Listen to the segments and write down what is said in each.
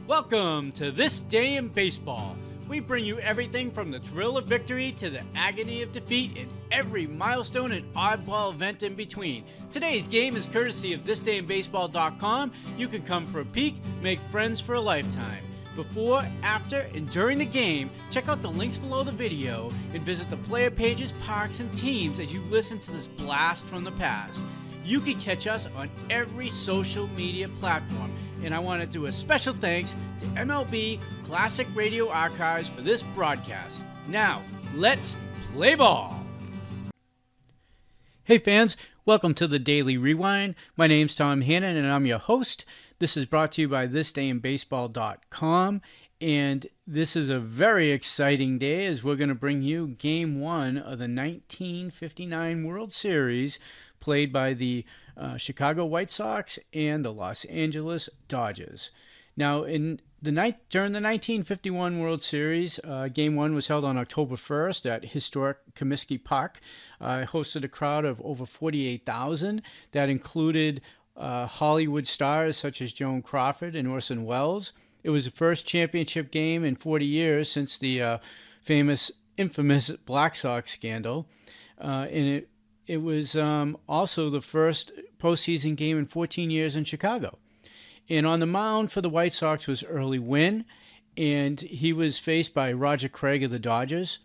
Welcome to This Day in Baseball. We bring you everything from the thrill of victory to the agony of defeat and every milestone and oddball event in between. Today's game is courtesy of thisdayinbaseball.com. You can come for a peek, make friends for a lifetime. Before, after, and during the game, check out the links below the video and visit the player pages, parks, and teams as you listen to this blast from the past. You can catch us on every social media platform. And I want to do a special thanks to MLB Classic Radio Archives for this broadcast. Now, let's play ball. Hey fans, welcome to the Daily Rewind. My name's Tom Hannon and I'm your host. This is brought to you by thisdayinbaseball.com. And this is a very exciting day as we're going to bring you Game 1 of the 1959 World Series played by the Chicago White Sox and the Los Angeles Dodgers. Now, during the 1951 World Series, Game 1 was held on October 1st at historic Comiskey Park. It hosted a crowd of over 48,000. That included Hollywood stars such as Joan Crawford and Orson Welles. It was the first championship game in 40 years since the infamous Black Sox scandal. And it was also the first postseason game in 14 years in Chicago. And on the mound for the White Sox was Early Wynn, and he was faced by Roger Craig of the Dodgers.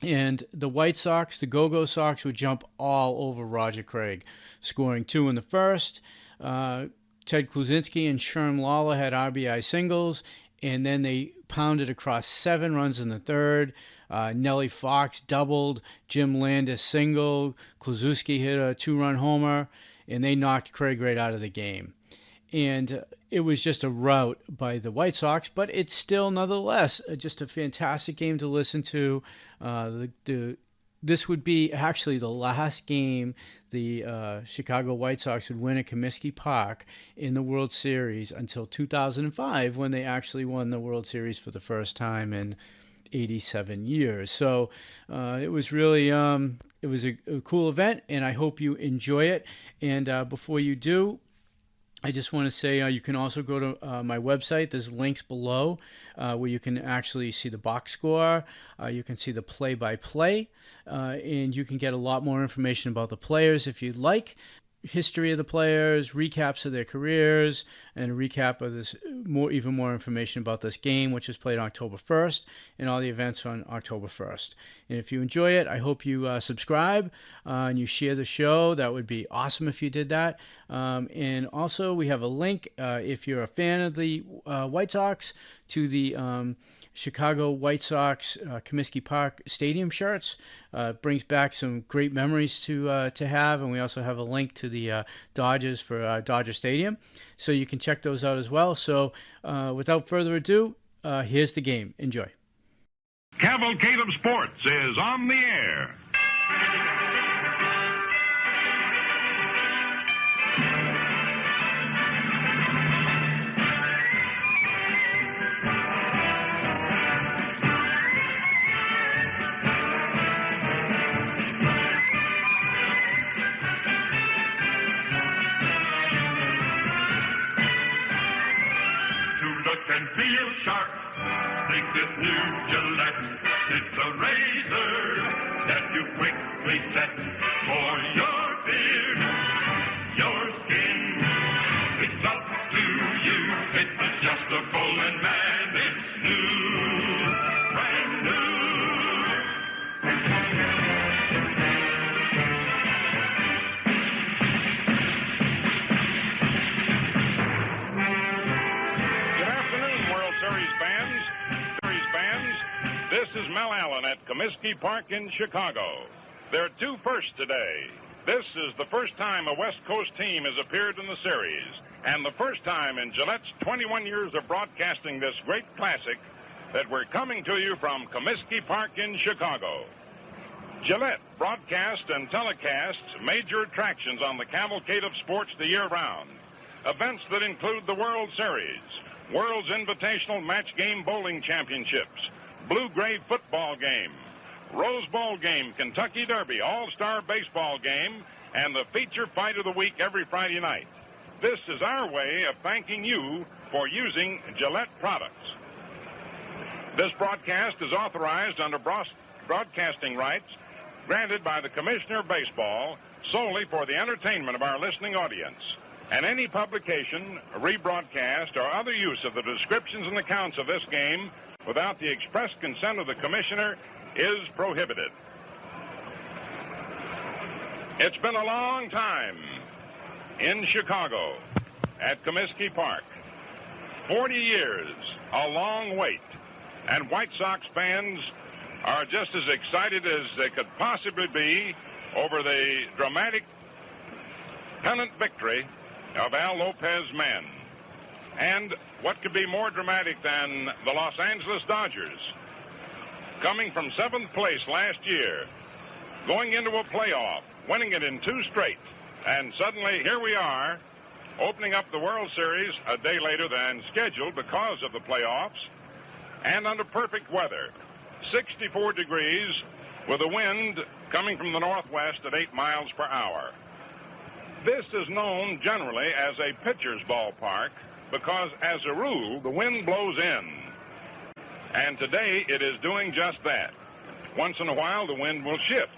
And the White Sox, the Go-Go Sox, would jump all over Roger Craig, scoring 2 in the first. Ted Kluszynski and Sherm Lawler had RBI singles, and then they pounded across 7 runs in the third. Nellie Fox doubled, Jim Landis single, Kluszynski hit a 2-run homer, and they knocked Craig right out of the game. And it was just a rout by the White Sox, but it's still nonetheless just a fantastic game to listen to. This would be actually the last game the Chicago White Sox would win at Comiskey Park in the World Series until 2005 when they actually won the World Series for the first time in 87 years. So it was really it was a cool event, and I hope you enjoy it. And before you do, I just want to say you can also go to my website. There's links below where you can actually see the box score. You can see the play-by-play, and you can get a lot more information about the players if you'd like. History of the players, recaps of their careers, and a recap of this even more information about this game, which is played on October 1st, and all the events on October 1st. And if you enjoy it, I hope you subscribe and you share the show. That would be awesome if you did that. And also, we have a link if you're a fan of the White Sox to the Chicago White Sox Comiskey Park Stadium shirts. Brings back some great memories to have, and we also have a link to the Dodgers for Dodger Stadium, so you can check those out as well. So without further ado, here's the game. Enjoy. Cavalcade of Sports is on the air. And feel sharp. Take this new Gillette. It's a razor that you quickly set for your beard, your skin. It's up to you. It's adjustable and man, it's new, brand new. This is Mel Allen at Comiskey Park in Chicago. There are 2 firsts today. This is the first time a West Coast team has appeared in the series, and the first time in Gillette's 21 years of broadcasting this great classic that we're coming to you from Comiskey Park in Chicago. Gillette broadcasts and telecasts major attractions on the Cavalcade of Sports the year round. Events that include the World Series, World's Invitational Match Game Bowling Championships, Blue-Gray Football Game, Rose Bowl Game, Kentucky Derby, All-Star Baseball Game, and the feature fight of the week every Friday night. This is our way of thanking you for using Gillette products. This broadcast is authorized under broadcasting rights granted by the Commissioner of Baseball solely for the entertainment of our listening audience. And any publication, rebroadcast, or other use of the descriptions and accounts of this game without the express consent of the Commissioner is prohibited. It's been a long time in Chicago at Comiskey Park. 40 years, a long wait. And White Sox fans are just as excited as they could possibly be over the dramatic pennant victory of Al Lopez's men. And what could be more dramatic than the Los Angeles Dodgers, coming from 7th place last year, going into a playoff, winning it in 2 straight, and suddenly here we are, opening up the World Series a day later than scheduled because of the playoffs, and under perfect weather, 64 degrees, with a wind coming from the northwest at 8 miles per hour. This is known generally as a pitcher's ballpark because, as a rule, the wind blows in. And today it is doing just that. Once in a while, the wind will shift,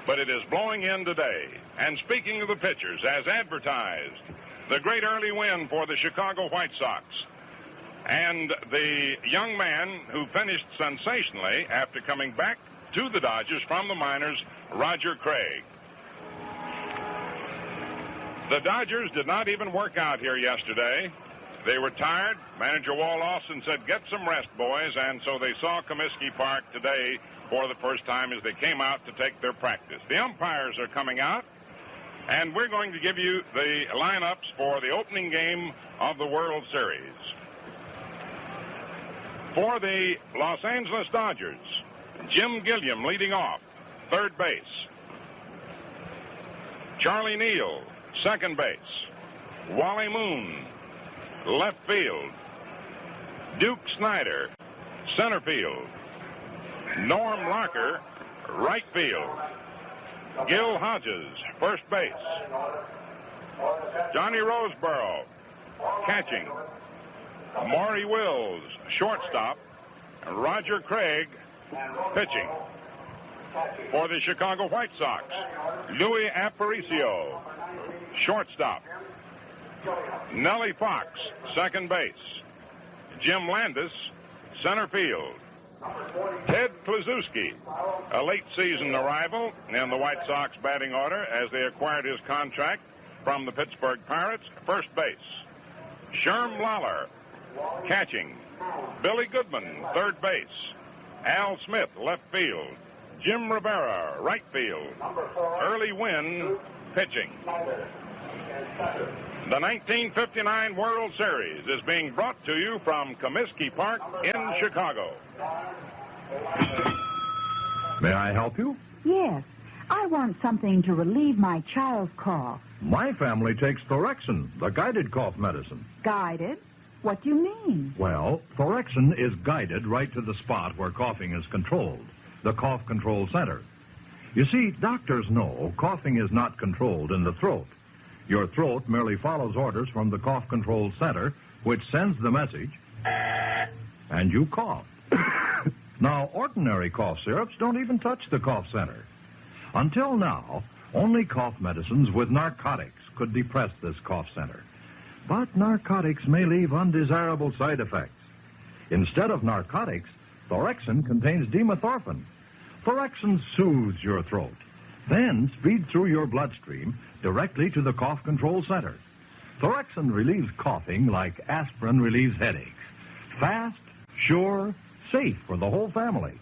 but it is blowing in today. And speaking of the pitchers, as advertised, the great early win for the Chicago White Sox. And the young man who finished sensationally after coming back to the Dodgers from the minors, Roger Craig. The Dodgers did not even work out here yesterday. They were tired. Manager Walt Alston said, "Get some rest, boys," and so they saw Comiskey Park today for the first time as they came out to take their practice. The umpires are coming out, and we're going to give you the lineups for the opening game of the World Series. For the Los Angeles Dodgers, Jim Gilliam leading off, third base. Charlie Neal, second base. Wally Moon, left field. Duke Snyder, center field. Norm Larker, right field. Gil Hodges, first base. Johnny Roseboro, catching. Maury Wills, shortstop. Roger Craig, pitching. For the Chicago White Sox, Louis Aparicio, shortstop. Nellie Fox, second base. Jim Landis, center field. Ted Kluszewski, a late season arrival in the White Sox batting order as they acquired his contract from the Pittsburgh Pirates, first base. Sherm Lollar, catching. Billy Goodman, third base. Al Smith, left field. Jim Rivera, right field. Early Wynn, pitching. The 1959 World Series is being brought to you from Comiskey Park in Chicago. May I help you? Yes. I want something to relieve my child's cough. My family takes Thorexin, the guided cough medicine. Guided? What do you mean? Well, Thorexin is guided right to the spot where coughing is controlled, the cough control center. You see, doctors know coughing is not controlled in the throat. Your throat merely follows orders from the cough control center, which sends the message, and you cough. Now, ordinary cough syrups don't even touch the cough center. Until now, only cough medicines with narcotics could depress this cough center. But narcotics may leave undesirable side effects. Instead of narcotics, Thorexin contains dimethorphan. Thorexin soothes your throat, then speeds through your bloodstream directly to the cough control center. Thorexin relieves coughing like aspirin relieves headaches. Fast, sure, safe for the whole family.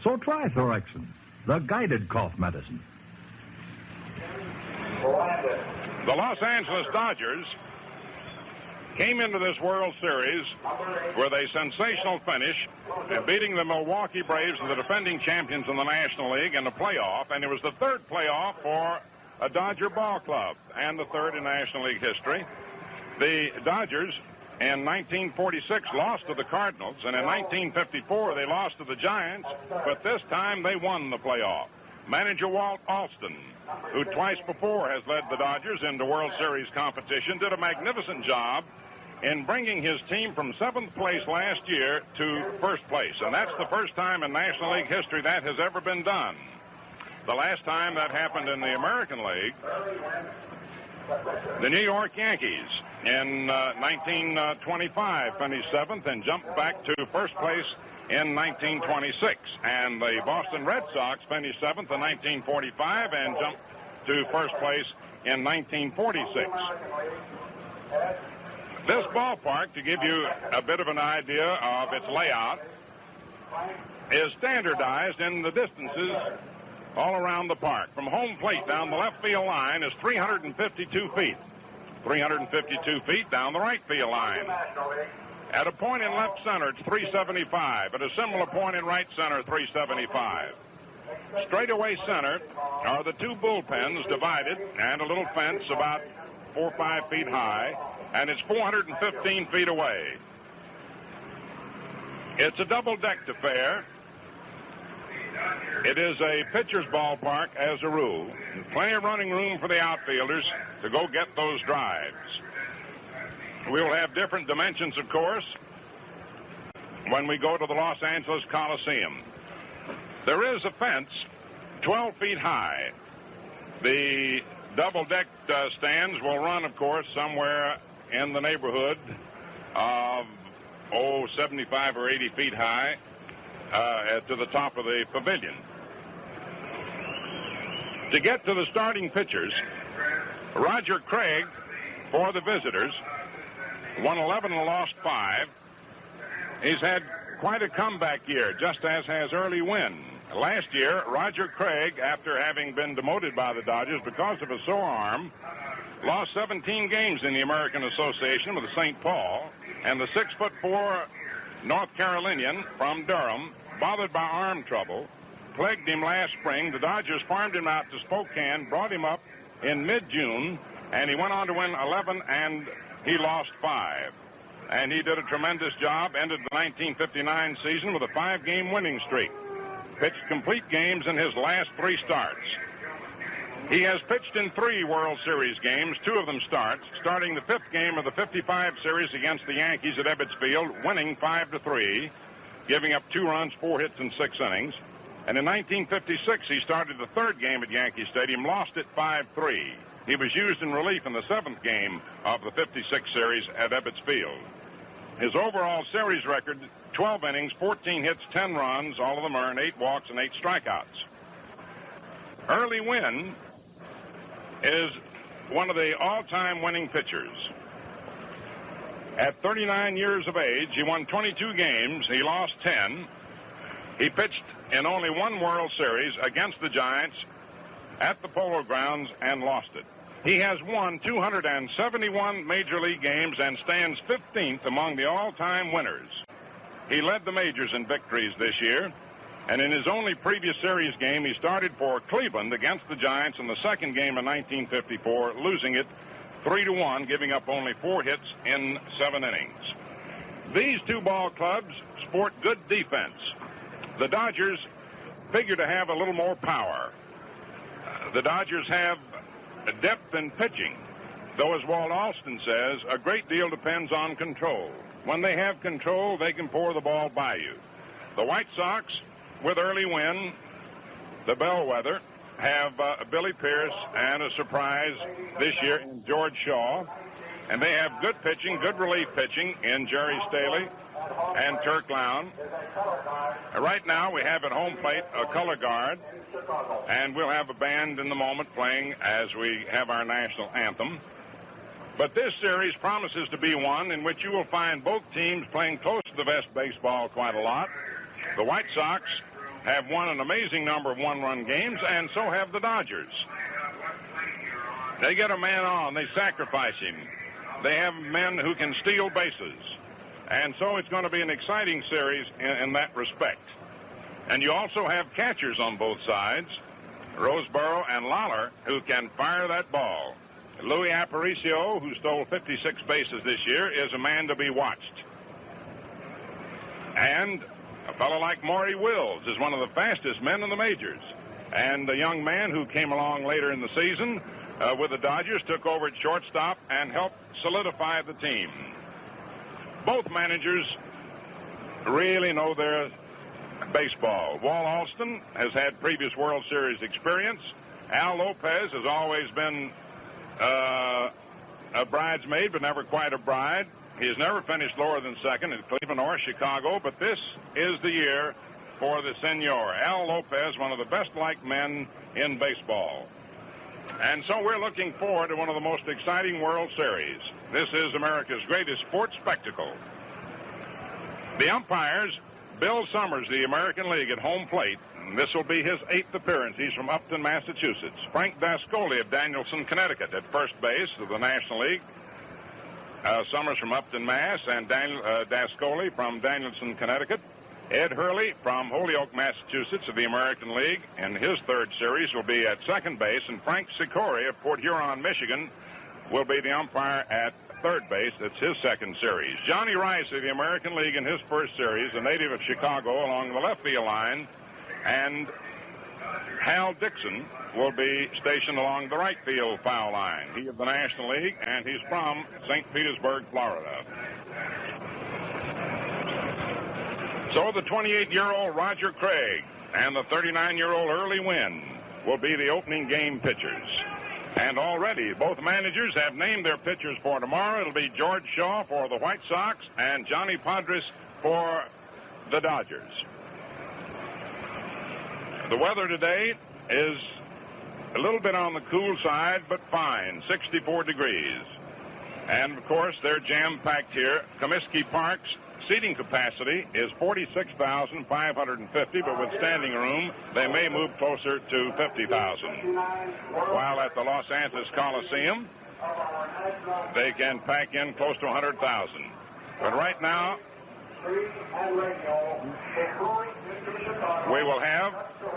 So try Thorexin, the guided cough medicine. The Los Angeles Dodgers came into this World Series with a sensational finish, beating the Milwaukee Braves, the defending champions in the National League, in the playoff, and it was the third playoff for a Dodger ball club and the third in National League history. The Dodgers in 1946 lost to the Cardinals, and in 1954 they lost to the Giants, but this time they won the playoff. Manager Walt Alston, who twice before has led the Dodgers into World Series competition, did a magnificent job in bringing his team from 7th place last year to 1st place. And that's the first time in National League history that has ever been done. The last time that happened in the American League, the New York Yankees in 1925 finished 7th and jumped back to 1st place in 1926. And the Boston Red Sox finished 7th in 1945 and jumped to 1st place in 1946. This ballpark, to give you a bit of an idea of its layout, is standardized in the distances all around the park. From home plate down the left field line is 352 feet. 352 feet down the right field line. At a point in left center, it's 375. At a similar point in right center, 375. Straightaway center are the two bullpens divided and a little fence about 4 or 5 feet high, and it's 415 feet away. It's a double-decked affair. It is a pitcher's ballpark as a rule. Plenty of running room for the outfielders to go get those drives. We will have different dimensions, of course, when we go to the Los Angeles Coliseum. There is a fence 12 feet high. The double-decked stands will run, of course, somewhere in the neighborhood of, 75 or 80 feet high to the top of the pavilion. To get to the starting pitchers, Roger Craig, for the visitors, won 11 and lost 5. He's had quite a comeback year, just as has Early Wynn. Last year, Roger Craig, after having been demoted by the Dodgers because of a sore arm, lost 17 games in the American Association with St. Paul, and the 6'4" North Carolinian from Durham, bothered by arm trouble, plagued him last spring. The Dodgers farmed him out to Spokane, brought him up in mid-June, and he went on to win 11, and he lost 5. And he did a tremendous job, ended the 1959 season with a 5-game winning streak. Pitched complete games in his last 3 starts. He has pitched in 3 World Series games, 2 of them starts, starting the 5th game of the 55 series against the Yankees at Ebbets Field, winning 5-3, giving up 2 runs, 4 hits, and 6 innings. And in 1956, he started the 3rd game at Yankee Stadium, lost it 5-3. He was used in relief in the 7th game of the 56 series at Ebbets Field. His overall series record, 12 innings, 14 hits, 10 runs, all of them earned 8 walks and 8 strikeouts. Early Wynn is one of the all-time winning pitchers. At 39 years of age, he won 22 games. He lost 10. He pitched in only 1 World Series against the Giants at the Polo Grounds and lost it. He has won 271 Major League games and stands 15th among the all-time winners. He led the majors in victories this year, and in his only previous series game, he started for Cleveland against the Giants in the 2nd game of 1954, losing it 3-1, giving up only 4 hits in 7 innings. These 2 ball clubs sport good defense. The Dodgers figure to have a little more power. The Dodgers have depth in pitching, though, as Walt Alston says, a great deal depends on control. When they have control, they can pour the ball by you. The White Sox, with Early Wynn, the bellwether, have Billy Pierce and a surprise this year in George Shaw. And they have good pitching, good relief pitching in Jerry Staley and Turk Lown. Right now, we have at home plate a color guard, and we'll have a band in the moment playing as we have our national anthem. But this series promises to be one in which you will find both teams playing close to the vest baseball quite a lot. The White Sox have won an amazing number of one-run games, and so have the Dodgers. They get a man on, they sacrifice him. They have men who can steal bases. And so it's going to be an exciting series in that respect. And you also have catchers on both sides, Roseboro and Lawler, who can fire that ball. Louis Aparicio, who stole 56 bases this year, is a man to be watched. And a fellow like Maury Wills is one of the fastest men in the majors. And a young man who came along later in the season with the Dodgers, took over at shortstop and helped solidify the team. both managers really know their baseball. Walt Alston has had previous World Series experience. Al Lopez has always been a bridesmaid, but never quite a bride. He has never finished lower than second in Cleveland or Chicago, but this is the year for the Senor. Al Lopez, one of the best-liked men in baseball. And so we're looking forward to one of the most exciting World Series. This is America's greatest sports spectacle. The umpires, Bill Summers, the American League at home plate. This will be his 8th appearance. He's from Upton, Massachusetts. Frank Dascoli of Danielson, Connecticut at first base of the National League. Summers from Upton, Mass. And Dascoli from Danielson, Connecticut. Ed Hurley from Holyoke, Massachusetts of the American League. And his 3rd series will be at second base. And Frank Sicori of Port Huron, Michigan will be the umpire at 3rd base. It's his 2nd series. Johnny Rice of the American League in his 1st series, a native of Chicago, along the left field line. And Hal Dixon will be stationed along the right field foul line. He of the National League, and he's from St. Petersburg, Florida. So the 28-year-old Roger Craig and the 39-year-old Early Wynn will be the opening game pitchers. And already both managers have named their pitchers for tomorrow. It'll be George Shaw for the White Sox and Johnny Podres for the Dodgers. The weather today is a little bit on the cool side, but fine, 64 degrees. And, of course, they're jam-packed here. Comiskey Park's seating capacity is 46,550, but with standing room, they may move closer to 50,000. While at the Los Angeles Coliseum, they can pack in close to 100,000. But right now, we will have the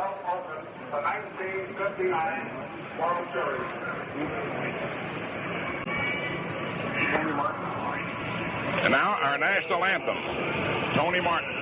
1959 World Series. And now our national anthem, Tony Martin.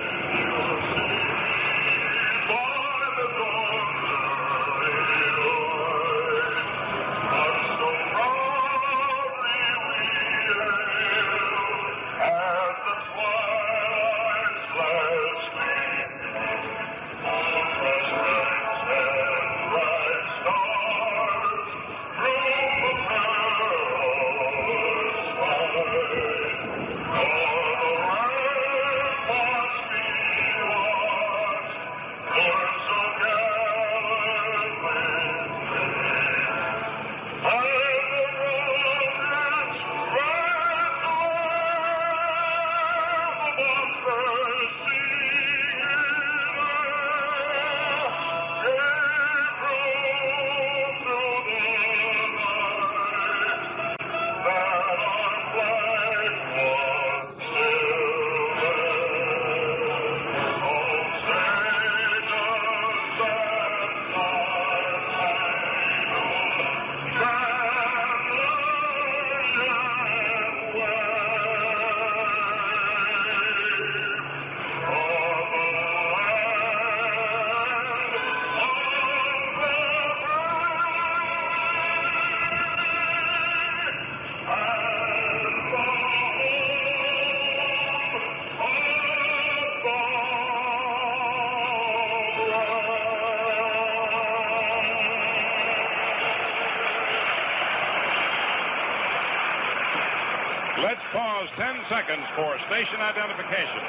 Let's pause 10 seconds for station identification.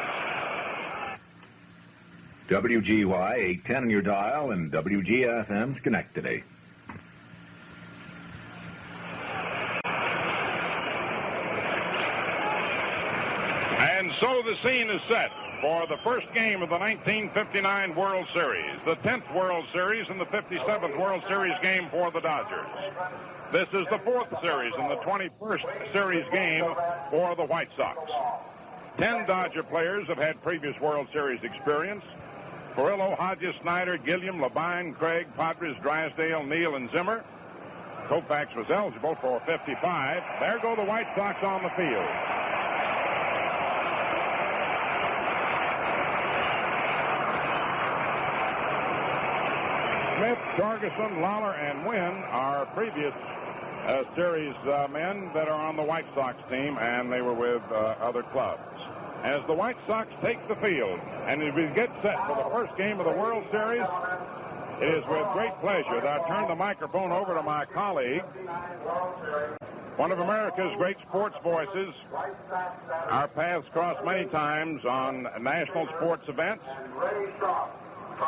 WGY 810 on your dial and WGFM Schenectady. And so the scene is set for the first game of the 1959 World Series, the 10th World Series and the 57th World Series game for the Dodgers. This is the 4th series and the 21st series game for the White Sox. 10 Dodger players have had previous World Series experience. Perillo, Hodges, Snyder, Gilliam, Labine, Craig, Podres, Drysdale, Neal, and Zimmer. Koufax was eligible for 55. There go the White Sox on the field. Smith, Torgerson, Lawler, and Wynn are previous series men that are on the White Sox team, and they were with other clubs. as the White Sox take the field. And as we get set for the first game of the World Series, it is with great pleasure that I turn the microphone over to my colleague, one of America's great sports voices. Our paths crossed many times on national sports events.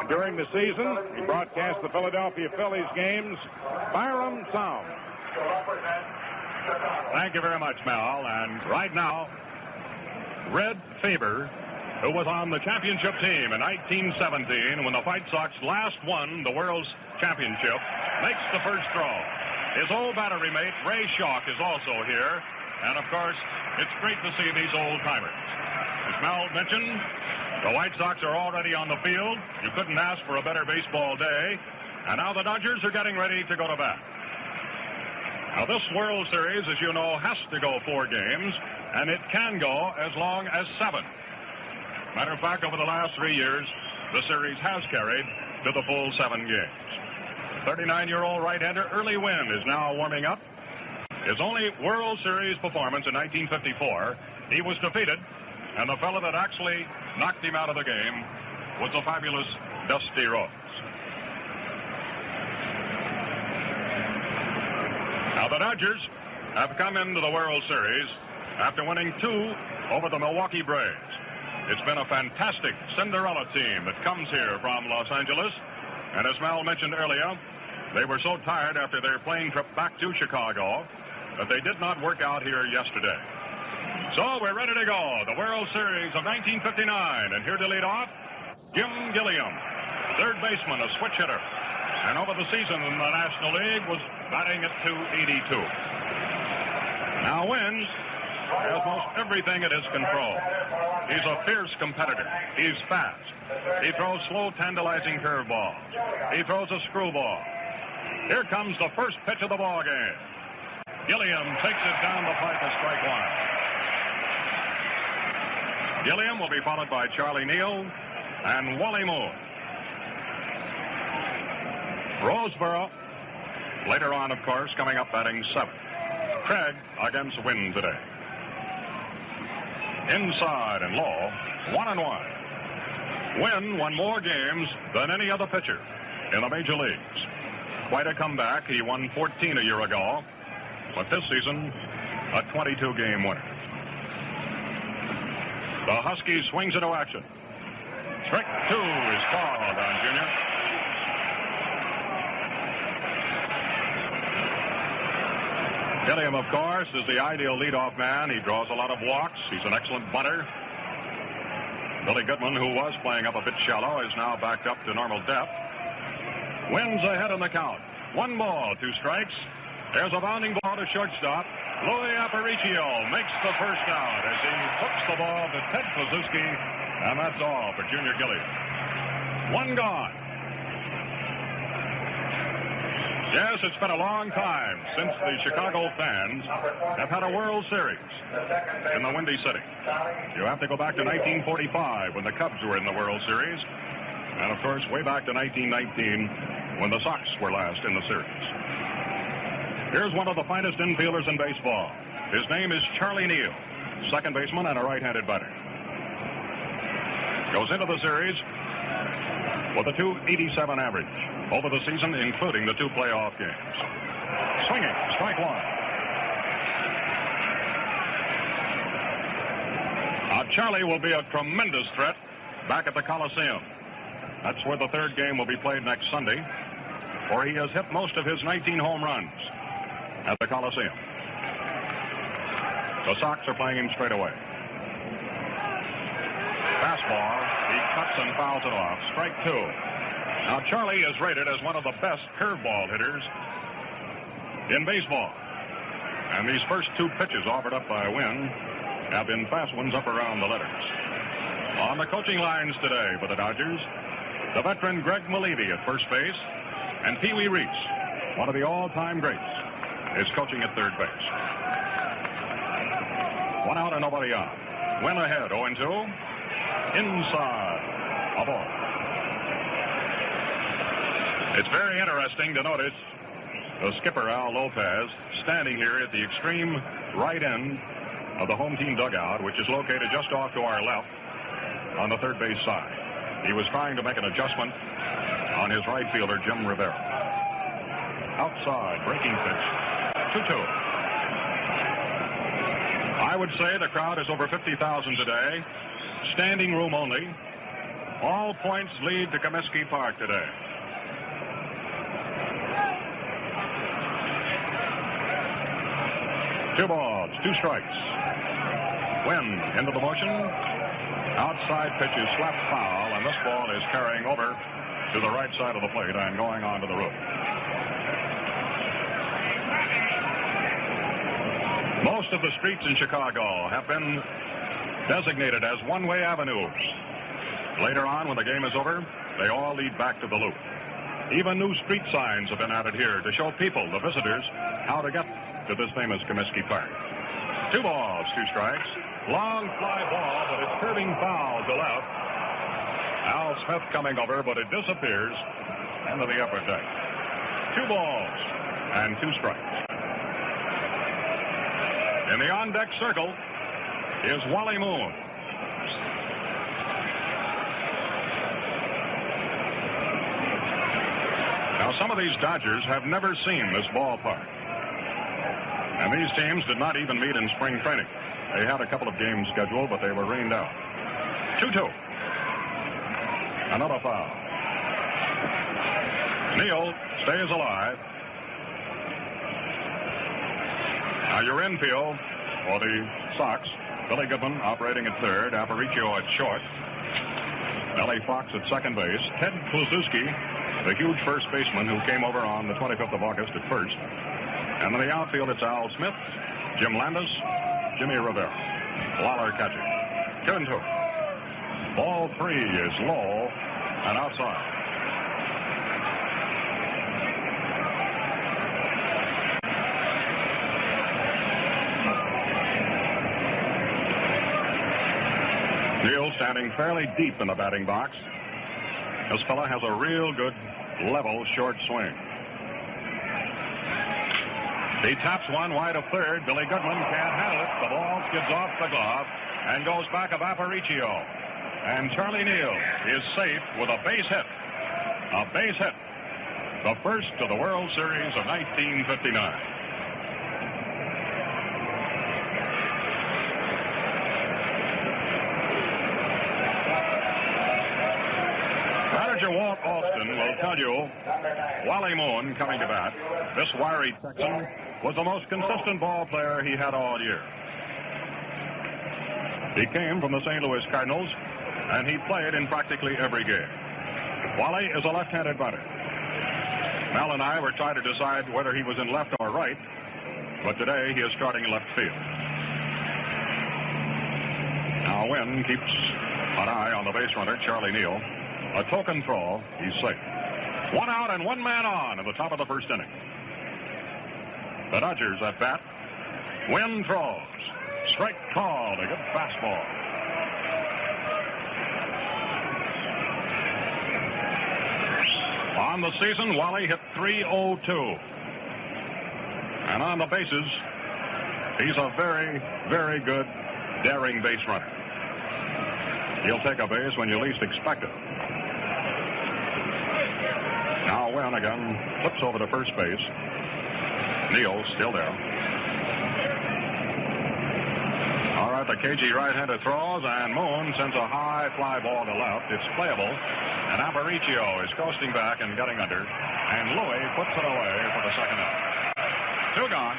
During the season, he broadcast the Philadelphia Phillies games. Byram Saum. Thank you very much, Mel. And right now, Red Faber, who was on the championship team in 1917 when the White Sox last won the World's Championship, makes the first throw. His old battery mate, Ray Schalk, is also here. And, of course, it's great to see these old-timers. As Mel mentioned, the White Sox are already on the field. You couldn't ask for a better baseball day. And now the Dodgers are getting ready to go to bat. Now, this World Series, as you know, has to go 4 games, and it can go as long as 7. Matter of fact, over the last 3 years, the series has carried to the full 7 games. 39-year-old right-hander Early Wynn is now warming up. His only World Series performance in 1954, he was defeated, and the fellow that actually knocked him out of the game was the fabulous Dusty Rhodes. Now, the Dodgers have come into the World Series after winning 2 over the Milwaukee Braves. It's been a fantastic Cinderella team that comes here from Los Angeles. And as Mel mentioned earlier, they were so tired after their plane trip back to Chicago that they did not work out here yesterday. So we're ready to go. The World Series of 1959. And here to lead off, Jim Gilliam, third baseman, a switch hitter. And over the season in the National League was batting at .282. Now Wynn has most everything at his control. He's a fierce competitor. He's fast. He throws slow, tantalizing curveballs. He throws a screwball. Here comes the first pitch of the ball game. Gilliam takes it down the pipe for strike 1. Gilliam will be followed by Charlie Neal and Wally Moon. Roseboro, later on, of course, coming up batting 7th. Craig against Wynn today. Inside and low, 1-1. Wynn won more games than any other pitcher in the major leagues. Quite a comeback. He won 14 a year ago, but this season, a 22-game winner. The Husky swings into action. Strike 2 is called on Junior. Gilliam, of course, is the ideal leadoff man. He draws a lot of walks. He's an excellent bunter. Billy Goodman, who was playing up a bit shallow, is now backed up to normal depth. Wins ahead in the count. 1 ball, 2 strikes. There's a bounding ball to shortstop. Louis Aparicio makes the first out as he hooks the ball to Ted Kluszewski, and that's all for Junior Gilliam. 1 gone. Yes, it's been a long time since the Chicago fans have had a World Series in the Windy City. You have to go back to 1945 when the Cubs were in the World Series, and of course way back to 1919 when the Sox were last in the series. Here's one of the finest infielders in baseball. His name is Charlie Neal, second baseman and a right-handed batter. Goes into the series with a .287 average over the season, including the 2 playoff games. Swinging, strike 1. Now, Charlie will be a tremendous threat back at the Coliseum. That's where the 3rd game will be played next Sunday, where he has hit most of his 19 home runs at the Coliseum. The Sox are playing him straight away. Fastball, he cuts and fouls it off. Strike 2. Now, Charlie is rated as one of the best curveball hitters in baseball. And these first 2 pitches offered up by Wynn have been fast ones up around the letters. On the coaching lines today for the Dodgers, the veteran Greg Malevy at first base, and Pee Wee Reese, one of the all-time greats, is coaching at third base. 1 out and nobody out. Wynn ahead, 0-2. Inside, a ball. It's very interesting to notice the skipper, Al Lopez, standing here at the extreme right end of the home team dugout, which is located just off to our left on the third base side. He was trying to make an adjustment on his right fielder, Jim Rivera. Outside, breaking pitch, 2-2. I would say the crowd is over 50,000 today. Standing room only. All points lead to Comiskey Park today. Two balls, two strikes. Wynn into the motion. Outside pitch is slapped foul, and this ball is carrying over to the right side of the plate and going onto the roof. Most of the streets in Chicago have been designated as one-way avenues. Later on, when the game is over, they all lead back to the loop. Even new street signs have been added here to show people, the visitors, how to get to this famous Comiskey Park. Two balls, two strikes. Long fly ball, but it's curving foul to left. Al Smith coming over, but it disappears into the upper deck. Two balls and two strikes. In the on-deck circle is Wally Moon. Now, some of these Dodgers have never seen this ballpark. And these teams did not even meet in spring training. They had a couple of games scheduled, but they were rained out. 2-2. Another foul. Neal stays alive. Now your infield for the Sox. Billy Goodman operating at third. Aparicio at short. Ellie Fox at second base. Ted Kluszewski, the huge first baseman who came over on the 25th of August at first. And in the outfield, it's Al Smith, Jim Landis, Jimmy Rivera. Lawler catching. 2-2. Ball three is low and outside. Neal standing fairly deep in the batting box. This fella has a real good level short swing. He taps one wide of third. Billy Goodman can't handle it. The ball skids off the glove and goes back of Aparicio. And Charlie Neal is safe with a base hit. A base hit. The first of the World Series of 1959. Manager Walt Alston will tell you Wally Moon coming to bat. This wiry Texan was the most consistent ball player he had all year. He came from the St. Louis Cardinals, and he played in practically every game. Wally is a left-handed batter. Mel and I were trying to decide whether he was in left or right, but today he is starting in left field. Now Wynn keeps an eye on the base runner, Charlie Neal. A token throw, he's safe. One out and one man on in the top of the first inning. The Dodgers at bat. Wynn throws. Strike called. A good fastball. On the season, Wally hit .302. And on the bases, he's a very, very good, daring base runner. He'll take a base when you least expect it. Now Wynn again flips over to first base. Neal still there. All right, the cagey right-hander throws, and Moon sends a high fly ball to left. It's playable, and Aparicio is coasting back and getting under, and Louis puts it away for the second out. Two gone.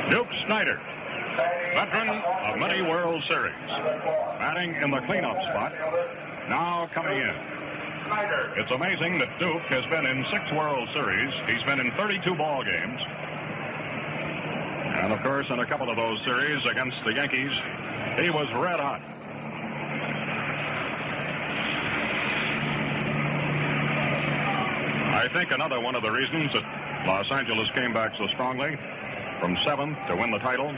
Duke Snider, veteran of many World Series, batting in the cleanup spot, now coming in. It's amazing that Duke has been in 6 World Series. He's been in 32 ball games. And, of course, in a couple of those series against the Yankees, he was red hot. I think another one of the reasons that Los Angeles came back so strongly from 7th to win the title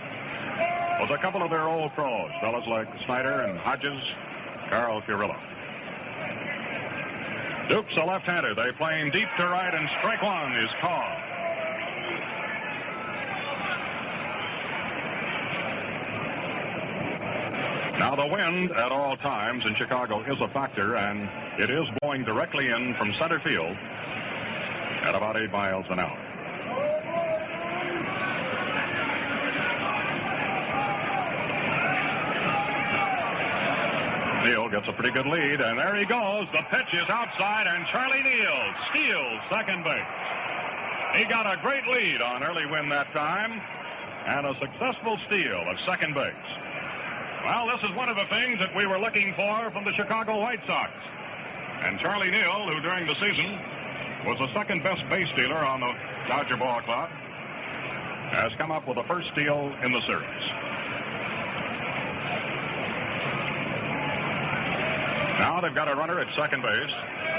was a couple of their old pros, fellas like Snider and Hodges, Carl Furillo. Duke's a left-hander. They play him deep to right, and strike one is called. Now, the wind at all times in Chicago is a factor, and it is blowing directly in from center field at about 8 miles an hour. Neal gets a pretty good lead, and there he goes. The pitch is outside, and Charlie Neal steals second base. He got a great lead on Early Wynn that time, and a successful steal of second base. Well, this is one of the things that we were looking for from the Chicago White Sox. And Charlie Neal, who during the season was the second best base stealer on the Dodger Ball Club, has come up with the first steal in the series. Now they've got a runner at second base.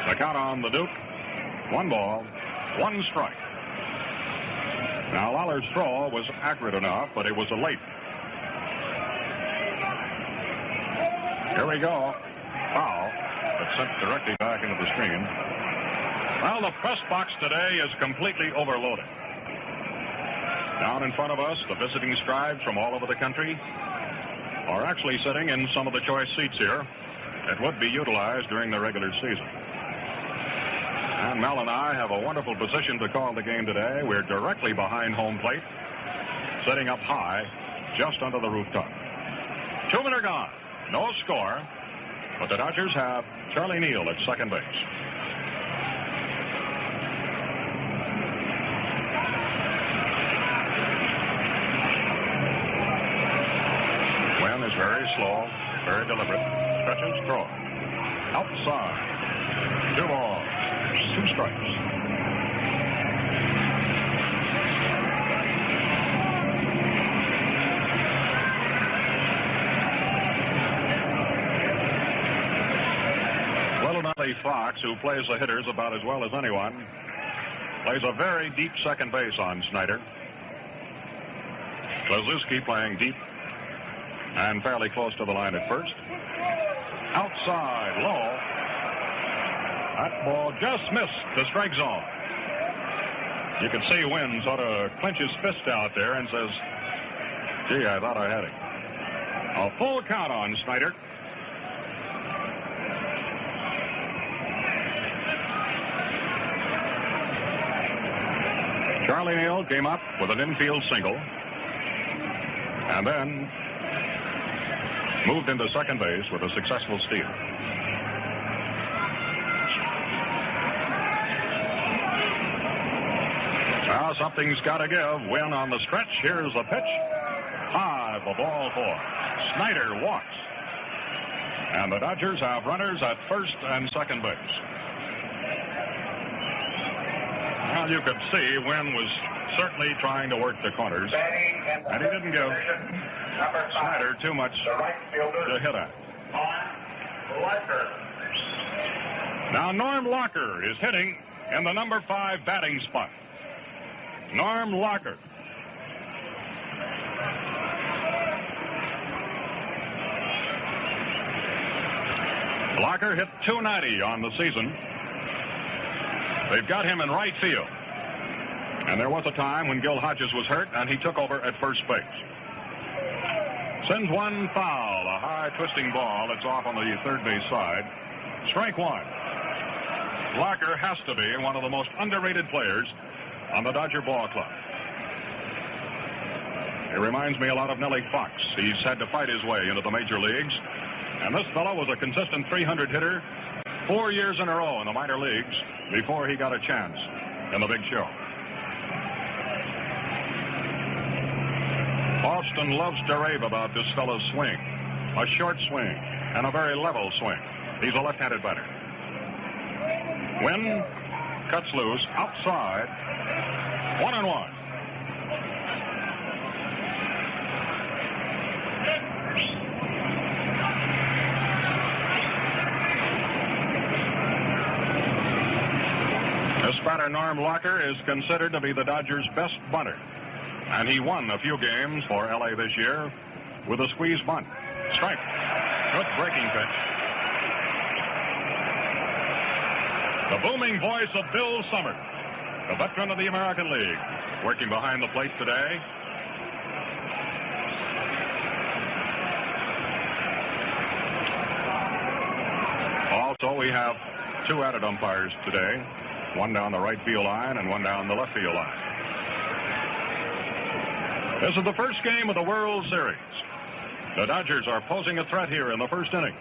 The count on the Duke, 1 ball, 1 strike. Now Lollard's throw was accurate enough, but it was a late. Here we go. Foul, but sent directly back into the screen. Well, the press box today is completely overloaded. Down in front of us, the visiting scribes from all over the country are actually sitting in some of the choice seats here that would be utilized during the regular season. And Mel and I have a wonderful position to call the game today. We're directly behind home plate, sitting up high, just under the rooftop. 2 men are gone. No score, but the Dodgers have Charlie Neal at second base. Wynn is very slow, very deliberate. Stretches, throw. Outside. 2 balls, 2 strikes. Nellie Fox, who plays the hitters about as well as anyone, plays a very deep second base on Snyder. Klazuski playing deep and fairly close to the line at first. Outside, low. That ball just missed the strike zone. You can see Wynn sort of clench his fist out there and says, gee, I thought I had it. A full count on Snyder. Charlie Neal came up with an infield single and then moved into second base with a successful steal. Now something's got to give. Wynn on the stretch. Here's the pitch. High for ball 4. Snyder walks. And the Dodgers have runners at first and second base. Well, you could see Wynn was certainly trying to work the corners, and he didn't give Snyder too much to hit at. Now Norm Locker is hitting in the number 5 batting spot. Norm Locker. Locker hit .290 on the season. They've got him in right field. And there was a time when Gil Hodges was hurt, and he took over at first base. Sends one foul, a high twisting ball. It's off on the third base side. Strike 1. Locker has to be one of the most underrated players on the Dodger Ball Club. He reminds me a lot of Nellie Fox. He's had to fight his way into the major leagues. And this fellow was a consistent 300 hitter 4 years in a row in the minor leagues before he got a chance in the big show. Austin loves to rave about this fellow's swing. A short swing and a very level swing. He's a left-handed batter. Wynn cuts loose outside. 1-1. This batter, Norm Locker, is considered to be the Dodgers' best bunter. And he won a few games for L.A. this year with a squeeze bunt. Strike. Good breaking pitch. The booming voice of Bill Summers, a veteran of the American League, working behind the plate today. have two added umpires today, one down the right field line and one down the left field line. This is the first game of the World Series. The Dodgers are posing a threat here in the first inning.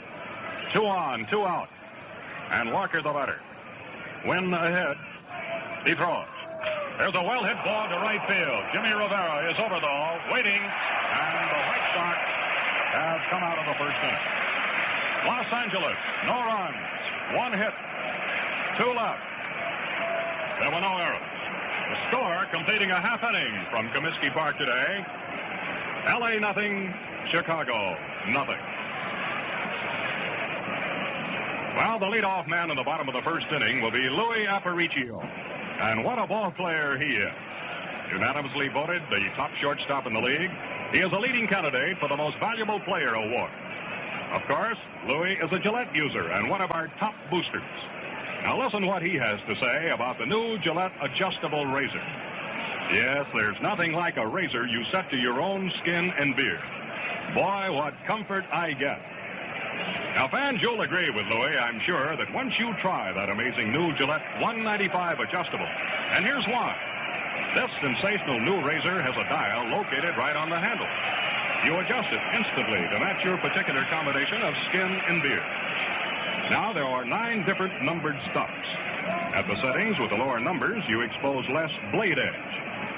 2 on, 2 out. And Walker the batter. Wynn ahead. He throws. There's a well-hit ball to right field. Jimmy Rivera is over the hole, waiting, and the White Sox have come out of the first inning. Los Angeles, no runs, 1 hit, 2 left. There were no errors. The score completing a half inning from Comiskey Park today. L.A. nothing, Chicago nothing. Well, the leadoff man in the bottom of the first inning will be Louis Aparicio. And what a ball player he is. Unanimously voted the top shortstop in the league. He is a leading candidate for the Most Valuable Player award. Of course, Louis is a Gillette user and one of our top boosters. Now listen what he has to say about the new Gillette adjustable razor. Yes, there's nothing like a razor you set to your own skin and beard. Boy, what comfort I get. Now, fans, you'll agree with Louis, I'm sure, that once you try that amazing new Gillette 195 adjustable, and here's why. This sensational new razor has a dial located right on the handle. You adjust it instantly to match your particular combination of skin and beard. Now, there are 9 different numbered stops. At the settings with the lower numbers, you expose less blade edge.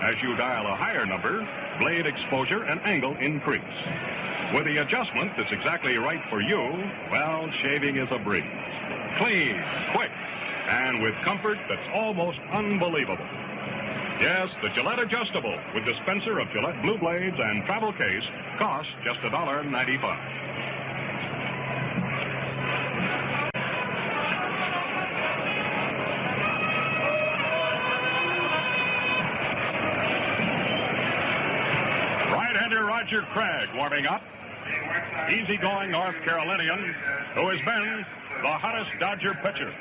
As you dial a higher number, blade exposure and angle increase. With the adjustment that's exactly right for you, well, shaving is a breeze. Clean, quick, and with comfort that's almost unbelievable. Yes, the Gillette Adjustable with dispenser of Gillette Blue Blades and travel case costs just $1.95. Right-hander Roger Craig warming up. Easygoing North Carolinian who has been the hottest Dodger pitcher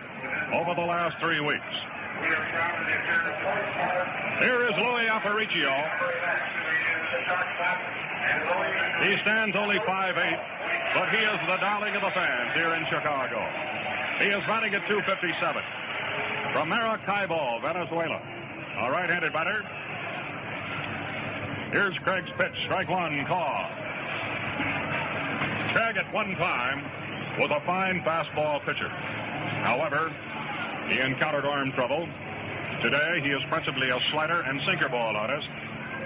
over the last 3 weeks. Here is Louis Aparicio. He stands only 5'8", but he is the darling of the fans here in Chicago. He is batting at .257. From Maracaibo, Venezuela, a right-handed batter. Here's Craig's pitch, strike one, call. Craig at one time was a fine fastball pitcher. However, he encountered arm trouble. Today, he is principally a slider and sinker ball artist.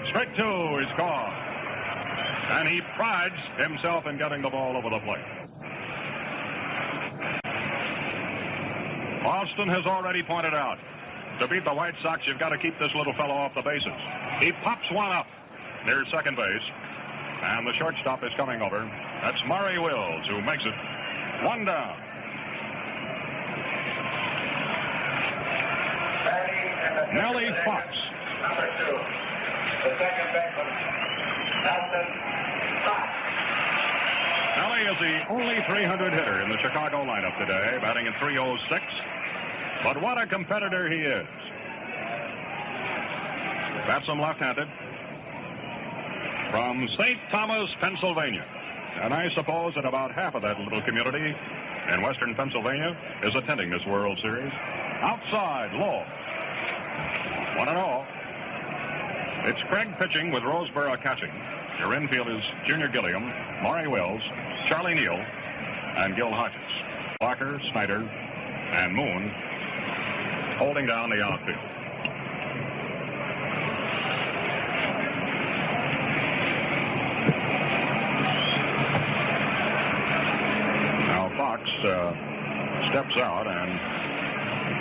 Strike two is called. And he prides himself in getting the ball over the plate. Austin has already pointed out, to beat the White Sox, you've got to keep this little fellow off the bases. He pops one up near second base, and the shortstop is coming over. That's Maury Wills, who makes it one down. Nellie Fox. Number 2, the second baseman, Nelson Fox. Nellie is the only 300 hitter in the Chicago lineup today, batting at .306. But what a competitor he is. Bats him left-handed. From St. Thomas, Pennsylvania. And I suppose that about half of that little community in western Pennsylvania is attending this World Series. Outside, low. 1-0. It's Craig pitching with Roseboro catching. Your infield is Junior Gilliam, Maury Wills, Charlie Neal, and Gil Hodges. Walker, Snyder, and Moon holding down the outfield. Now Fox steps out and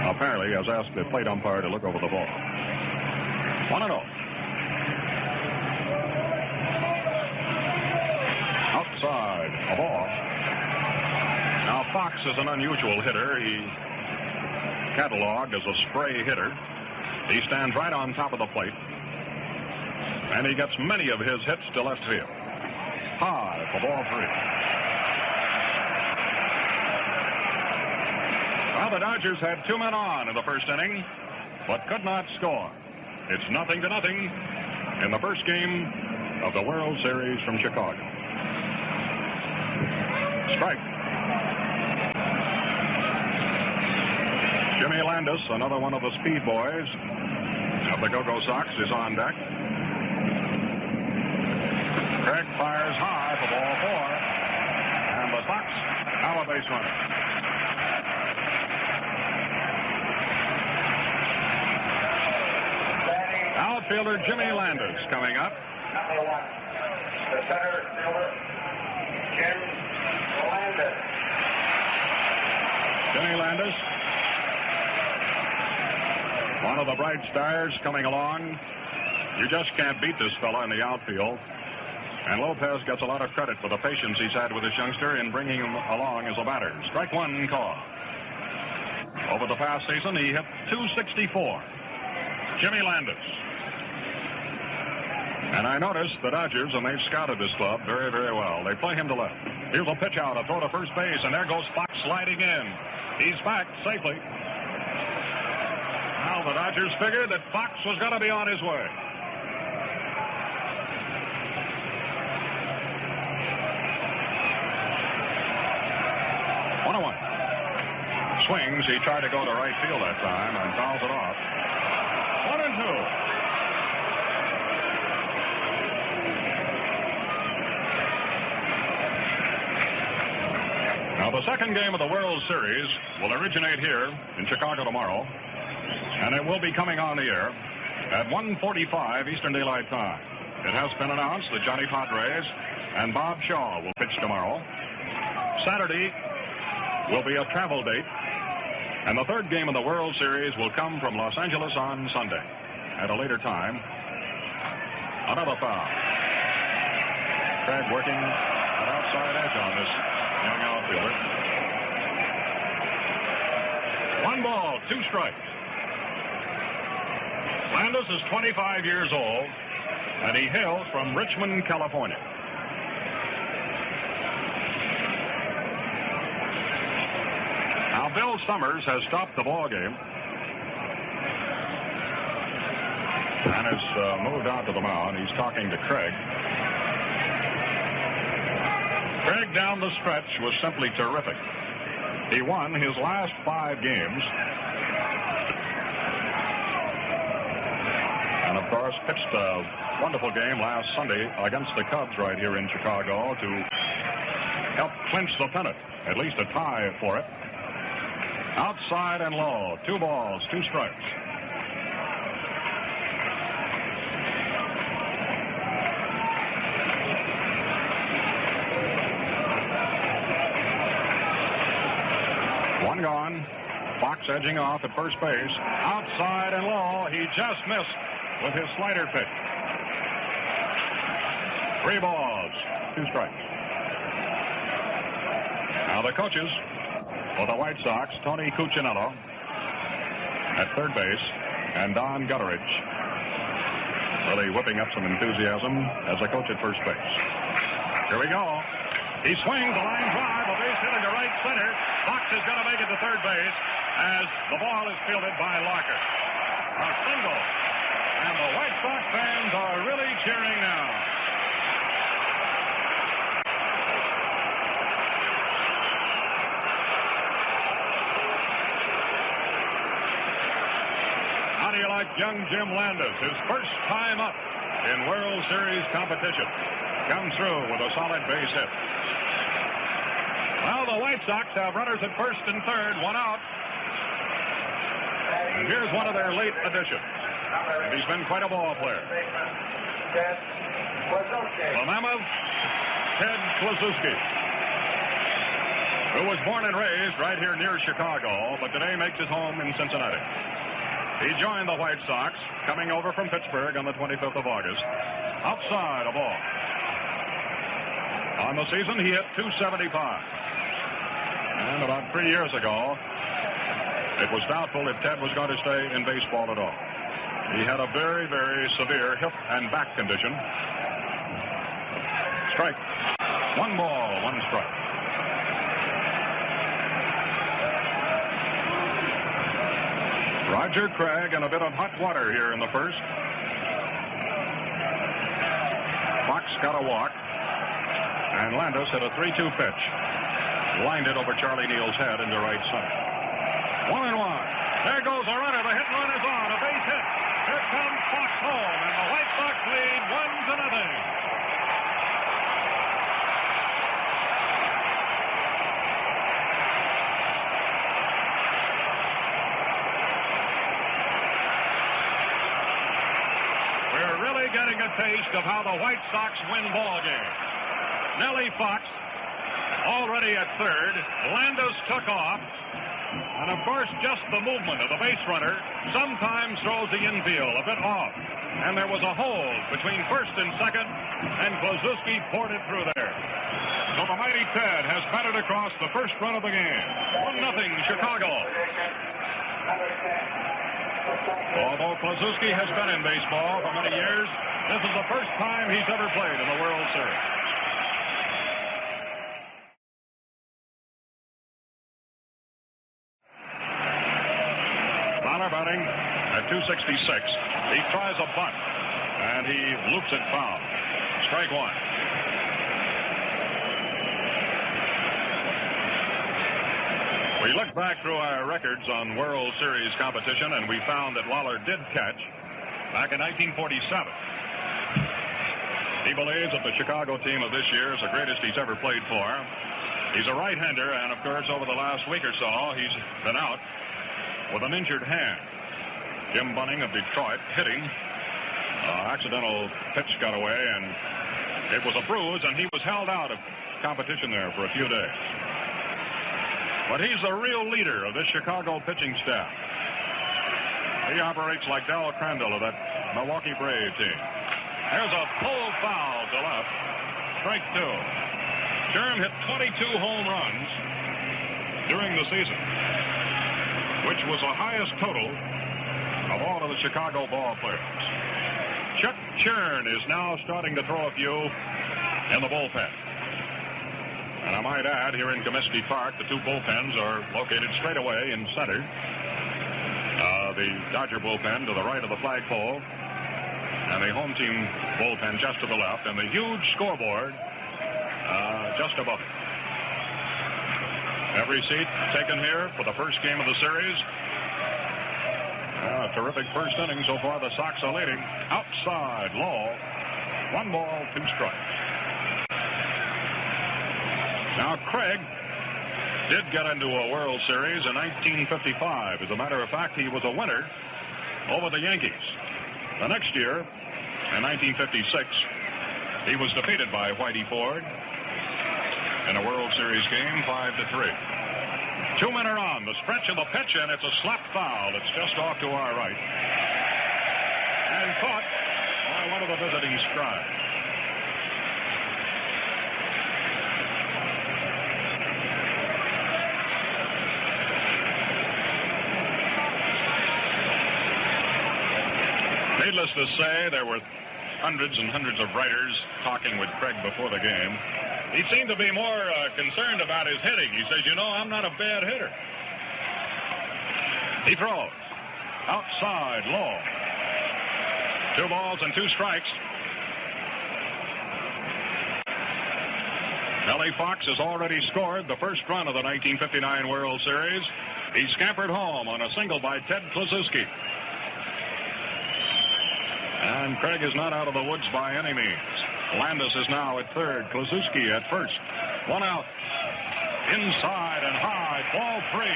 apparently has asked the plate umpire to look over the ball. 1-0. Outside, a ball. Now Fox is an unusual hitter. He cataloged as a spray hitter. He stands right on top of the plate, and he gets many of his hits to left field. High for ball 3. Well, the Dodgers had 2 men on in the first inning, but could not score. It's 0-0 in the first game of the World Series from Chicago. Strike. Jimmy Landis, another one of the speed boys of the Go-Go Sox, is on deck. Craig fires high for ball 4. And the Sox have a base runner. Outfielder Jimmy Landis coming up. Number 1, the center fielder, Jim Landis. Jimmy Landis, one of the bright stars coming along. You just can't beat this fella in the outfield. And Lopez gets a lot of credit for the patience he's had with this youngster in bringing him along as a batter. Strike 1 call. Over the past season, he hit .264. Jimmy Landis. And I noticed the Dodgers, and they've scouted this club very, very well. They play him to left. Here's a pitch out, a throw to first base, and there goes Fox sliding in. He's back safely. Now the Dodgers figured that Fox was going to be on his way. One. Swings. He tried to go to right field that time and fouls it off. 1-2. Now, the second game of the World Series will originate here in Chicago tomorrow, and it will be coming on the air at 1:45 Eastern Daylight Time. It has been announced that Johnny Padres and Bob Shaw will pitch tomorrow. Saturday will be a travel date, and the third game of the World Series will come from Los Angeles on Sunday. At a later time, another foul. Craig working an outside edge on this young outfielder. 1 ball, 2 strikes. Landis is 25 years old, and he hails from Richmond, California. Now, Bill Summers has stopped the ball game and has moved out to the mound. He's talking to Craig. Craig down the stretch was simply terrific. He won his last 5 games. And, of course, pitched a wonderful game last Sunday against the Cubs right here in Chicago to help clinch the pennant, at least a tie for it. Outside and low, 2 balls, 2 strikes. One gone. Fox edging off at first base. Outside and low. He just missed with his slider pitch. 3 balls, 2 strikes. Now the coaches for the White Sox, Tony Cuccinello at third base, and Don Gutteridge really whipping up some enthusiasm as a coach at first base. Here we go. He swings the line drive, a base hit into right center. Fox is going to make it to third base as the ball is fielded by Locker. A single. And the White Sox fans are really cheering now. How do you like young Jim Landis, his first time up in World Series competition? Comes through with a solid base hit. Well, the White Sox have runners at first and third, 1 out. And here's one of their late additions. And he's been quite a ball player. The Mammoth, Ted Kluszewski, who was born and raised right here near Chicago, but today makes his home in Cincinnati. He joined the White Sox, coming over from Pittsburgh on the 25th of August. Outside a ball. On the season, he hit .275. And about 3 years ago, it was doubtful if Ted was going to stay in baseball at all. He had a very, very severe hip and back condition. Strike. 1 ball, 1 strike. Roger Craig and a bit of hot water here in the first. Fox got a walk. And Landis hit a 3-2 pitch. Lined it over Charlie Neal's head into right center. 1-1. There goes a runner. The hit and run is on. A base hit. Here comes Fox home, and the White Sox lead 1-0. We're really getting a taste of how the White Sox win ball games. Nellie Fox already at third. Landis took off. And, of course, just the movement of the base runner sometimes throws the infield a bit off. And there was a hold between first and second, and Kluszewski poured it through there. So the mighty Ted has batted across the first run of the game. 1-0 Chicago. Although Kluszewski has been in baseball for many years, this is the first time he's ever played in the World Series. Batting at 266. He tries a bunt, and he loops it foul. Strike one. We looked back through our records on World Series competition, and we found that Lawler did catch back in 1947. He believes that the Chicago team of this year is the greatest he's ever played for. He's a right-hander, and of course, over the last week or so, he's been out with an injured hand. Jim Bunning of Detroit hitting. Accidental pitch got away, and it was a bruise, and he was held out of competition there for a few days. But he's the real leader of this Chicago pitching staff. He operates like Darrell Crandall of that Milwaukee Brave team. There's a pull foul to left. Strike two. Sherm hit 22 home runs during the season, which was the highest total of all of the Chicago ball players. Chuck Churn is now starting to throw a few in the bullpen. And I might add, here in Comiskey Park, the two bullpens are located straight away in center. The Dodger bullpen to the right of the flagpole, and the home team bullpen just to the left, and the huge scoreboard just above it. Every seat taken here for the first game of the series. A terrific first inning so far. The Sox are leading. Outside, low. 1 ball, 2 strikes. Now, Craig did get into a World Series in 1955. As a matter of fact, he was a winner over the Yankees. The next year, in 1956, he was defeated by Whitey Ford in a World Series game, 5-3. 2 men are on. The stretch of the pitch, and it's a slap foul that's just off to our right. And caught by one of the visiting Scribes. Needless to say, there were hundreds and hundreds of writers talking with Craig before the game. He seemed to be more concerned about his hitting. He says, you know, I'm not a bad hitter. He throws. Outside, low. 2 balls and 2 strikes. Nellie Fox has already scored the first run of the 1959 World Series. He scampered home on a single by Ted Kluszewski. And Craig is not out of the woods by any means. Landis is now at third. Kluszewski at first. 1 out. Inside and high. Ball 3.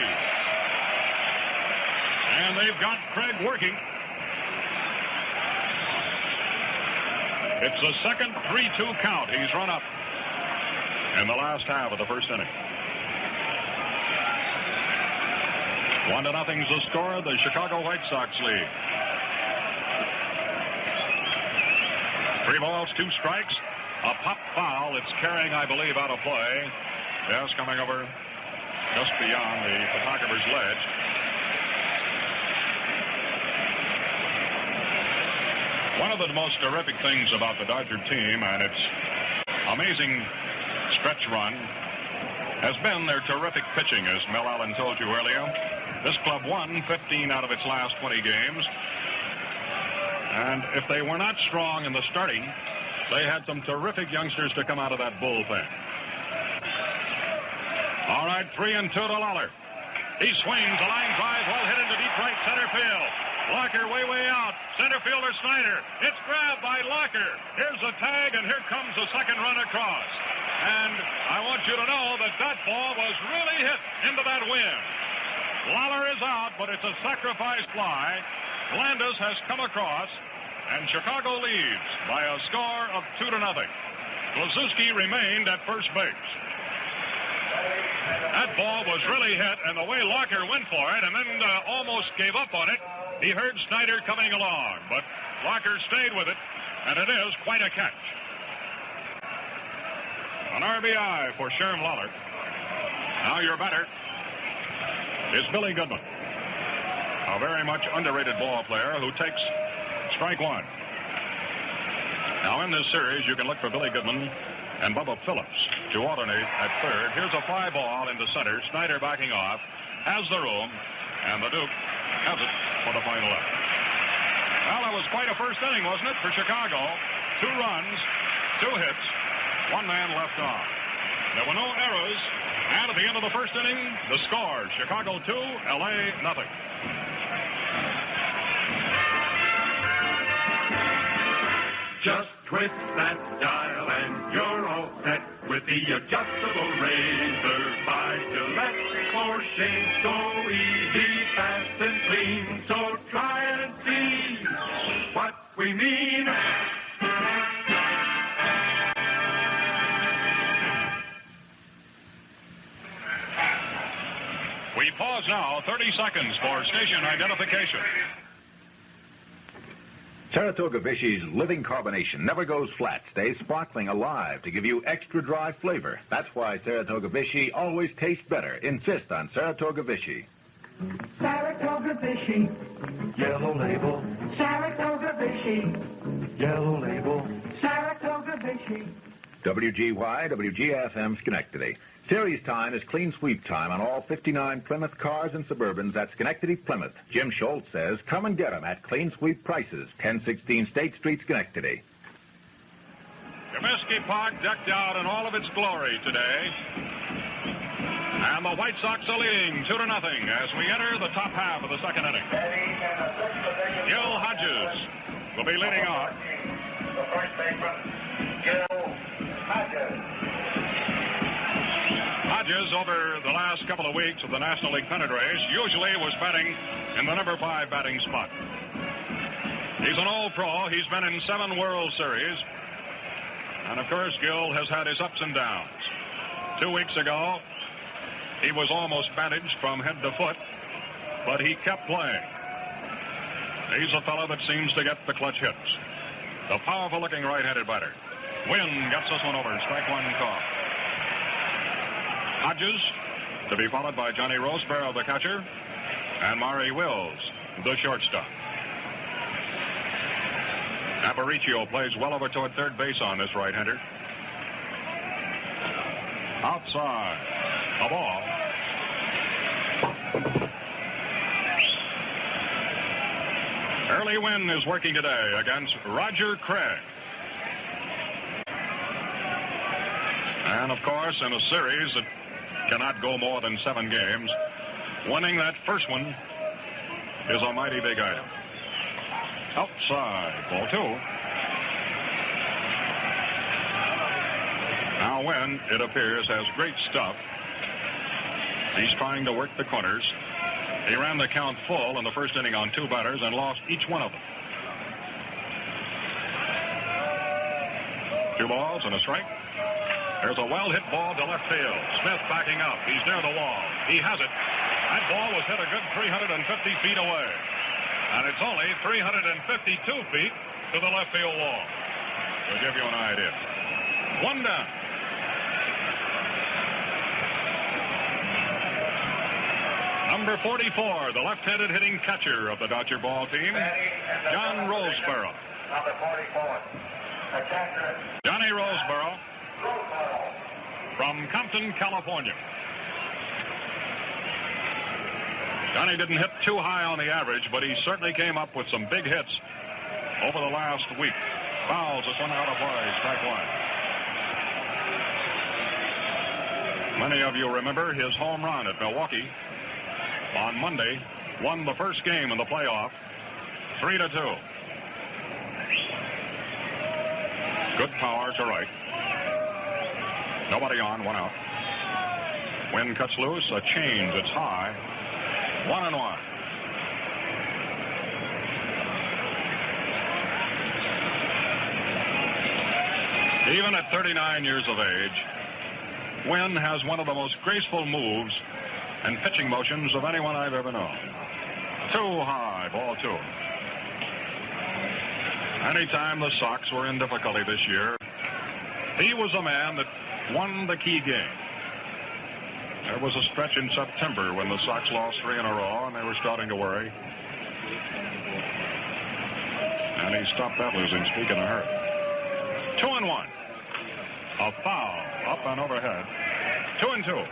And they've got Craig working. It's the second 3-2 count he's run up in the last half of the first inning. 1-0's the score. The Chicago White Sox lead. 3 balls, 2 strikes. A pop foul. It's carrying, I believe, out of play. Yes, coming over just beyond the photographer's ledge. One of the most terrific things about the Dodger team and its amazing stretch run has been their terrific pitching, as Mel Allen told you earlier. This club won 15 out of its last 20 games. And if they were not strong in the starting, they had some terrific youngsters to come out of that bullpen. All right, 3-2 to Lawler. He swings, a line drive, well hit into deep right center field. Locker way out. Center fielder Snyder. It's grabbed by Locker. Here's a tag, and here comes the second run across. And I want you to know that that ball was really hit into that wind. Lawler is out, but it's a sacrifice fly. Landis has come across, and Chicago leads by a score of 2-0. Kluszewski remained at first base. That ball was really hit, and the way Locker went for it and then almost gave up on it, he heard Snyder coming along, but Locker stayed with it, and it is quite a catch. An RBI for Sherm Lawler. Now your batter is Billy Goodman, a very much underrated ball player who takes strike one. Now in this series, you can look for Billy Goodman and Bubba Phillips to alternate at third. Here's a fly ball into center. Snyder backing off, has the room, and the Duke has it for the final out. Well, that was quite a first inning, wasn't it, for Chicago? 2 runs, 2 hits, 1 man left on. There were no errors, and at the end of the first inning, the score, Chicago 2, L.A. nothing. Just twist that dial and you're all set with the adjustable razor by Gillette. For shave so easy, fast and clean. So try and see what we mean. We pause now 30 seconds for station identification. Saratoga Vichy's living carbonation never goes flat, stays sparkling alive to give you extra dry flavor. That's why Saratoga Vichy always tastes better. Insist on Saratoga Vichy. Saratoga Vichy. Yellow label, Saratoga Vichy. yellow label. Saratoga Vichy. WGY, WGFM Schenectady. Series time is clean sweep time on all 59 Plymouth cars and Suburbans at Schenectady, Plymouth. Jim Schultz says, come and get them at clean sweep prices, 1016 State Street, Schenectady. Comiskey Park decked out in all of its glory today. And the White Sox are leading 2-0 as we enter the top half of the second inning. Gil Hodges will be leading off. The first baseman, Gil Hodges. Hodges, over the last couple of weeks of the National League pennant race, usually was batting in the number 5 batting spot. He's an old pro. He's been in 7 World Series. And, of course, Gil has had his ups and downs. 2 weeks ago, he was almost bandaged from head to foot, but he kept playing. He's a fellow that seems to get the clutch hits. The powerful-looking right-handed batter. Wynn gets this one over. Strike one call. Hodges to be followed by Johnny Roseborough, the catcher, and Maury Wills, the shortstop. Aparicio plays well over toward third base on this right-hander. Outside. A ball. Early Wynn is working today against Roger Craig. And, of course, in a series that cannot go more than 7 games, winning that first one is a mighty big item. Outside, ball 2. Now Wynn, it appears, has great stuff. He's trying to work the corners. He ran the count full in the first inning on 2 batters and lost each one of them. 2 balls and a strike. There's a well-hit ball to left field. Smith backing up. He's near the wall. He has it. That ball was hit a good 350 feet away. And it's only 352 feet to the left field wall. To give you an idea. 1 down. Number 44, the left-handed hitting catcher of the Dodger ball team, John Roseborough. Number 44, the catcher, Johnny Roseborough from Compton, California. Johnny didn't hit too high on the average, but he certainly came up with some big hits over the last week. Fouls this one out of play, strike one. Many of you remember his home run at Milwaukee on Monday won the first game in the playoff 3-2. Good power to right. Nobody on, one out. Wind cuts loose, a change, it's high. 1-1. Even at 39 years of age, Wynn has one of the most graceful moves and pitching motions of anyone I've ever known. Too high, ball two. Anytime the Sox were in difficulty this year, he was a man that won the key game. There was a stretch in September when the Sox lost 3 in a row, and they were starting to worry. And he stopped that losing streak in a hurry. 2-1. A foul up and overhead. 2-2.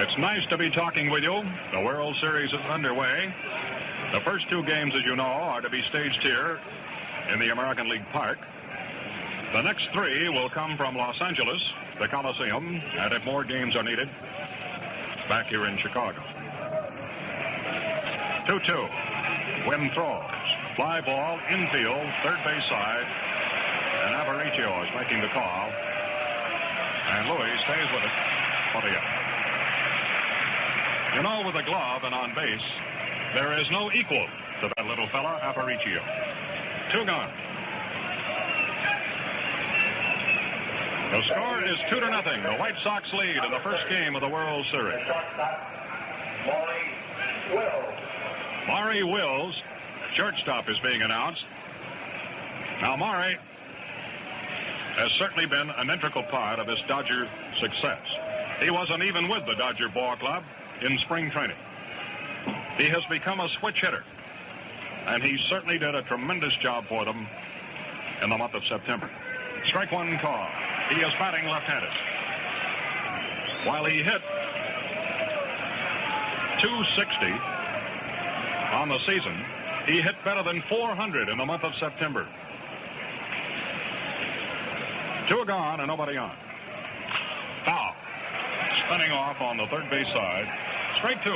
It's nice to be talking with you. The World Series is underway. The first 2 games, as you know, are to be staged here in the American League Park. The next 3 will come from Los Angeles, the Coliseum, and if more games are needed, back here in Chicago. 2-2. Wynn throws. Fly ball, infield, third base side, and Aparicio is making the call. And Louis stays with it for the out. You know, with a glove and on base, there is no equal to that little fella, Aparicio. 2 gone. The score is 2-0. The White Sox lead in the first game of the World Series. Maury Wills, shortstop, is being announced. Now, Maury has certainly been an integral part of this Dodger success. He wasn't even with the Dodger ball club in spring training. He has become a switch hitter, and he certainly did a tremendous job for them in the month of September. Strike one call. He is batting left-handed. While he hit .260 on the season, he hit better than .400 in the month of September. 2 gone and nobody on. Foul. Spinning off on the third base side. Strike 2.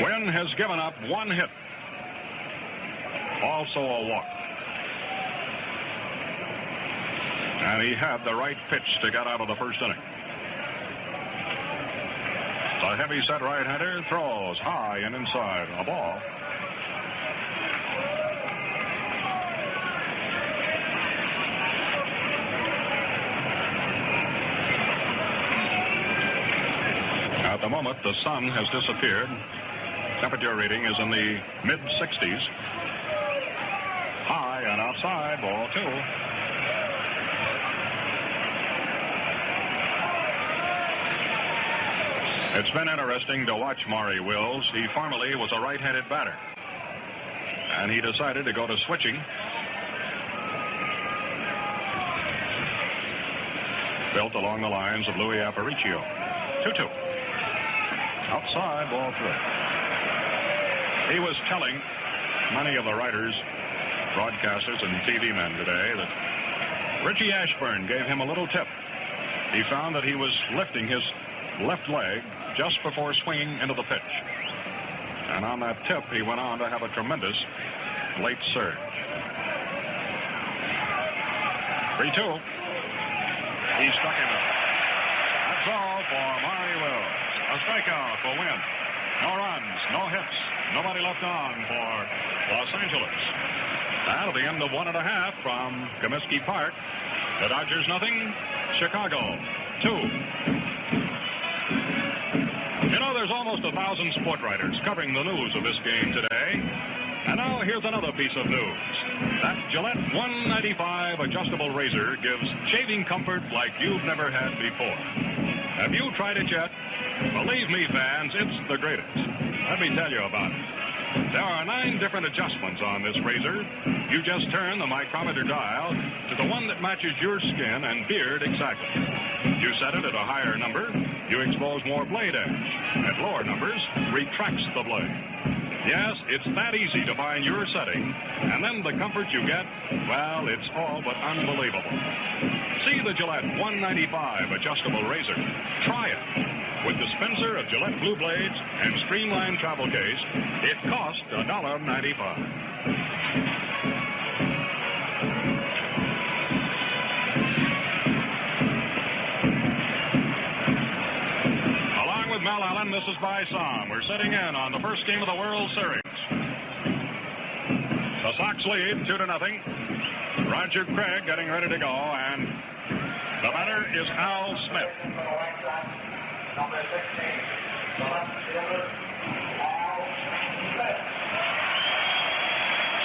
Wynn has given up 1 hit. Also a walk. And he had the right pitch to get out of the first inning. The heavy-set right-hander throws high and inside. A ball. At the moment, the sun has disappeared. Temperature reading is in the mid-60s. High and outside, ball 2. It's been interesting to watch Maury Wills. He formerly was a right-handed batter, and he decided to go to switching. Built along the lines of Louis Aparicio. 2-2. Outside, ball 3. He was telling many of the writers, broadcasters, and TV men today that Richie Ashburn gave him a little tip. He found that he was lifting his left leg just before swinging into the pitch. And on that tip, he went on to have a tremendous late surge. 3-2. He stuck him up. That's all for Maury Wills. A strikeout for Wynn. No runs, no hits. Nobody left on for Los Angeles. And at the end of 1.5 from Comiskey Park, the Dodgers 0, Chicago 2. You know, there's almost 1,000 sport writers covering the news of this game today. And now here's another piece of news. That Gillette 195 adjustable razor gives shaving comfort like you've never had before. Have you tried it yet? Believe me, fans, it's the greatest. Let me tell you about it. There are 9 different adjustments on this razor. You just turn the micrometer dial to the one that matches your skin and beard exactly. You set it at a higher number, you expose more blade edge. At lower numbers, retracts the blade. Yes, it's that easy to find your setting, and then the comfort you get, well, it's all but unbelievable. See the Gillette 195 adjustable razor. Try it. With dispenser of Gillette Blue Blades and streamlined travel case, it costs $1.95. Along with Mel Allen, this is By Som. We're sitting in on the first game of the World Series. The Sox lead 2-0. Roger Craig getting ready to go, and the batter is Al Smith. Number 16, the left fielder, Al Smith.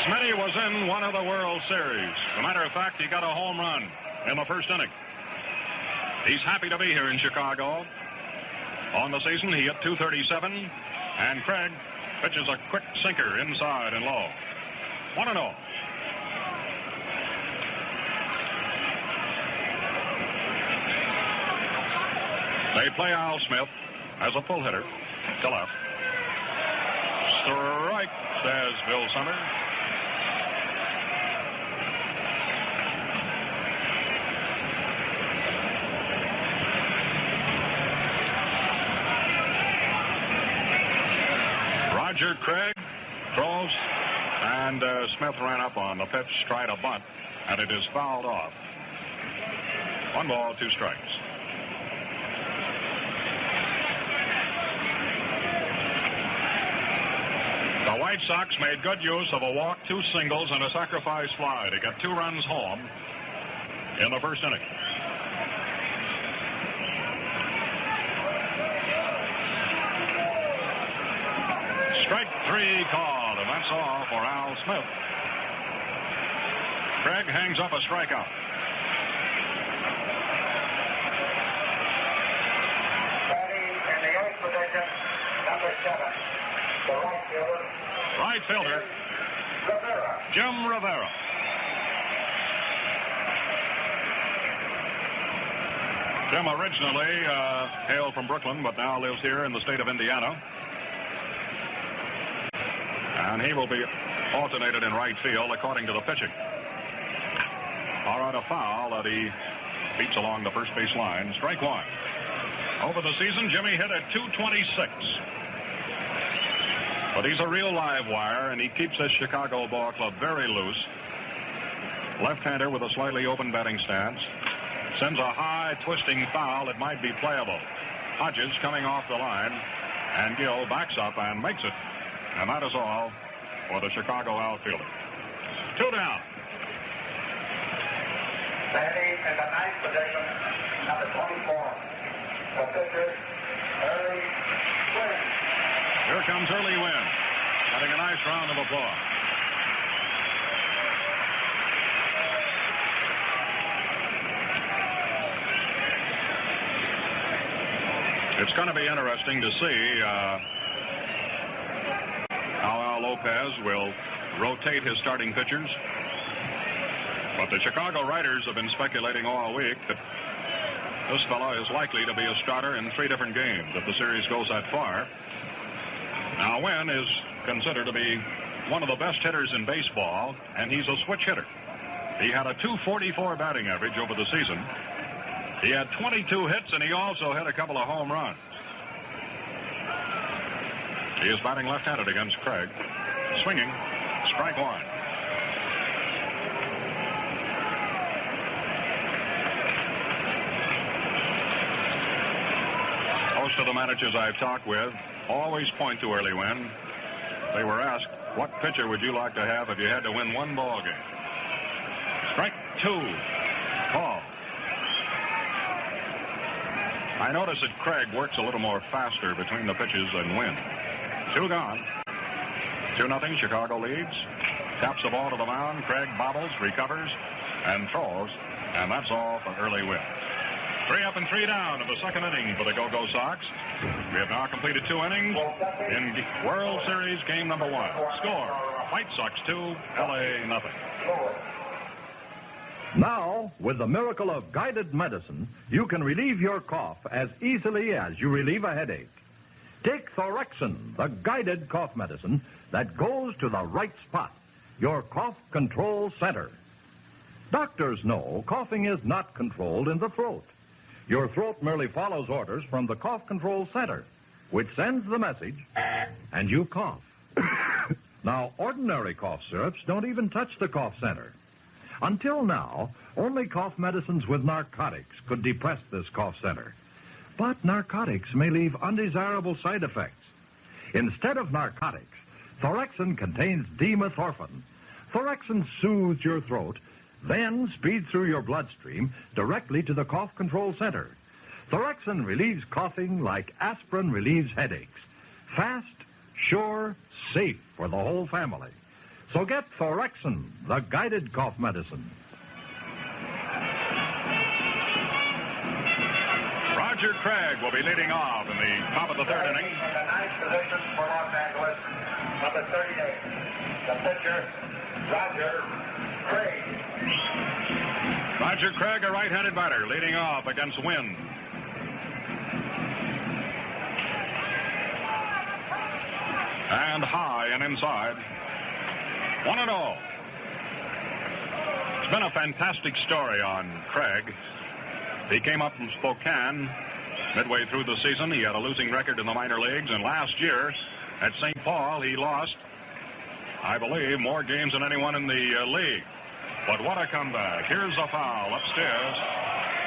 Smitty was in one of the World Series. As a matter of fact, he got a home run in the first inning. He's happy to be here in Chicago. On the season, he hit .237, and Craig pitches a quick sinker inside and low. 1-0. They play Al Smith as a full hitter to left. Strike, says Bill Summers. Roger Craig throws, and Smith ran up on the pitch, tried a bunt, and it is fouled off. 1 ball, 2 strikes. The White Sox made good use of a walk, 2 singles, and a sacrifice fly to get 2 runs home in the first inning. Strike 3 called, and that's all for Al Smith. Craig hangs up a strikeout. Batting in the 8th position, number 7, the right fielder. Right fielder, Rivera. Jim Rivera. Jim originally hailed from Brooklyn, but now lives here in the state of Indiana. And he will be alternated in right field according to the pitching. All right, a foul that he beats along the first base line. Strike 1. Over the season, Jimmy hit at .226. But he's a real live wire, and he keeps this Chicago ball club very loose. Left-hander with a slightly open batting stance. Sends a high, twisting foul that might be playable. Hodges coming off the line, and Gill backs up and makes it. And that is all for the Chicago outfielder. 2 down. Batting in the 9th position, number 24, the pitcher, Early Wynn. Here comes Early Wynn, having a nice round of applause. It's going to be interesting to see how Al Lopez will rotate his starting pitchers. But the Chicago writers have been speculating all week that this fellow is likely to be a starter in 3 different games if the series goes that far. Now, Wynn is considered to be one of the best hitters in baseball, and he's a switch hitter. He had a .244 batting average over the season. He had 22 hits, and he also hit a couple of home runs. He is batting left-handed against Craig. Swinging. Strike 1. Most of the managers I've talked with always point to Early Wynn. They were asked, what pitcher would you like to have if you had to win 1 ball game? Strike 2. Call. I notice that Craig works a little more faster between the pitches than Wynn. 2 gone. 2-0, Chicago leads. Taps the ball to the mound. Craig bobbles, recovers, and throws. And that's all for Early Wynn. 3 up and 3 down in the second inning for the Go-Go Sox. We have now completed 2 innings in World Series game number 1. Score, White Sox 2, LA nothing. Now, with the miracle of guided medicine, you can relieve your cough as easily as you relieve a headache. Take Thorexin, the guided cough medicine that goes to the right spot, your cough control center. Doctors know coughing is not controlled in the throat. Your throat merely follows orders from the cough control center, which sends the message, and you cough. Now, ordinary cough syrups don't even touch the cough center. Until now, only cough medicines with narcotics could depress this cough center. But narcotics may leave undesirable side effects. Instead of narcotics, Thorexin contains dimethorphan. Thorexin soothes your throat, then speeds through your bloodstream directly to the cough control center. Thorexin relieves coughing like aspirin relieves headaches. Fast, sure, safe for the whole family. So get Thorexin, the guided cough medicine. Roger Craig will be leading off in the top of the 3rd inning. In the 9th position for Los Angeles, number 38. The pitcher, Roger Craig. Roger Craig, a right-handed batter, leading off against Wynn. And high and inside. 1-0. It's been a fantastic story on Craig. He came up from Spokane midway through the season. He had a losing record in the minor leagues, and last year at St. Paul he lost, I believe, more games than anyone in the league. But what a comeback. Here's a foul upstairs.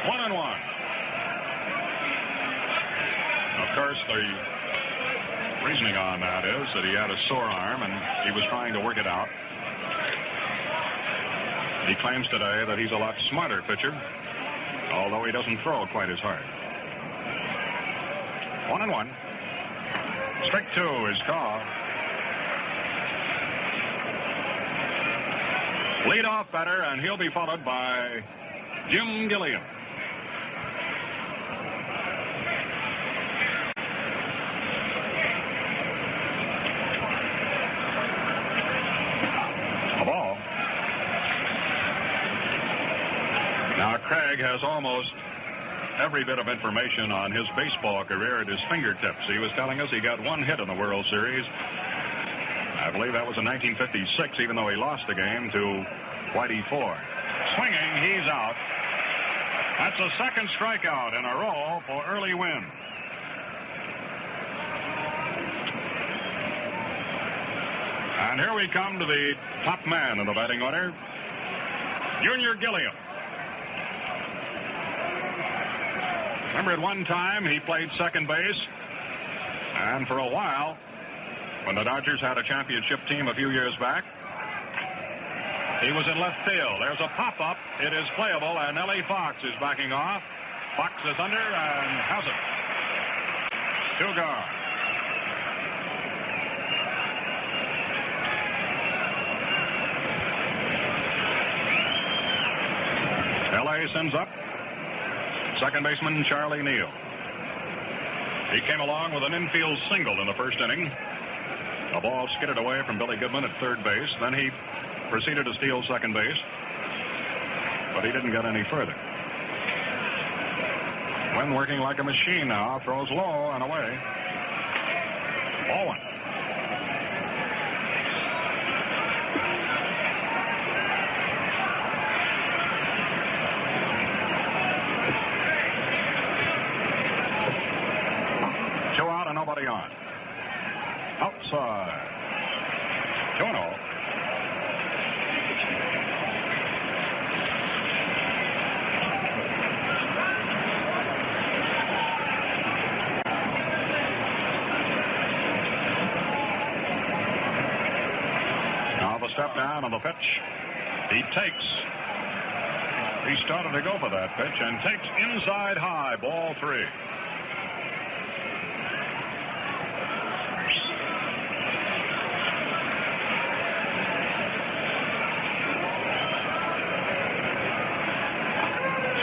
1-1. Of course, the reasoning on that is that he had a sore arm and he was trying to work it out. He claims today that he's a lot smarter pitcher, although he doesn't throw quite as hard. 1-1. Strike 2 is called. Lead-off batter, and he'll be followed by Jim Gilliam. A ball. Now, Craig has almost every bit of information on his baseball career at his fingertips. He was telling us he got 1 hit in the World Series. I believe that was in 1956, even though he lost the game to Whitey Ford. Swinging, he's out. That's a second strikeout in a row for Early Wynn. And here we come to the top man in the batting order, Junior Gilliam. Remember, at one time he played second base, and for a while, when the Dodgers had a championship team a few years back, he was in left field. There's a pop-up. It is playable, and Ellie Fox is backing off. Fox is under and has it. 2 gone. L.A. sends up second baseman Charlie Neal. He came along with an infield single in the first inning. A ball skidded away from Billy Goodman at third base. Then he proceeded to steal second base, but he didn't get any further. When working like a machine now, throws low and away. Ball 1. Two out and nobody on. Outside. 2-0. Step down on the pitch. He takes. He started to go for that pitch and takes inside high. Ball 3.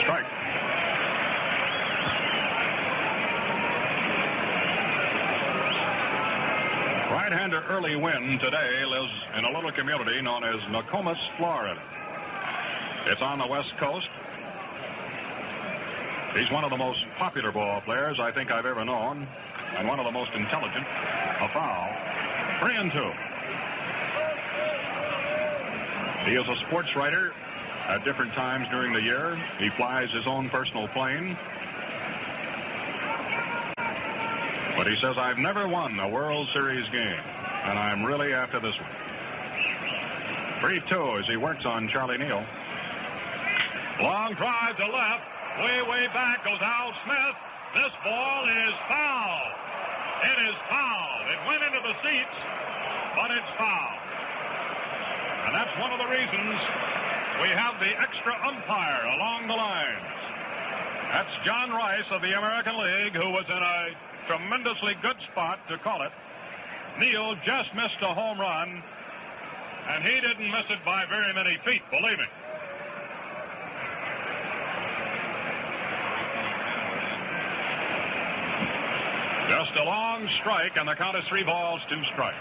Strike. early win today lives in a little community known as Nokomis, Florida. It's on the West Coast. He's one of the most popular ball players I think I've ever known, and one of the most intelligent. A foul. 3-2. He is a sports writer at different times during the year. He flies his own personal plane. But he says, I've never won a World Series game, and I'm really after this one. 3-2 as he works on Charlie Neal. Long drive to left. Way back goes Al Smith. This ball is foul. It is foul. It went into the seats, but it's foul. And that's one of the reasons we have the extra umpire along the lines. That's John Rice of the American League, who was in a tremendously good spot to call it. Neal just missed a home run, and he didn't miss it by very many feet, believe me. Just a long strike, and the count is 3 balls, 2 strikes.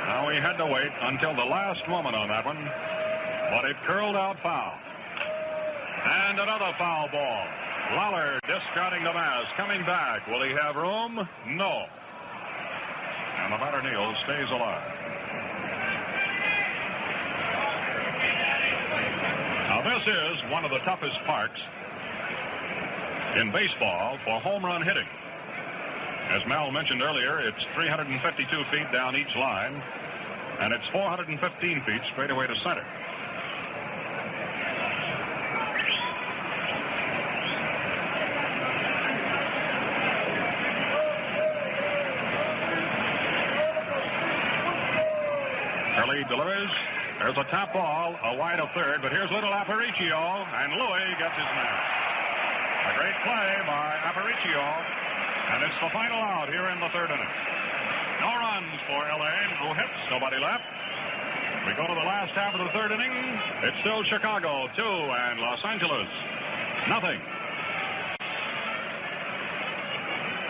Now we had to wait until the last moment on that one, but it curled out foul. And another foul ball. Lawler discarding the mask, coming back. Will he have room? No. And the batter Neal stays alive. Now this is one of the toughest parks in baseball for home run hitting. As Mel mentioned earlier, it's 352 feet down each line, and it's 415 feet straight away to center. Early delivers. There's a top ball, a wide of third, but here's little Aparicio, and Louis gets his man. A great play by Aparicio, and it's the final out here in the third inning. No runs for L.A., no hits, nobody left. We go to the last half of the third inning. It's still Chicago 2 and Los Angeles nothing.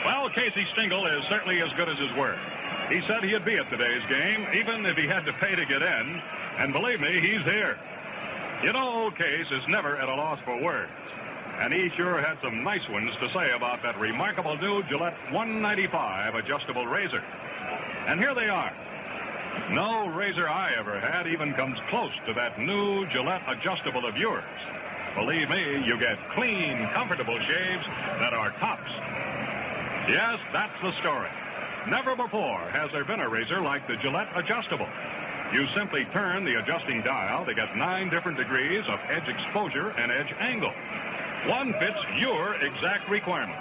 Well, Casey Stengel is certainly as good as his word. He said he'd be at today's game, even if he had to pay to get in, and believe me, he's here. You know, old Case is never at a loss for words. And he sure had some nice ones to say about that remarkable new Gillette 195 adjustable razor. And here they are. No razor I ever had even comes close to that new Gillette adjustable of yours. Believe me, you get clean, comfortable shaves that are tops. Yes, that's the story. Never before has there been a razor like the Gillette adjustable. You simply turn the adjusting dial to get 9 different degrees of edge exposure and edge angle. One fits your exact requirements.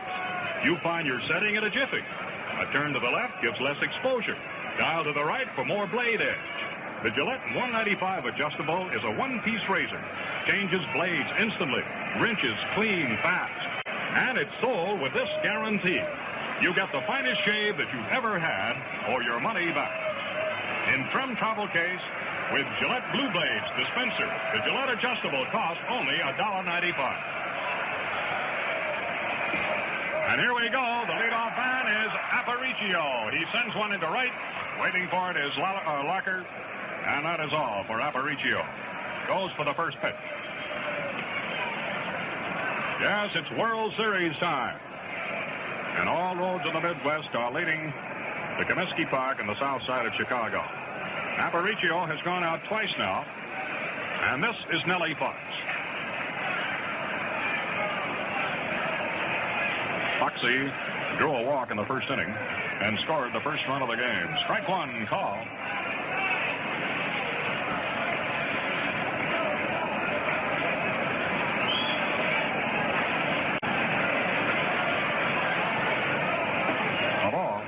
You find your setting in a jiffy. A turn to the left gives less exposure. Dial to the right for more blade edge. The Gillette 195 adjustable is a one-piece razor. Changes blades instantly. Wrenches clean fast. And it's sold with this guarantee. You get the finest shave that you've ever had or your money back. In trim travel case with Gillette Blue Blades dispenser, the Gillette adjustable costs only $1.95. And here we go. The leadoff man is Aparicio. He sends one into right. Waiting for it is Locker. And that is all for Aparicio. Goes for the first pitch. Yes, it's World Series time. And all roads in the Midwest are leading to Comiskey Park in the south side of Chicago. Aparicio has gone out twice now. And this is Nellie Fox. Foxy drew a walk in the first inning and scored the first run of the game. Strike one call. A ball.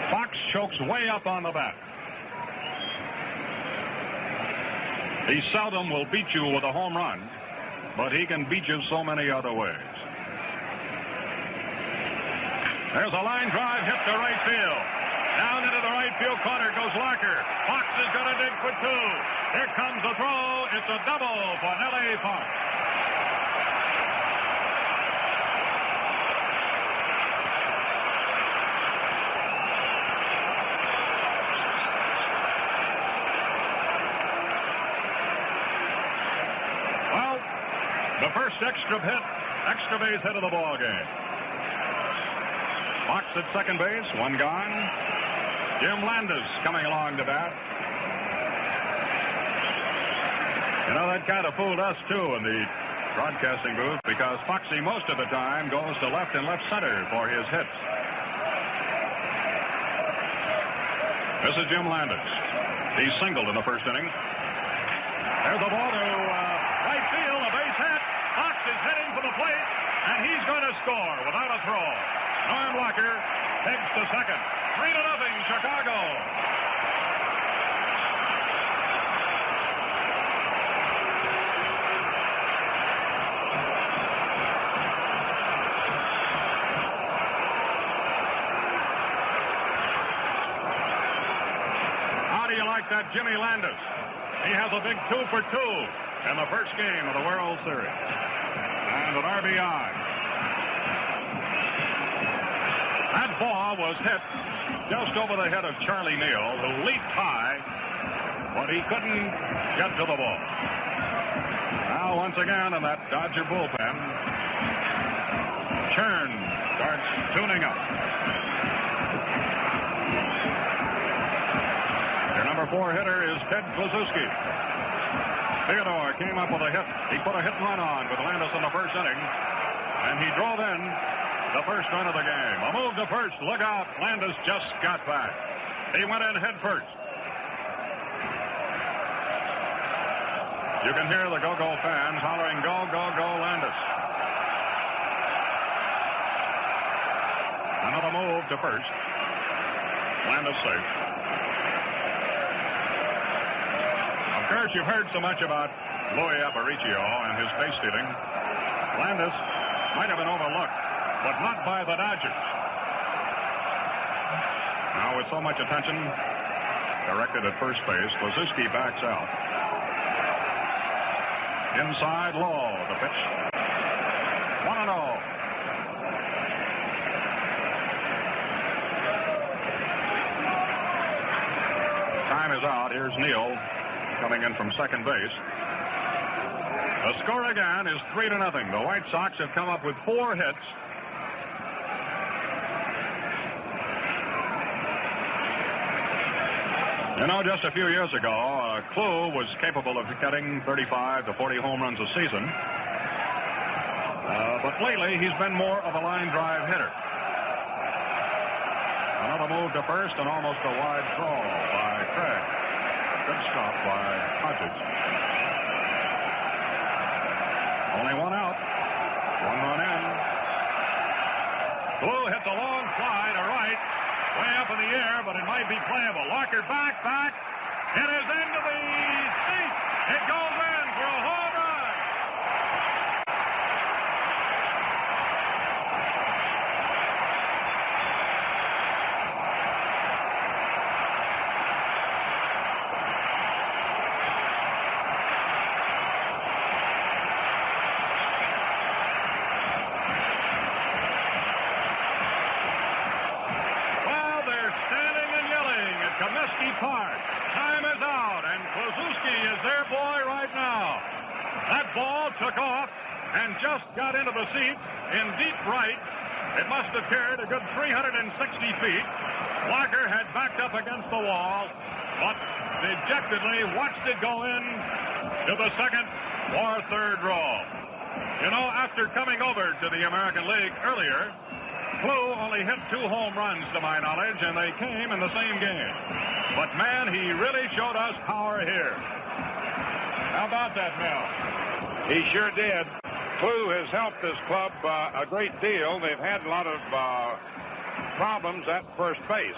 Fox chokes way up on the bat. He seldom will beat you with a home run, but he can beat you so many other ways. There's a line drive hit to right field. Down into the right field corner goes Larker. Fox is going to dig for 2. Here comes the throw. It's a double for Nellie Fox. The first extra base hit of the ball game. Fox at second base, one gone. Jim Landis coming along to bat. You know, that kind of fooled us, too, in the broadcasting booth, because Foxy most of the time goes to left and left center for his hits. This is Jim Landis. He singled in the first inning. There's the ball to right field, a base hit. Fox is heading for the plate, and he's going to score without a throw. Norm Locker takes to second. 3-0, Chicago. How do you like that, Jimmy Landis? He has a big 2-for-2 in the first game of the World Series. And an RBI. That ball was hit just over the head of Charlie Neal, who leaped high, but he couldn't get to the ball. Now, once again, in that Dodger bullpen, Churn starts tuning up. Their number 4 hitter is Ted Kluszewski. Theodore came up with a hit. He put a hit and run on with Landis in the first inning, and he drove in the first run of the game. A move to first. Look out. Landis just got back. He went in head first. You can hear the go-go fans hollering, go, go, go, Landis. Another move to first. Landis safe. Of course, you've heard so much about Louis Aparicio and his base stealing. Landis might have been overlooked, but not by the Dodgers. Now, with so much attention directed at first base, Kluszewski backs out. Inside low, the pitch. 1-0. Time is out. Here's Neal coming in from second base. The score again is 3-0. The White Sox have come up with 4 hits. You know, just a few years ago, Klu was capable of getting 35 to 40 home runs a season. But lately, he's been more of a line drive hitter. Another move to first and almost a wide throw by Craig. Good stop by Hodges. Only one out. 1 run in. Klu hits a long fly to right. Way up in the air, but it might be playable. Locker back. It is into the seats. It goes in for a home run. Comiskey Park. Time is out, and Kluszewski is their boy right now. That ball took off and just got into the seats in deep right. It must have carried a good 360 feet. Locker had backed up against the wall, but dejectedly watched it go in to the second or third row. You know, after coming over to the American League earlier, Klu only hit 2 home runs, to my knowledge, and they came in the same game. But, man, he really showed us power here. How about that, Mel? He sure did. Klu has helped this club a great deal. They've had a lot of problems at first base.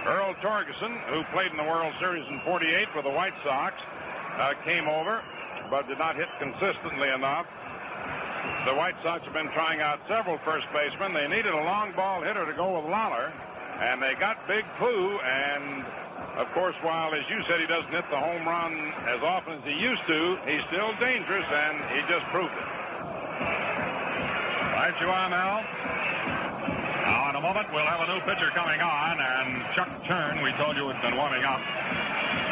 Earl Torgeson, who played in the World Series in '48 with the White Sox, came over, but did not hit consistently enough. The White Sox have been trying out several first basemen. They needed a long ball hitter to go with Lawler, and they got Big Klu. And, of course, while, as you said, he doesn't hit the home run as often as he used to, he's still dangerous, and he just proved it. Right you are, Mel. Now, in a moment, we'll have a new pitcher coming on, and Chuck Churn, we told you, had been warming up.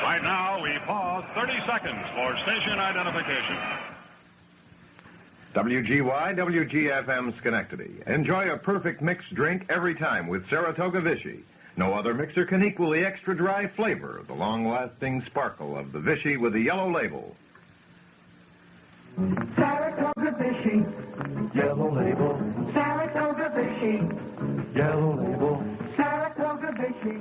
Right now, we pause 30 seconds for station identification. WGY, WGFM Schenectady. Enjoy a perfect mixed drink every time with Saratoga Vichy. No other mixer can equal the extra dry flavor, the long-lasting sparkle of the Vichy with the yellow label. Saratoga Vichy, yellow label. Saratoga Vichy, yellow label. Saratoga Vichy.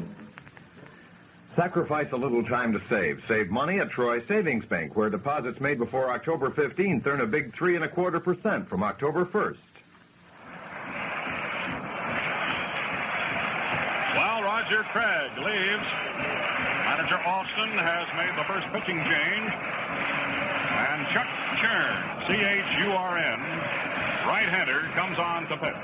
Sacrifice a little time to save. Save money at Troy Savings Bank, where deposits made before October 15th earn a big 3.25% from October 1st. While Roger Craig leaves, manager Alston has made the first pitching change. And Chuck Churn, C-H-U-R-N, right-hander, comes on to pitch.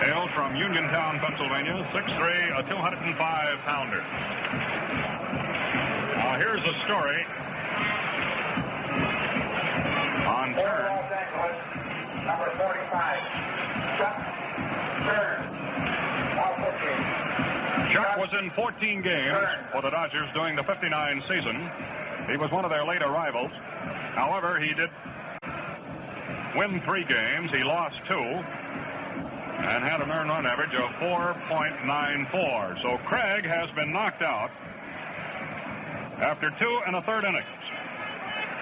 Hails from Uniontown, Pennsylvania, 6'3", a 205-pounder. Now here's a story on For Churn. Los Angeles, number 45, Chuck Churn. Now pitching. Chuck was in 14 games for the Dodgers during the 59 season. He was one of their late arrivals. However, he did win 3 games. He lost 2 and had an earned run average of 4.94. So Craig has been knocked out after 2 1/3 innings.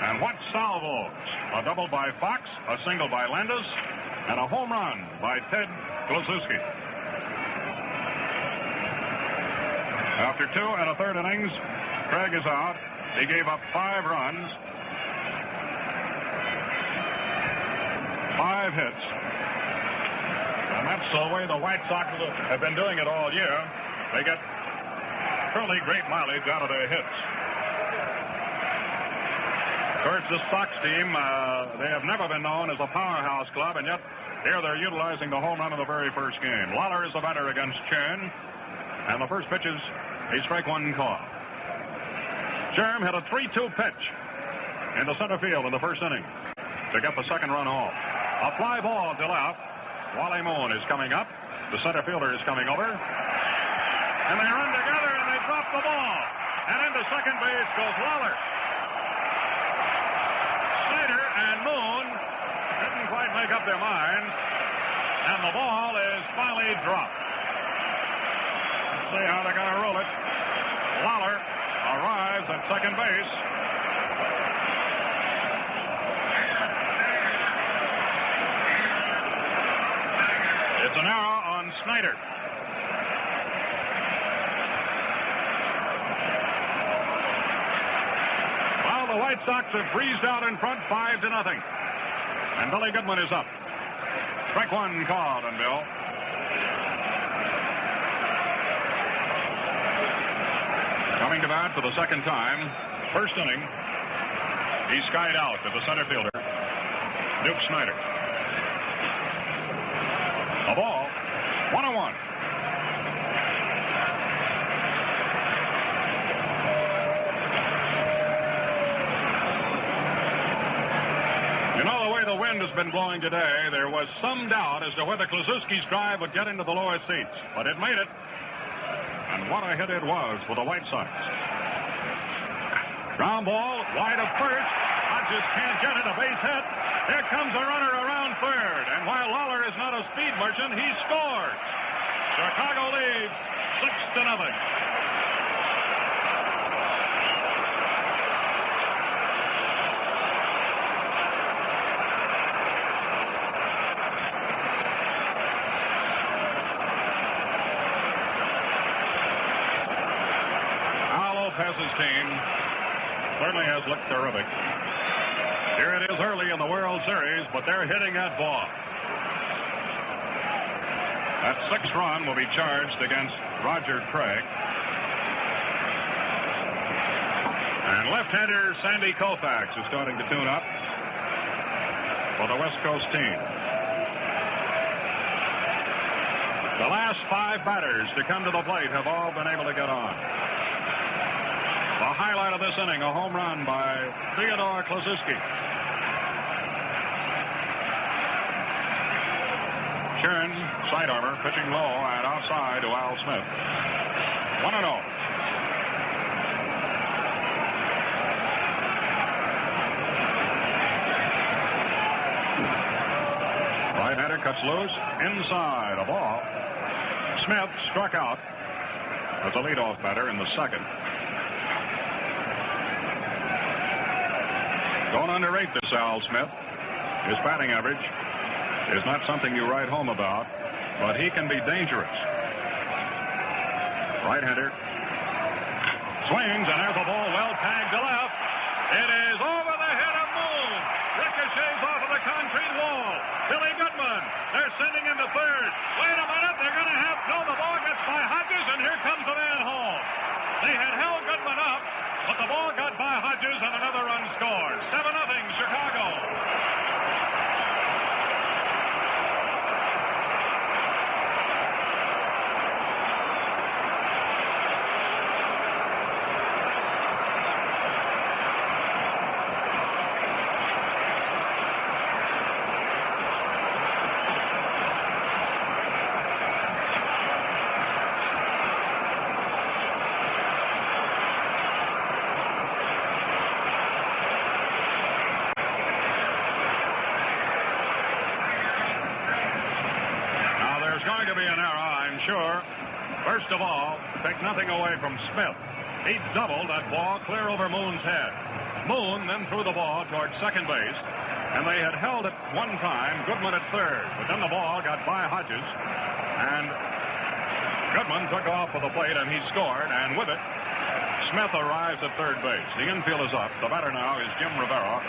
And what salvos? A double by Fox, a single by Landis, and a home run by Ted Kluszewski. After 2 1/3 innings, Craig is out. He gave up 5 runs, 5 hits. And that's the way the White Sox have been doing it all year. They get truly great mileage out of their hits. Of course, this Sox team, they have never been known as a powerhouse club, and yet here they're utilizing the home run in the very first game. Lawler is the batter against Churn, and the first pitch is a strike 1 call. Sherm hit a 3-2 pitch into center field in the first inning to get the second run home. A fly ball to left. Wally Moon is coming up. The center fielder is coming over. And they run together and they drop the ball. And into second base goes Lawler. Snyder and Moon didn't quite make up their minds. And the ball is finally dropped. Let's see how they're going to roll it. Lawler arrives at second base. It's an error on Snyder. Well, the White Sox have breezed out in front 5-0. And Billy Goodman is up. Strike 1 called on Bill. Coming to bat for the second time. First inning. He skied out to the center fielder, Duke Snyder. A ball, 1-1. You know, the way the wind has been blowing today, there was some doubt as to whether Kluszewski's drive would get into the lower seats, but it made it. And what a hit it was for the White Sox. Ground ball, wide of first. Hodges can't get it, a base hit. Here comes a runner around third. And while Lawler is not a speed merchant, he scores. Chicago leads 6-0. Al Lopez's team certainly has looked terrific. Here it is early in the World Series, but they're hitting that ball. That 6th run will be charged against Roger Craig. And left-hander Sandy Koufax is starting to tune up for the West Coast team. The last 5 batters to come to the plate have all been able to get on. The highlight of this inning, a home run by Theodore Kluszewski. Churn, side armor, pitching low and outside to Al Smith. 1-0. cuts loose inside a ball. Smith struck out as a leadoff batter in the second. Don't underrate this Al Smith. His batting average is not something you write home about, but he can be dangerous. Right-hander. Swings, and there's a ball well tagged to left. It is over the head of Moon. Ricochets off of the concrete wall. Billy Goodman. They're sending him to third. Wait a minute. They're going to have... No, the ball gets by Hodges, and here comes the man home. They had held Goodman up, but the ball got by Hodges, and another run scored. 7-0 Chicago. First of all, take nothing away from Smith. He doubled that ball clear over Moon's head. Moon then threw the ball toward second base, and they had held it one time, Goodman at third. But then the ball got by Hodges, and Goodman took off for the plate, and he scored, and with it, Smith arrives at third base. The infield is up. The batter now is Jim Rivera,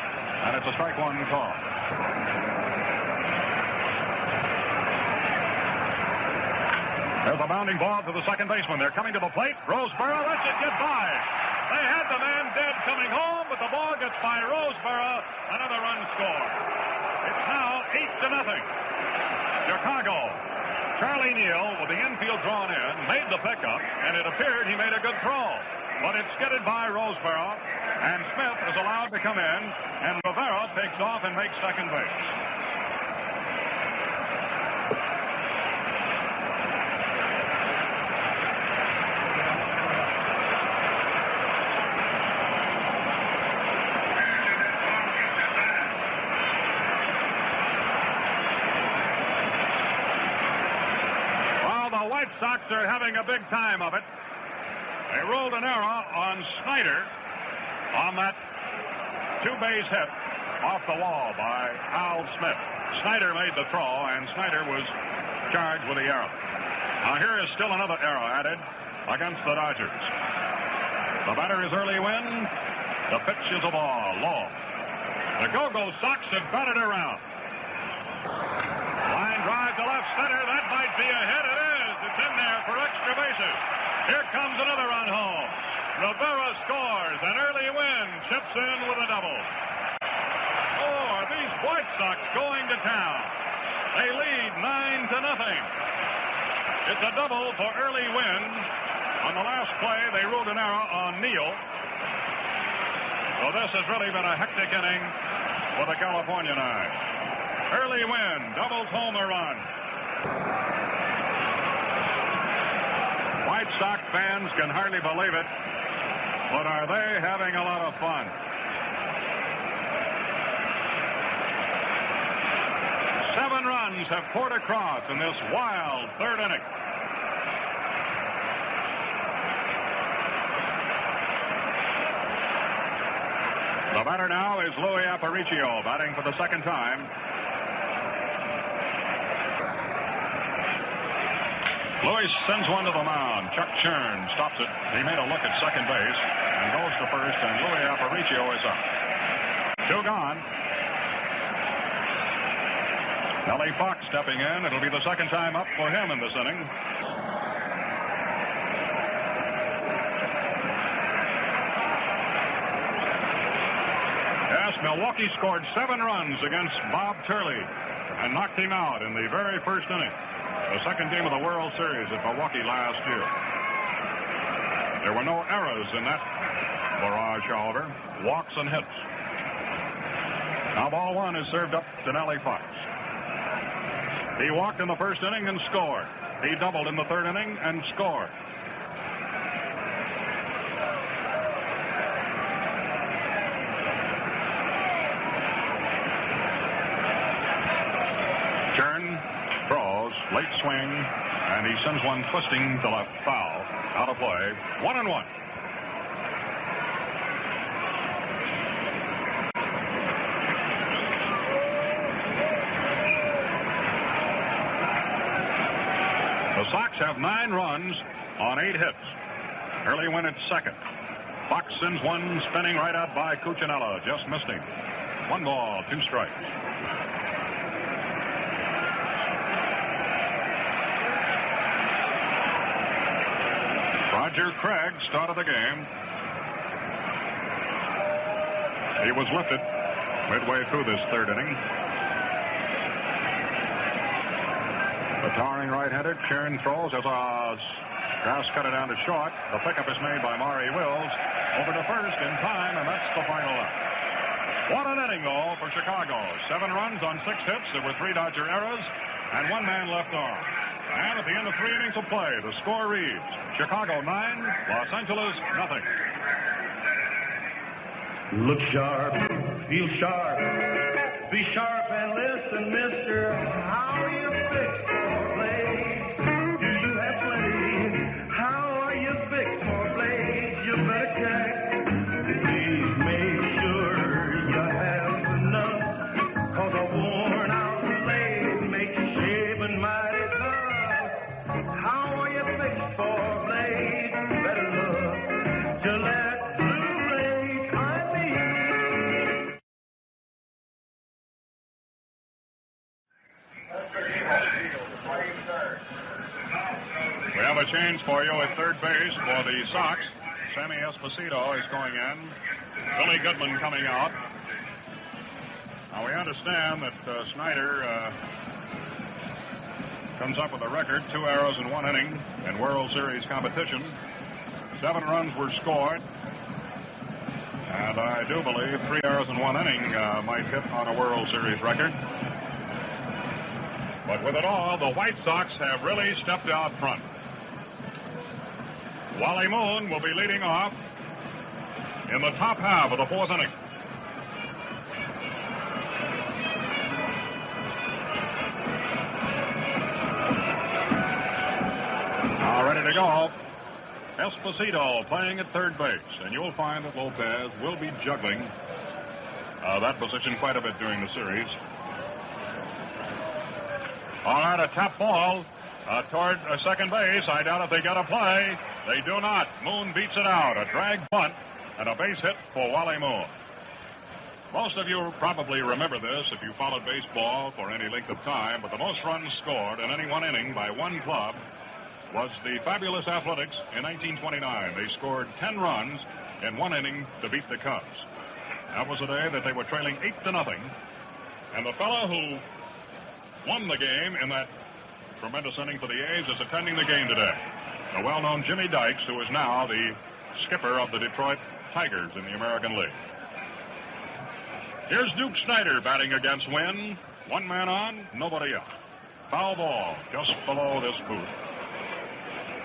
and it's a strike one call. There's a bounding ball to the second baseman. They're coming to the plate. Roseboro lets it get by. They had the man dead coming home, but the ball gets by Roseboro. Another run scored. It's now 8-0. Chicago. Charlie Neal, with the infield drawn in, made the pickup, and it appeared he made a good throw. But it's skidded by Roseboro, and Smith is allowed to come in, and Rivera takes off and makes second base. Sox are having a big time of it. They rolled an error on Snyder on that two-base hit off the wall by Al Smith. Snyder made the throw, and Snyder was charged with the error. Now here is still another error added against the Dodgers. The batter is Early Wynn. The pitch is a ball, low. The Go-Go Sox have batted around. Line drive to left center. That might be a hit. It is. It's in there for extra bases. Here comes another run home. Rivera scores, and Early Wynn chips in with a double. Oh, are these White Sox going to town? They lead 9-0. It's a double for Early Wynn. On the last play, they ruled an error on Neal. So this has really been a hectic inning for the California Nine. Early Wynn doubles home a run. White Sox fans can hardly believe it, but are they having a lot of fun? Seven runs have poured across in this wild third inning. The batter now is Louis Aparicio, batting for the second time. Louis sends one to the mound. Chuck Churn stops it. He made a look at second base and goes to first, and Louis Aparicio is up. Two gone. Ellie Fox stepping in. It'll be the second time up for him in this inning. Yes, Milwaukee scored 7 runs against Bob Turley and knocked him out in the very first inning. The second game of the World Series at Milwaukee last year. There were no errors in that barrage, however. Walks and hits. Now ball one is served up to Nellie Fox. He walked in the first inning and scored. He doubled in the third inning and scored. Churn swing, and he sends one twisting to left, foul, out of play, 1-1. The Sox have 9 runs on 8 hits. Early Wynn at second. Fox sends one spinning right out by Cuccinella. Just missed him. 1 ball, 2 strikes. Roger Craig started the game. He was lifted midway through this 3rd inning. The towering right-hander, Sheeran throws as Grass cut it down to short. The pickup is made by Maury Wills. Over to first in time, and that's the final out. What an inning, though, for Chicago. 7 runs on 6 hits. There were 3 Dodger errors, and 1 man left on. And at the end of 3 innings of play, the score reads, Chicago 9, Los Angeles nothing. Look sharp, feel sharp, be sharp and listen, mister. How are you fixed for play? Do you have plenty? How are you fixed for play? You better check. Please make sure you have enough, 'cause a worn out blade makes you shaving mighty tough. How are you fixed for play? Better look, Gillette. We have a change for you at third base for the Sox. Sammy Esposito is going in. Billy Goodman coming out. Now we understand that Snyder comes up with a record, 2 errors in 1 inning in World Series competition. 7 runs were scored. And I do believe 3 errors in 1 inning might hit on a World Series record. But with it all, the White Sox have really stepped out front. Wally Moon will be leading off in the top half of the 4th inning. Now ready to go. Esposito playing at third base. And you'll find that Lopez will be juggling that position quite a bit during the series. All right, a tap ball toward second base. I doubt if they got a play. They do not. Moon beats it out. A drag bunt and a base hit for Wally Moon. Most of you probably remember this if you followed baseball for any length of time, but the most runs scored in any 1 inning by one club was the Fabulous Athletics in 1929. They scored 10 runs in 1 inning to beat the Cubs. That was the day that they were trailing 8-0. And the fellow who won the game in that tremendous inning for the A's is attending the game today. The well-known Jimmy Dykes, who is now the skipper of the Detroit Tigers in the American League. Here's Duke Snyder batting against Wynn. 1 man on, nobody out. Foul ball just below this booth.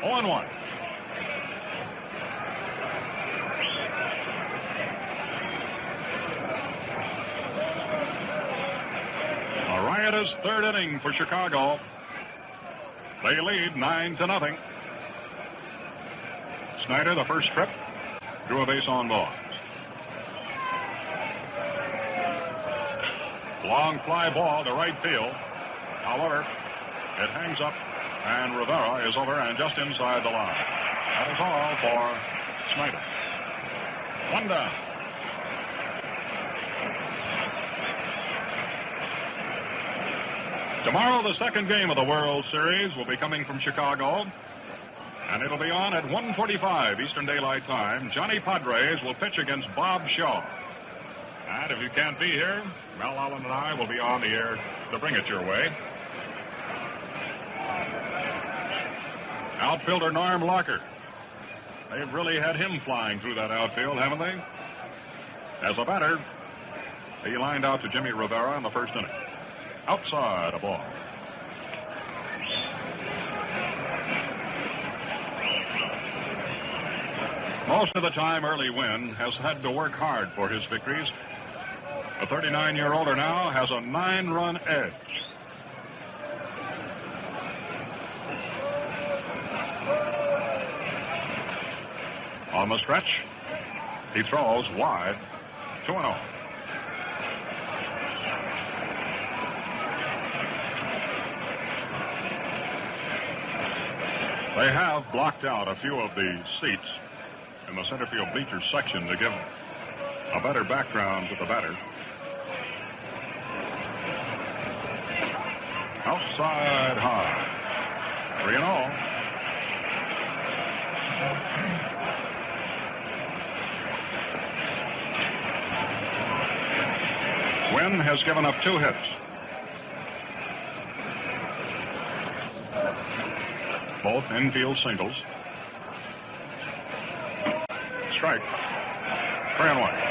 0-1. A riotous 3rd inning for Chicago. They lead 9-0. Snyder, the first trip, drew a base on balls. Long fly ball to right field. However, it hangs up, and Rivera is over and just inside the line. That is all for Snyder. 1 down. Tomorrow, the second game of the World Series will be coming from Chicago, and it'll be on at 1:45 Eastern Daylight Time. Johnny Padres will pitch against Bob Shaw. And if you can't be here, Mel Allen and I will be on the air to bring it your way. Outfielder Norm Larker. They've really had him flying through that outfield, haven't they? As a batter, he lined out to Jimmy Rivera in the first inning. Outside a ball. Most of the time, Early Wynn has had to work hard for his victories. The 39-year-older now has a 9-run edge. On the stretch, he throws wide, 2-0. They have blocked out a few of the seats in the center field bleachers section to give a better background to the batter. Outside high, 3-0. Wynn has given up 2 hits. Both infield singles. Strike. 3-1.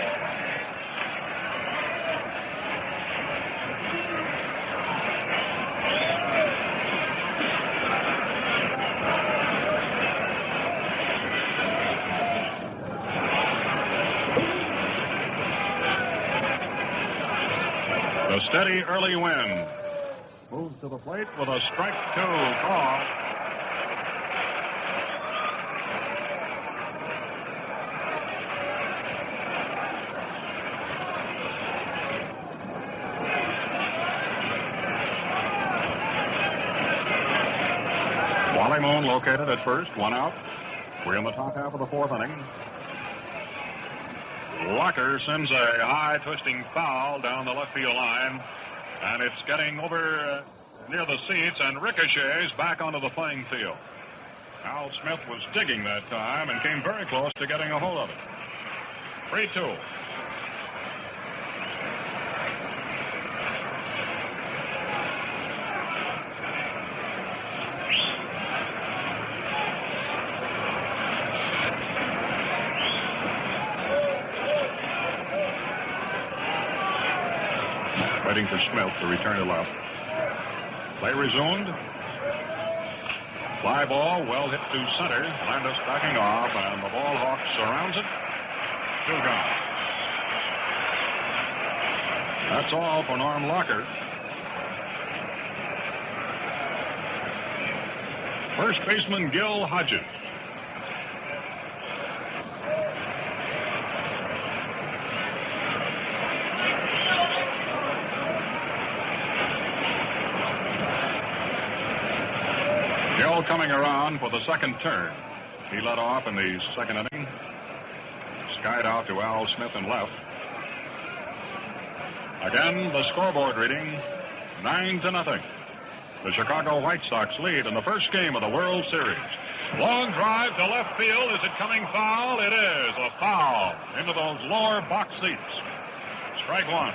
The steady early Wynn moves to the plate with a strike 2 call. Wally Moon located at first, 1 out. We're in the top half of the 4th inning. Locker sends a high twisting foul down the left field line, and it's getting over near the seats and ricochets back onto the playing field. Al Smith was digging that time and came very close to getting a hold of it. 3-2. Waiting for Smith to return to left. Play resumed. Fly ball, well hit to center. Landis backing off, and the ball hawk surrounds it. 2 gone. That's all for Norm Locker. First baseman Gil Hodges. Coming around for the second turn. He led off in the second inning. Skied out to Al Smith in left. Again, the scoreboard reading, 9-0. The Chicago White Sox lead in the first game of the World Series. Long drive to left field. Is it coming foul? It is a foul into those lower box seats. Strike 1.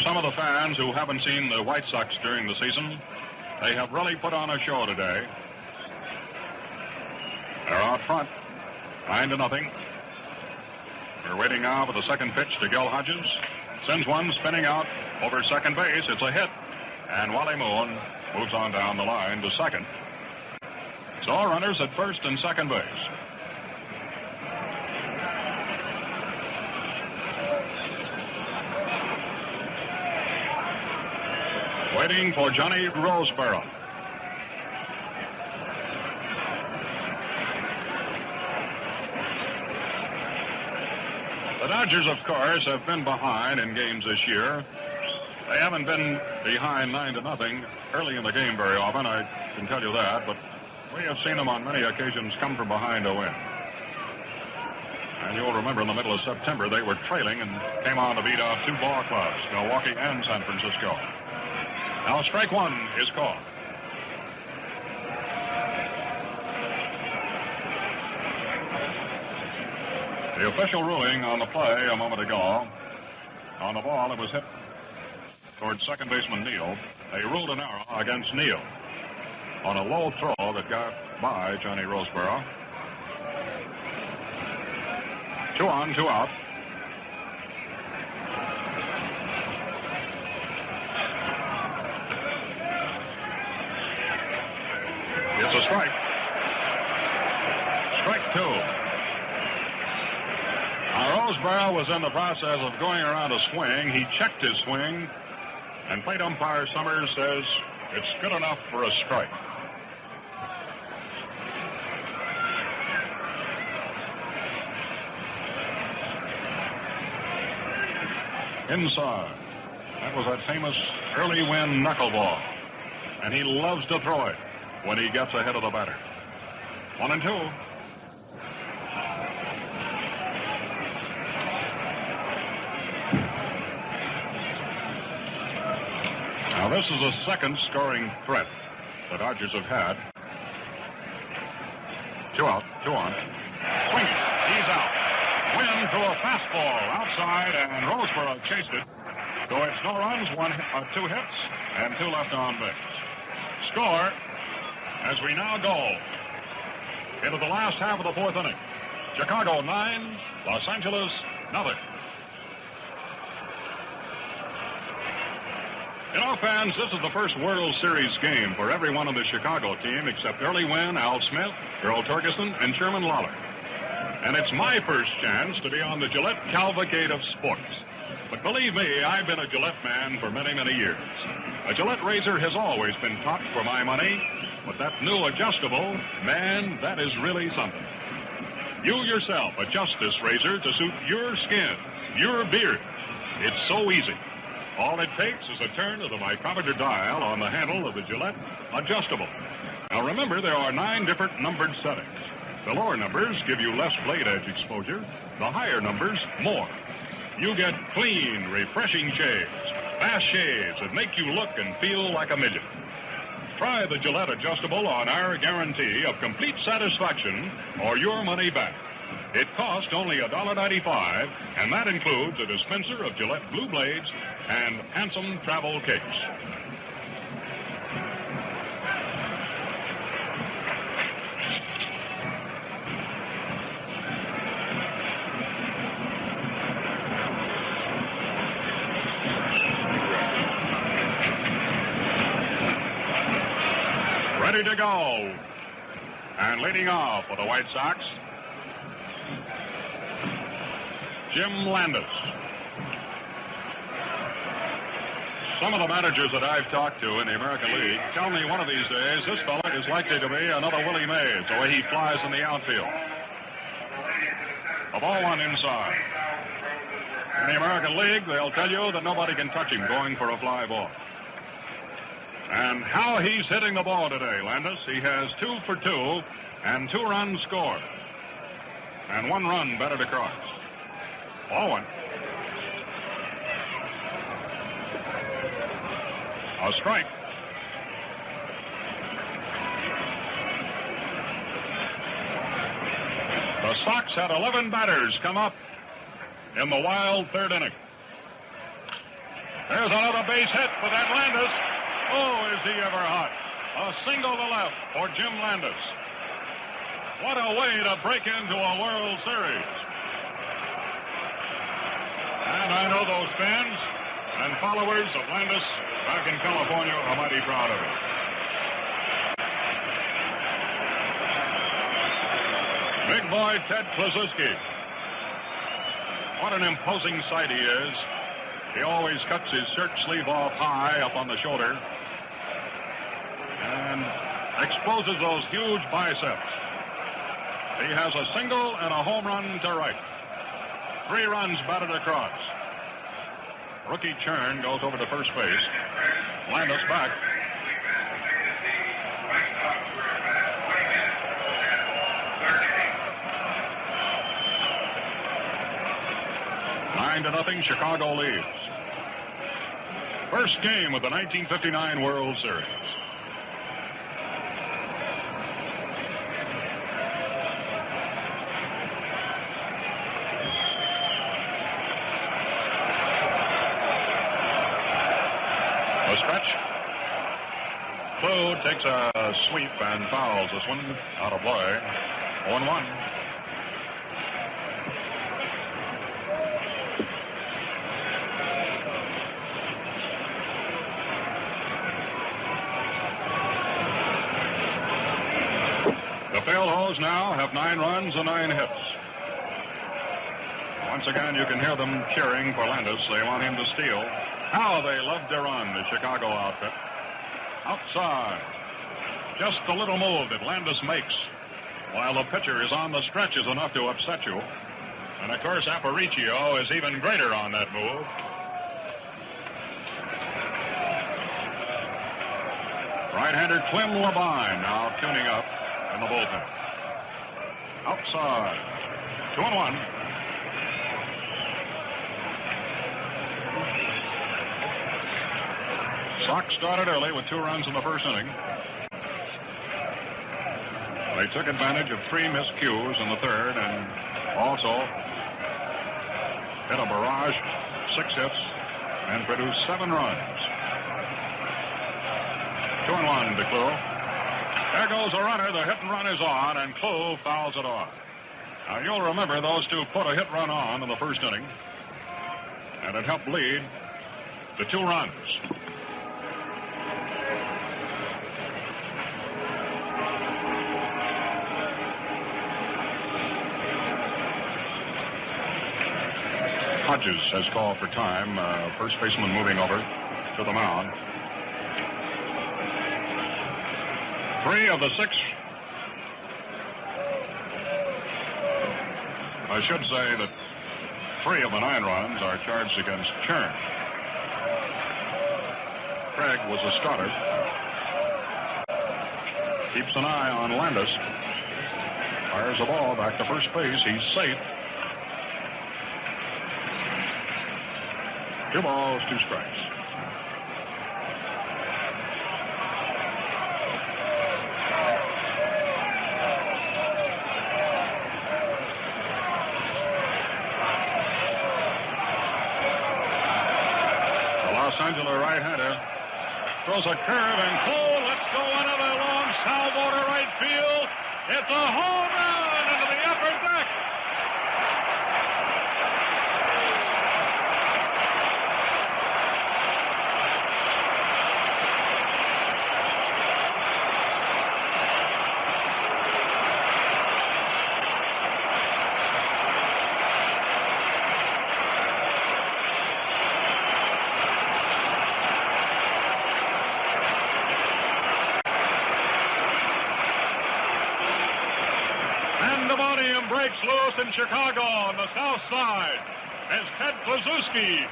Some of the fans who haven't seen the White Sox during the season, they have really put on a show today. They're out front, 9-0. We're waiting now for the second pitch to Gil Hodges. Sends one spinning out over second base. It's a hit, and Wally Moon moves on down the line to second. So runners at first and second base. Waiting for Johnny Roseboro. The Dodgers, of course, have been behind in games this year. They haven't been behind 9-0 early in the game very often, I can tell you that, but we have seen them on many occasions come from behind to win. And you'll remember in the middle of September, they were trailing and came on to beat out 2 ball clubs, Milwaukee and San Francisco. Now strike 1 is called. The official ruling on the play a moment ago. On the ball, it was hit towards second baseman Neal. They ruled an error against Neal on a low throw that got by Johnny Roseboro. 2 on, 2 out. It's a strike. Strike two. Now, Roseborough was in the process of going around a swing. He checked his swing, and plate umpire Summers says it's good enough for a strike. Inside. That was that famous Early Wynn knuckleball. And he loves to throw it when he gets ahead of the batter. 1-2. Now this is the second scoring threat the Dodgers have had. 2 out, 2 on. Swing it. He's out. Wynn threw a fastball outside, and Roseborough chased it. So it's no runs, 2 hits, and 2 left on base. Score as we now go into the last half of the 4th inning. Chicago 9, Los Angeles nothing. You know, fans, this is the first World Series game for everyone on the Chicago team except Early Wynn, Al Smith, Earl Torgeson, and Sherman Lawler. And it's my first chance to be on the Gillette cavalcade of sports. But believe me, I've been a Gillette man for many, many years. A Gillette razor has always been top for my money, but that new adjustable, man, that is really something. You yourself adjust this razor to suit your skin, your beard. It's so easy. All it takes is a turn of the micrometer dial on the handle of the Gillette adjustable. Now remember, there are 9 different numbered settings. The lower numbers give you less blade edge exposure. The higher numbers, more. You get clean, refreshing shaves, fast shaves that make you look and feel like a million. Try the Gillette adjustable on our guarantee of complete satisfaction or your money back. It costs only $1.95, and that includes a dispenser of Gillette Blue Blades and handsome travel case. Ready to go. And leading off for the White Sox, Jim Landis. Some of the managers that I've talked to in the American League tell me one of these days this fella is likely to be another Willie Mays, the way he flies in the outfield. A ball one inside. In the American League, they'll tell you that nobody can touch him going for a fly ball. And how he's hitting the ball today, Landis. He has 2 for 2 and 2 runs scored. And 1 run batted across. Ball one. A strike. The Sox had 11 batters come up in the wild 3rd inning. There's another base hit for that Landis. Oh, is he ever hot. A single to left for Jim Landis. What a way to break into a World Series. And I know those fans and followers of Landis back in California are mighty proud of him. Big boy Ted Kluszewski. What an imposing sight he is. He always cuts his shirt sleeve off high up on the shoulder and exposes those huge biceps. He has a single and a home run to right. 3 runs batted across. Rookie Churn goes over to first base. Landis back. Nine to nothing, Chicago leads. First game of the 1959 World Series. Clu takes a sweep and fouls this one out of play. 1-1. The field host Dodgers now have 9 runs and 9 hits. Once again, you can hear them cheering for Landis. They want him to steal. How they love to run, the Chicago outfit. Outside. Just the little move that Landis makes while the pitcher is on the stretch is enough to upset you. And, of course, Aparicio is even greater on that move. Right-hander Clem Labine now tuning up in the bullpen. Outside. 2-1. Sox started early with 2 runs in the first inning. They took advantage of 3 miscues in the third and also hit a barrage, 6 hits, and produced 7 runs. 2-1 to Clu. There goes a runner. The hit and run is on, and Clu fouls it off. Now, you'll remember those two put a hit run on in the first inning, and it helped lead to 2 runs. Hodges has called for time. First baseman moving over to the mound. 3 of the 6. I should say that 3 of the 9 runs are charged against Chern. Craig was a starter. Keeps an eye on Landis. Fires the ball back to first base. He's safe. 2 balls, 2 strikes. Angela right-hander throws a curve and Cole lets go another long salvo to right field. It's a home run into the upper deck. Breaks loose in Chicago on the south side as Ted Kluszewski,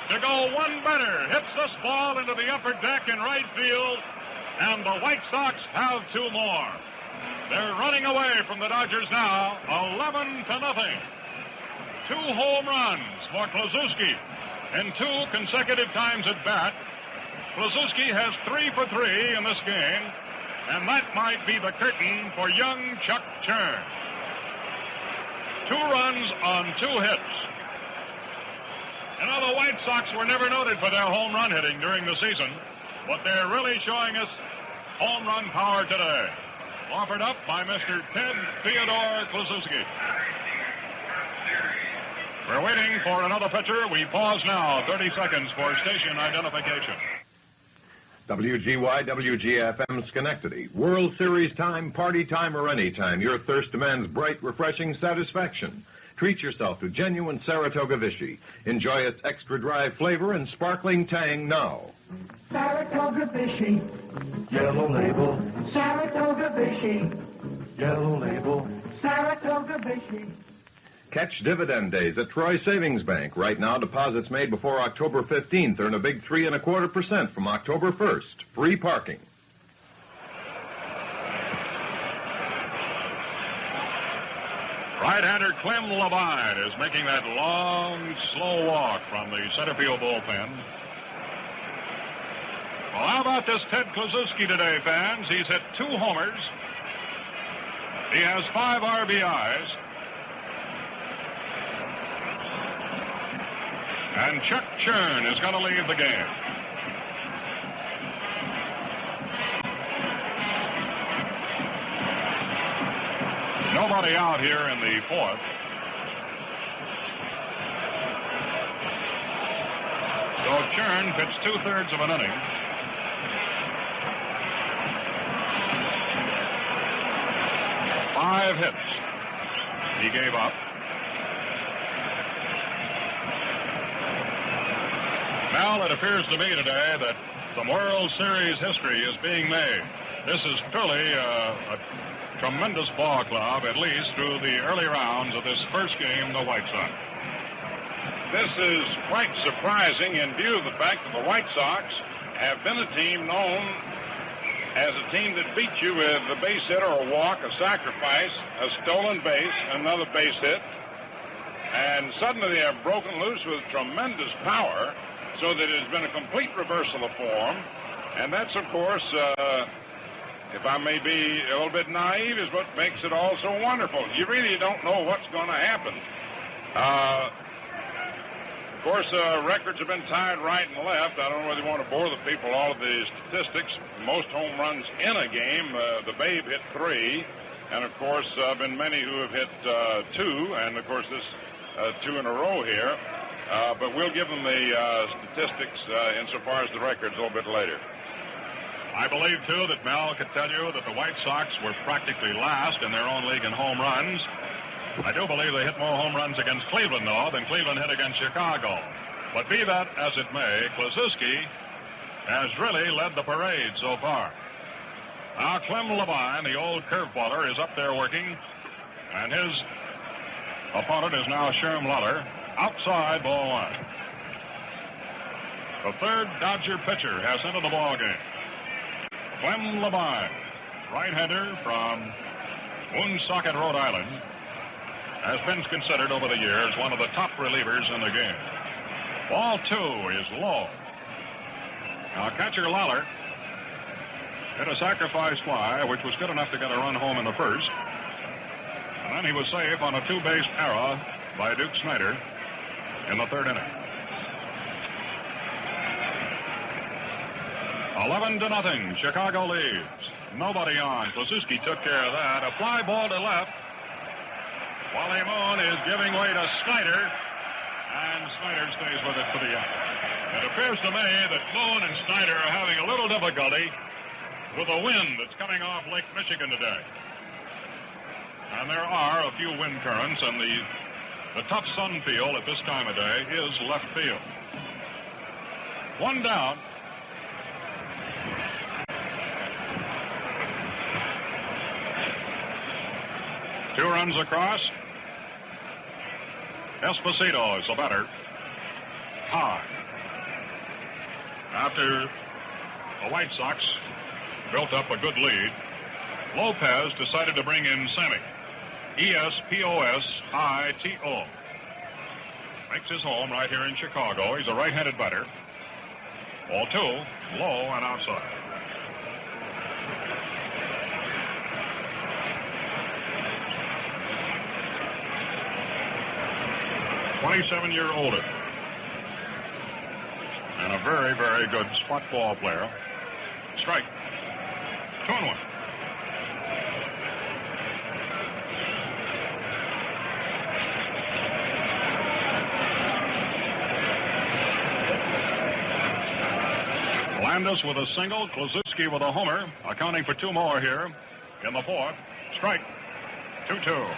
to go one better, hits this ball into the upper deck in right field, and the White Sox have 2 more. They're running away from the Dodgers now, 11-0. 2 home runs for Kluszewski in 2 consecutive times at bat. Kluszewski has 3 for 3 in this game, and that might be the curtain for young Chuck Chern. 2 runs on 2 hits. You know, the White Sox were never noted for their home run hitting during the season, but they're really showing us home run power today. Offered up by Mr. Ted Theodore Kluszewski. We're waiting for another pitcher. We pause now, 30 seconds for station identification. WGY, WGFM Schenectady. World Series time, party time, or any time, your thirst demands bright, refreshing satisfaction. Treat yourself to genuine Saratoga Vichy. Enjoy its extra dry flavor and sparkling tang now. Saratoga Vichy. Yellow label. Saratoga Vichy. Yellow label. Saratoga Vichy. Catch dividend days at Troy Savings Bank. Right now, deposits made before October 15th earn a big 3.25% from October 1st. Free parking. Right-hander Clem Labine is making that long, slow walk from the center field bullpen. Well, how about this Ted Kluszewski today, fans? He's hit 2 homers. He has 5 RBIs. And Chuck Chern is going to leave the game. Nobody out here in the 4th. So Chern pitched 2/3 of an inning. 5 hits he gave up. Now it appears to me today that some World Series history is being made. This is truly a tremendous ball club, at least through the early rounds of this first game, the White Sox. This is quite surprising in view of the fact that the White Sox have been a team known as a team that beats you with a base hit or a walk, a sacrifice, a stolen base, another base hit. And suddenly they have broken loose with tremendous power, so that it has been a complete reversal of form. And that's, of course, if I may be a little bit naive, is what makes it all so wonderful. You really don't know what's going to happen. Of course, records have been tied right and left. I don't know whether you want to bore the people all of the statistics. Most home runs in a game. The Babe hit 3. And, of course, been many who have hit 2. And, of course, this 2 in a row here. But we'll give them the statistics insofar as the records a little bit later. I believe, too, that Mel could tell you that the White Sox were practically last in their own league in home runs. I do believe they hit more home runs against Cleveland, though, than Cleveland hit against Chicago. But be that as it may, Kluszewski has really led the parade so far. Now, Clem Levine, the old curveballer, is up there working, and his opponent is now Sherm Luther, outside ball 1. The third Dodger pitcher has entered the ball game. Clem Levine, right-hander from Woonsocket, Rhode Island, has been considered over the years one of the top relievers in the game. Ball 2 is low. Now, catcher Lawler hit a sacrifice fly, which was good enough to get a run home in the first. And then he was safe on a 2-base error by Duke Snyder in the 3rd inning. 11-0, Chicago leads. Nobody on. Kluszewski took care of that. A fly ball to left. Wally Moon is giving way to Snyder, and Snyder stays with it for the out. It appears to me that Moon and Snyder are having a little difficulty with the wind that's coming off Lake Michigan today. And there are a few wind currents, and the tough sun field at this time of day is left field. 1 down. Two runs across. Esposito is the batter. High. After the White Sox built up a good lead, Lopez decided to bring in Sammy. Esposito. Makes his home right here in Chicago. He's a right-handed batter. Ball 2, low and outside. (27-year-older) and a very, very good spot ball player. Strike. 2-1. Landis with a single, Kluszewski with a homer, accounting for 2 more here in the 4th. Strike. 2-2.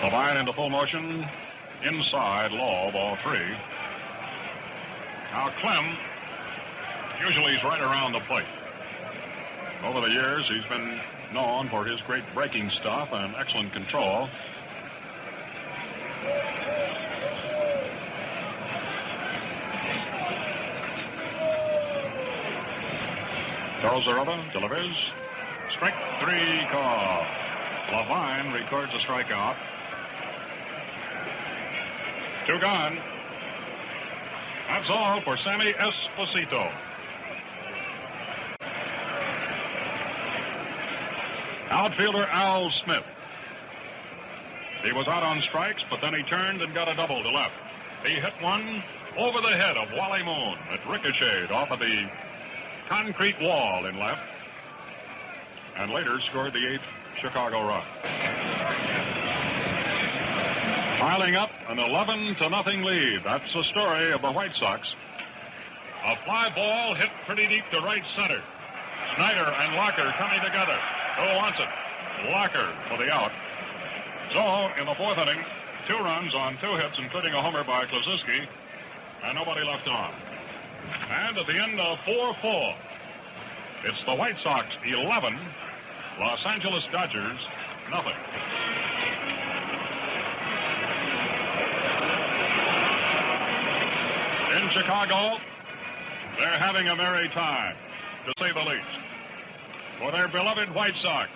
Levine into full motion, inside, low, ball 3. Now Clem, usually he's right around the plate. Over the years, he's been known for his great breaking stuff and excellent control. Charles Zarella delivers. Strike 3 call. Levine records a strikeout. 2 gone. That's all for Sammy Esposito. Outfielder Al Smith. He was out on strikes, but then he turned and got a double to left. He hit one over the head of Wally Moon. It ricocheted off of the concrete wall in left, and later scored the 8th Chicago run. Piling up an 11-0 lead. That's the story of the White Sox. A fly ball hit pretty deep to right center. Snyder and Locker coming together. Who wants it? Locker for the out. So, in the fourth inning, 2 runs on 2 hits, including a homer by Kluszewski, and nobody left on. And at the end of 4-4, it's the White Sox 11, Los Angeles Dodgers nothing. In Chicago, they're having a merry time, to say the least. For their beloved White Sox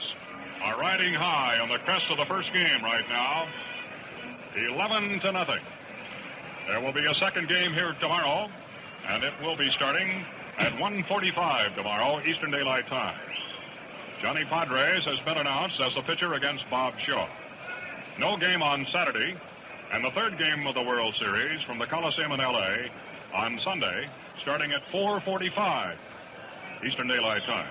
are riding high on the crest of the first game right now, 11-0. There will be a second game here tomorrow, and it will be starting at 1:45 tomorrow, Eastern Daylight Time. Johnny Padres has been announced as the pitcher against Bob Shaw. No game on Saturday, and the third game of the World Series from the Coliseum in L.A. on Sunday, starting at 4:45 Eastern Daylight Time.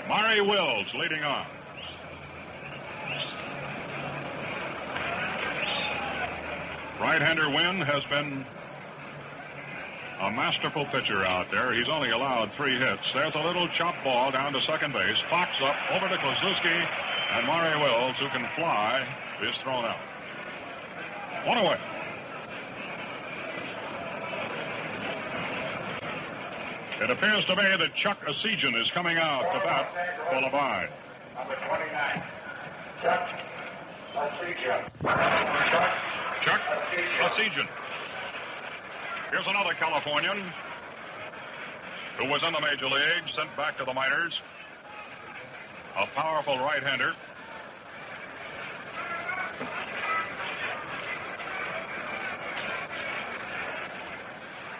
Maury Wills leading off. Right-hander Wynn has been a masterful pitcher out there. He's only allowed 3 hits. There's a little chop ball down to second base. Fox up over to Kluszewski, and Maury Wills, who can fly, is thrown out. 1 away. It appears to me that Chuck Asigian is coming out to bat for Levine. Number 29. Chuck Asigian. Chuck Asigian. Here's another Californian who was in the major leagues, sent back to the minors. A powerful right-hander.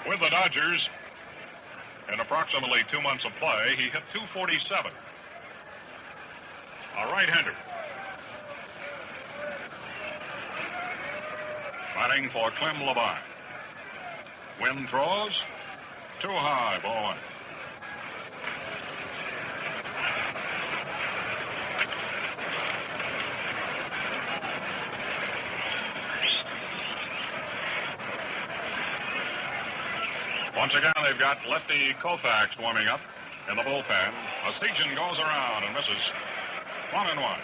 With the Dodgers, in approximately 2 months of play, he hit .247. A right-hander. Batting for Clem Levine. Wynn throws. Too high, ball 1. Once again, they've got lefty Koufax warming up in the bullpen. Asigian goes around and misses. 1-1.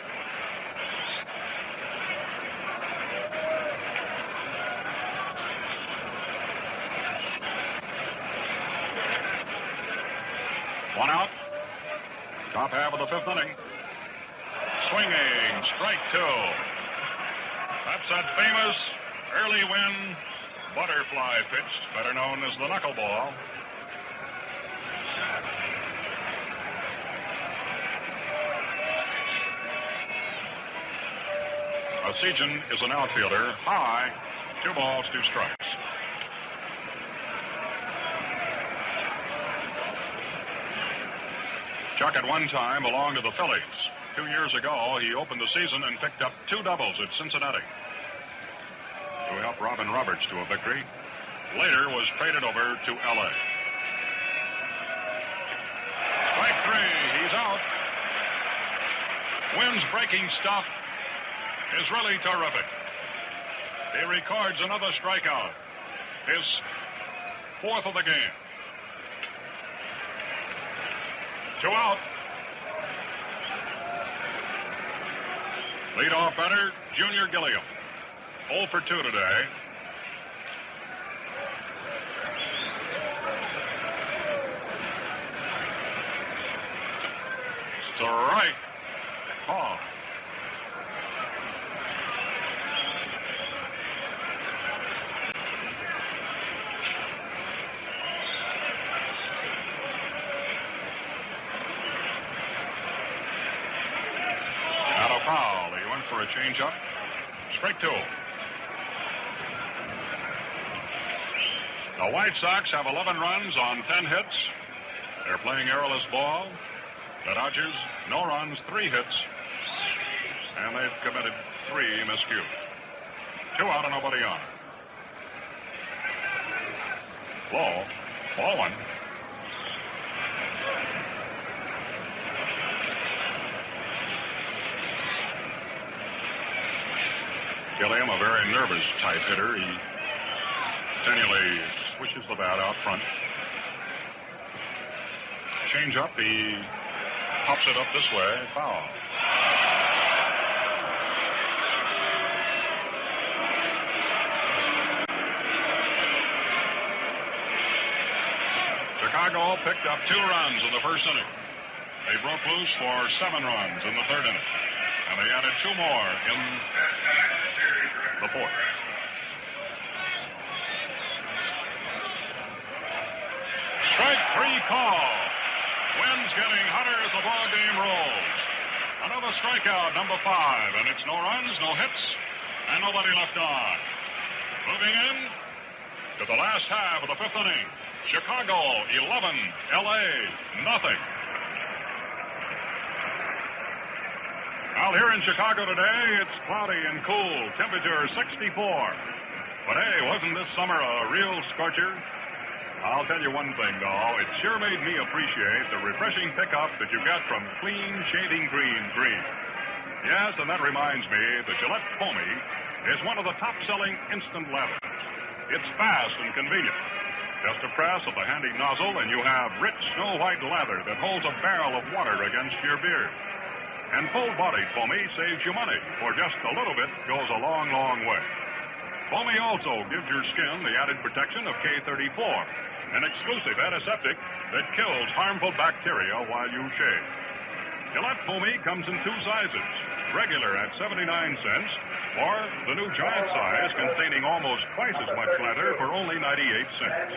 One out. Top half of the 5th inning. Swinging. Strike 2. That's that famous early win butterfly pitch, better known as the knuckleball. Asigian is an outfielder. High. 2 balls, 2 strikes. Chuck at one time belonged to the Phillies. 2 years ago, he opened the season and picked up 2 doubles at Cincinnati to help Robin Roberts to a victory. Later was traded over to L.A. Strike 3, he's out. Wynn's breaking stuff is really terrific. He records another strikeout, his 4th of the game. 2 out. Leadoff batter, Junior Gilliam. 0 for 2 today. Strike. Call. Not a foul. He went for a changeup. Strike 2. The White Sox have 11 runs on 10 hits. They're playing errorless ball. The Dodgers, no runs, 3 hits. And they've committed 3 miscues. 2 out and nobody on. Low. Ball 1. Gilliam, a very nervous type hitter. He continually swishes the bat out front. Change up, he pops it up this way, foul. Chicago picked up 2 runs in the first inning. They broke loose for 7 runs in the third inning. And they added 2 more in the fourth. Strike 3 call. Wind's getting hotter as the ball game rolls. Another strikeout, number 5, and it's no runs, no hits, and nobody left on. Moving in to the last half of the 5th inning. Chicago 11, L.A. nothing. Well, here in Chicago today, it's cloudy and cool. Temperature 64. But hey, wasn't this summer a real scorcher? I'll tell you one thing, though. It sure made me appreciate the refreshing pickup that you get from clean shaving cream. Yes, and that reminds me, the Gillette Foamy is one of the top-selling instant lathers. It's fast and convenient. Just a press of the handy nozzle, and you have rich snow-white lather that holds a barrel of water against your beard. And full-bodied Foamy saves you money, for just a little bit goes a long, long way. Foamy also gives your skin the added protection of K34, an exclusive antiseptic that kills harmful bacteria while you shave. Gillette Foamy comes in 2 sizes, regular at 79 cents, or the new giant size containing almost twice as much leather for only 98 cents.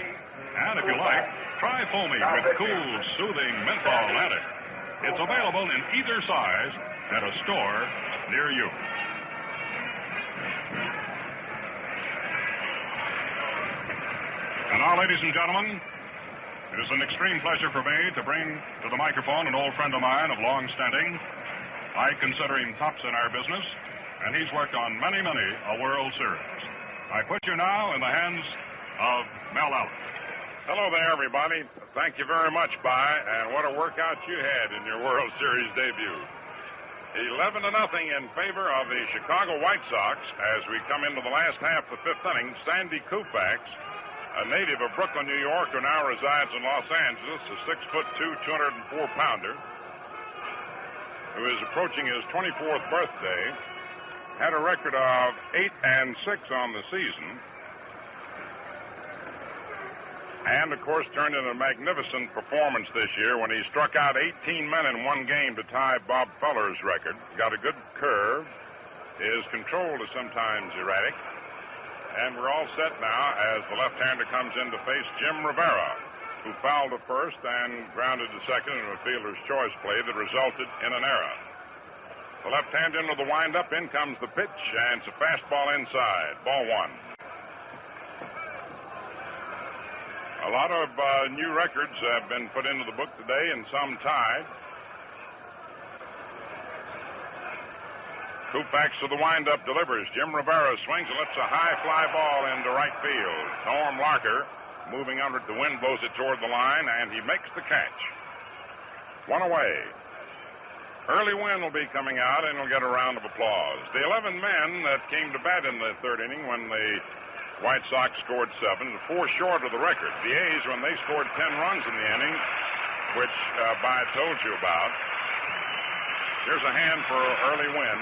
And if you like, try Foamy with cool, soothing menthol leather. It's available in either size at a store near you. And now, ladies and gentlemen, it is an extreme pleasure for me to bring to the microphone an old friend of mine of long standing. I consider him tops in our business, and he's worked on many a World Series. I put you now in the hands of Mel Allen. Hello there, everybody. Thank you very much, By, and what a workout you had in your World Series debut. 11-0 in favor of the Chicago White Sox as we come into the last half of the 5th inning. Sandy Koufax, a native of Brooklyn, New York, who now resides in Los Angeles, a 6'2", 204-pounder, who is approaching his 24th birthday, had a record of 8-6 on the season, and, of course, turned in a magnificent performance this year when he struck out 18 men in one game to tie Bob Feller's record. Got a good curve. His control is sometimes erratic. And we're all set now as the left-hander comes in to face Jim Rivera, who fouled to first and grounded to second in a fielder's choice play that resulted in an error. The left-hander into the windup. In comes the pitch, and it's a fastball inside. Ball 1. A lot of new records have been put into the book today, and some tied. Koufax to the windup delivers. Jim Rivera swings and lets a high fly ball into right field. Norm Larker moving under it. The wind blows it toward the line, and he makes the catch. 1 away. Early Wynn will be coming out, and he'll get a round of applause. The 11 men that came to bat in the 3rd inning when the White Sox scored 7, 4 short of the record. The A's, when they scored 10 runs in the inning, which By told you about. Here's a hand for Early Wynn.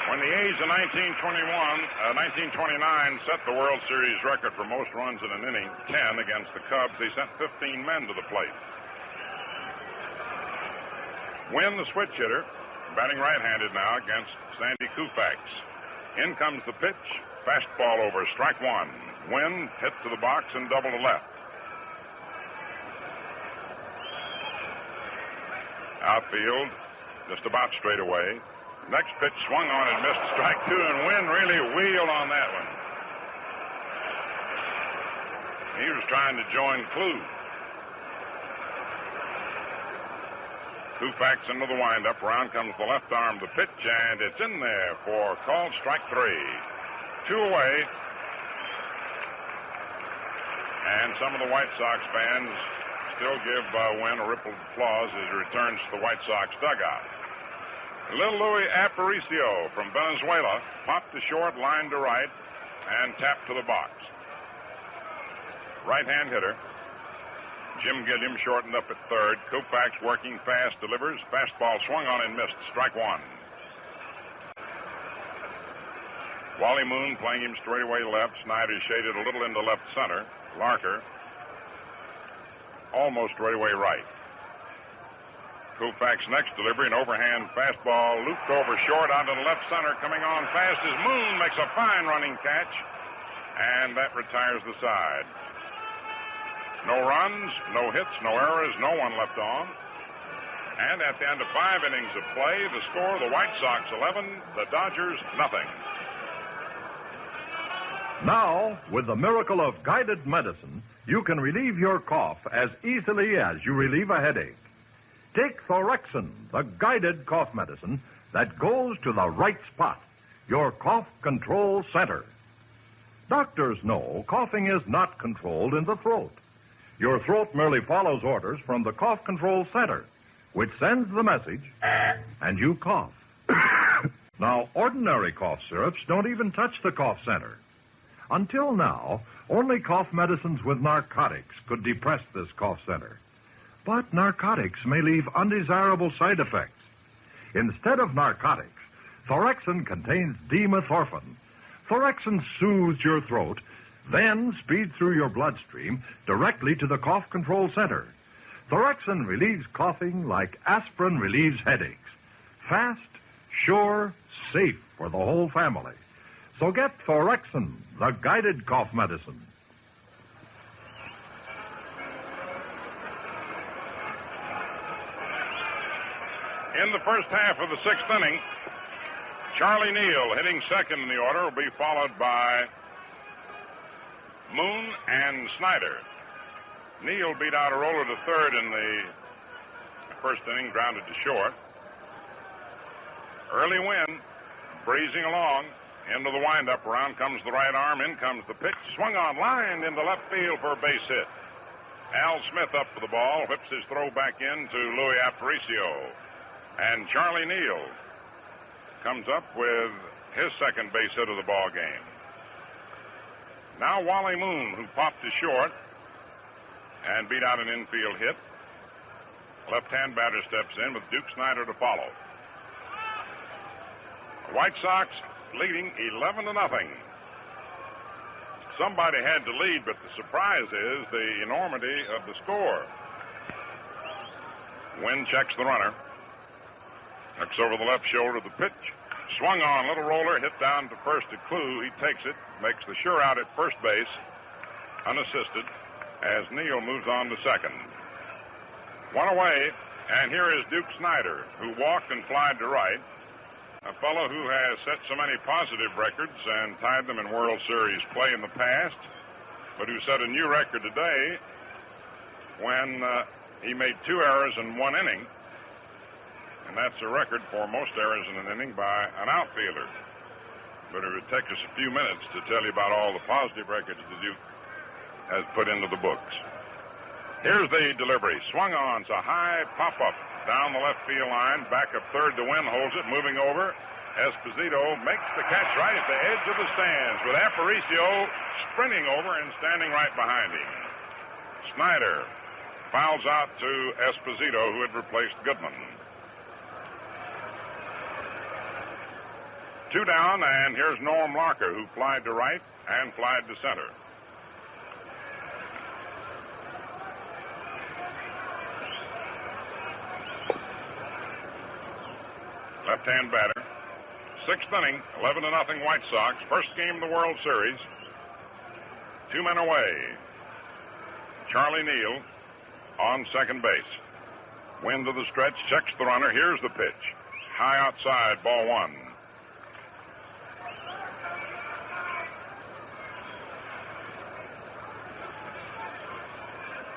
When the A's in 1929 set the World Series record for most runs in an inning, 10 against the Cubs, they sent 15 men to the plate. Wynn, the switch hitter, batting right-handed now against Sandy Koufax. In comes the pitch, fastball over, strike 1. Wynn hit to the box and double to left. Outfield, just about straight away. Next pitch swung on and missed, strike 2, and Wynn really wheeled on that one. He was trying to join Klug. Koufax into the windup. Round comes the left arm to pitch, and it's in there for called strike 3. 2 away. And some of the White Sox fans still give Wynn a rippled applause as he returns to the White Sox dugout. Little Louis Aparicio from Venezuela popped to short, line to right, and tapped to the box. Right-hand hitter. Jim Gilliam shortened up at third. Koufax working fast, delivers. Fastball swung on and missed. Strike one. Wally Moon playing him straightaway left. Snyder shaded a little into left center. Larker almost straightaway right. Koufax next delivery, an overhand fastball looped over short onto the left center, coming on fast as Moon makes a fine running catch, and that retires the side. No runs, no hits, no errors, no one left on. And at the end of 5 innings of play, the score, the White Sox 11, the Dodgers nothing. Now, with the miracle of guided medicine, you can relieve your cough as easily as you relieve a headache. Take Thorexin, the guided cough medicine that goes to the right spot, your cough control center. Doctors know coughing is not controlled in the throat. Your throat merely follows orders from the cough control center, which sends the message, and you cough. Now, ordinary cough syrups don't even touch the cough center. Until now, only cough medicines with narcotics could depress this cough center. But narcotics may leave undesirable side effects. Instead of narcotics, Thorexin contains dimethorphan. Thorexin soothes your throat, then speeds through your bloodstream directly to the cough control center. Thorexin relieves coughing like aspirin relieves headaches. Fast, sure, safe for the whole family. So get Thorexin, the guided cough medicine. In the first half of the 6th inning, Charlie Neal hitting second in the order will be followed by Moon and Snyder. Neal beat out a roller to third in the first inning, grounded to short. Early win, breezing along into the windup. Around comes the right arm, in comes the pitch, swung on, lined into left field for a base hit. Al Smith up for the ball, whips his throw back in to Louis Aparicio. And Charlie Neal comes up with his second base hit of the ball game. Now Wally Moon, who popped to short and beat out an infield hit. Left-hand batter steps in with Duke Snyder to follow. The White Sox leading 11-0. Somebody had to lead, but the surprise is the enormity of the score. Wynn checks the runner. Looks over the left shoulder of the pitch. Swung on, little roller, hit down to first to Clue. He takes it, makes the sure out at first base, unassisted, as Neal moves on to second. One away, and here is Duke Snyder, who walked and flied to right. A fellow who has set so many positive records and tied them in World Series play in the past, but who set a new record today when he made 2 errors in 1 inning. And that's a record for most errors in an inning by an outfielder. But it would take us a few minutes to tell you about all the positive records that Duke has put into the books. Here's the delivery. Swung on. It's a high pop-up down the left field line. Back up third to Wynn, holds it. Moving over. Esposito makes the catch right at the edge of the stands with Aparicio sprinting over and standing right behind him. Snyder fouls out to Esposito, who had replaced Goodman. 2 down, and here's Norm Larker, who flied to right and flied to center. Left-hand batter. 6th inning, 11-0 White Sox. First game of the World Series. 2 men away. Charlie Neal on second base. Wynn to the stretch, checks the runner. Here's the pitch. High outside, ball 1.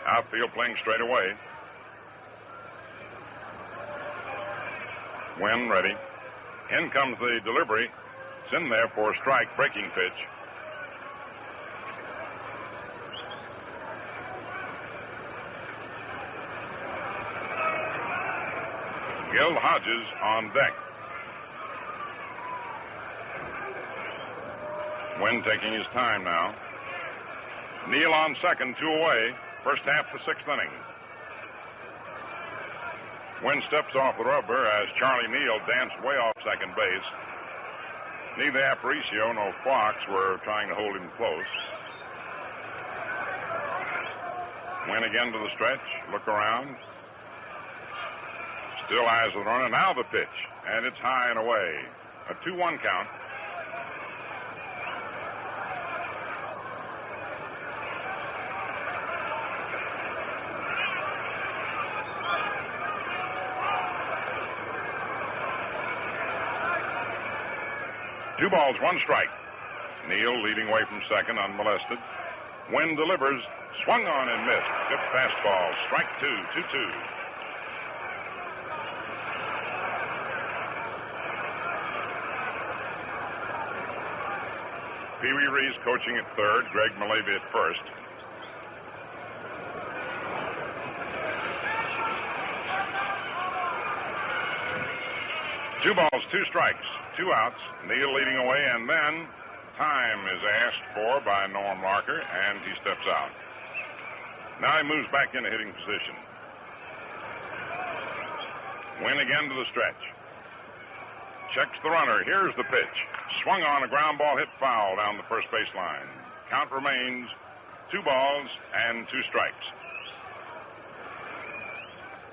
Outfield playing straight away. Wynn ready. In comes the delivery. It's in there for a strike, breaking pitch. Gil Hodges on deck. Wynn taking his time now. Neal on second, 2 away. First half of the 6th inning. Wynn steps off the rubber as Charlie Neal danced way off second base. Neither Aparicio nor Fox were trying to hold him close. Wynn again to the stretch. Look around. Still eyes the runner. Now the pitch. And it's high and away. A 2-1 count. Two balls, 1 strike. Neal leading away from second, unmolested. Wynn delivers. Swung on and missed. Good fastball. Strike 2, 2-2. Pee Wee Reese coaching at third. Greg Malavia at first. Two balls, 2 strikes. 2 outs. Neal leading away, and then time is asked for by Norm Larker, and he steps out. Now he moves back into hitting position. Wynn again to the stretch. Checks the runner. Here's the pitch. Swung on, a ground ball hit foul down the first base line. Count remains 2 balls and 2 strikes.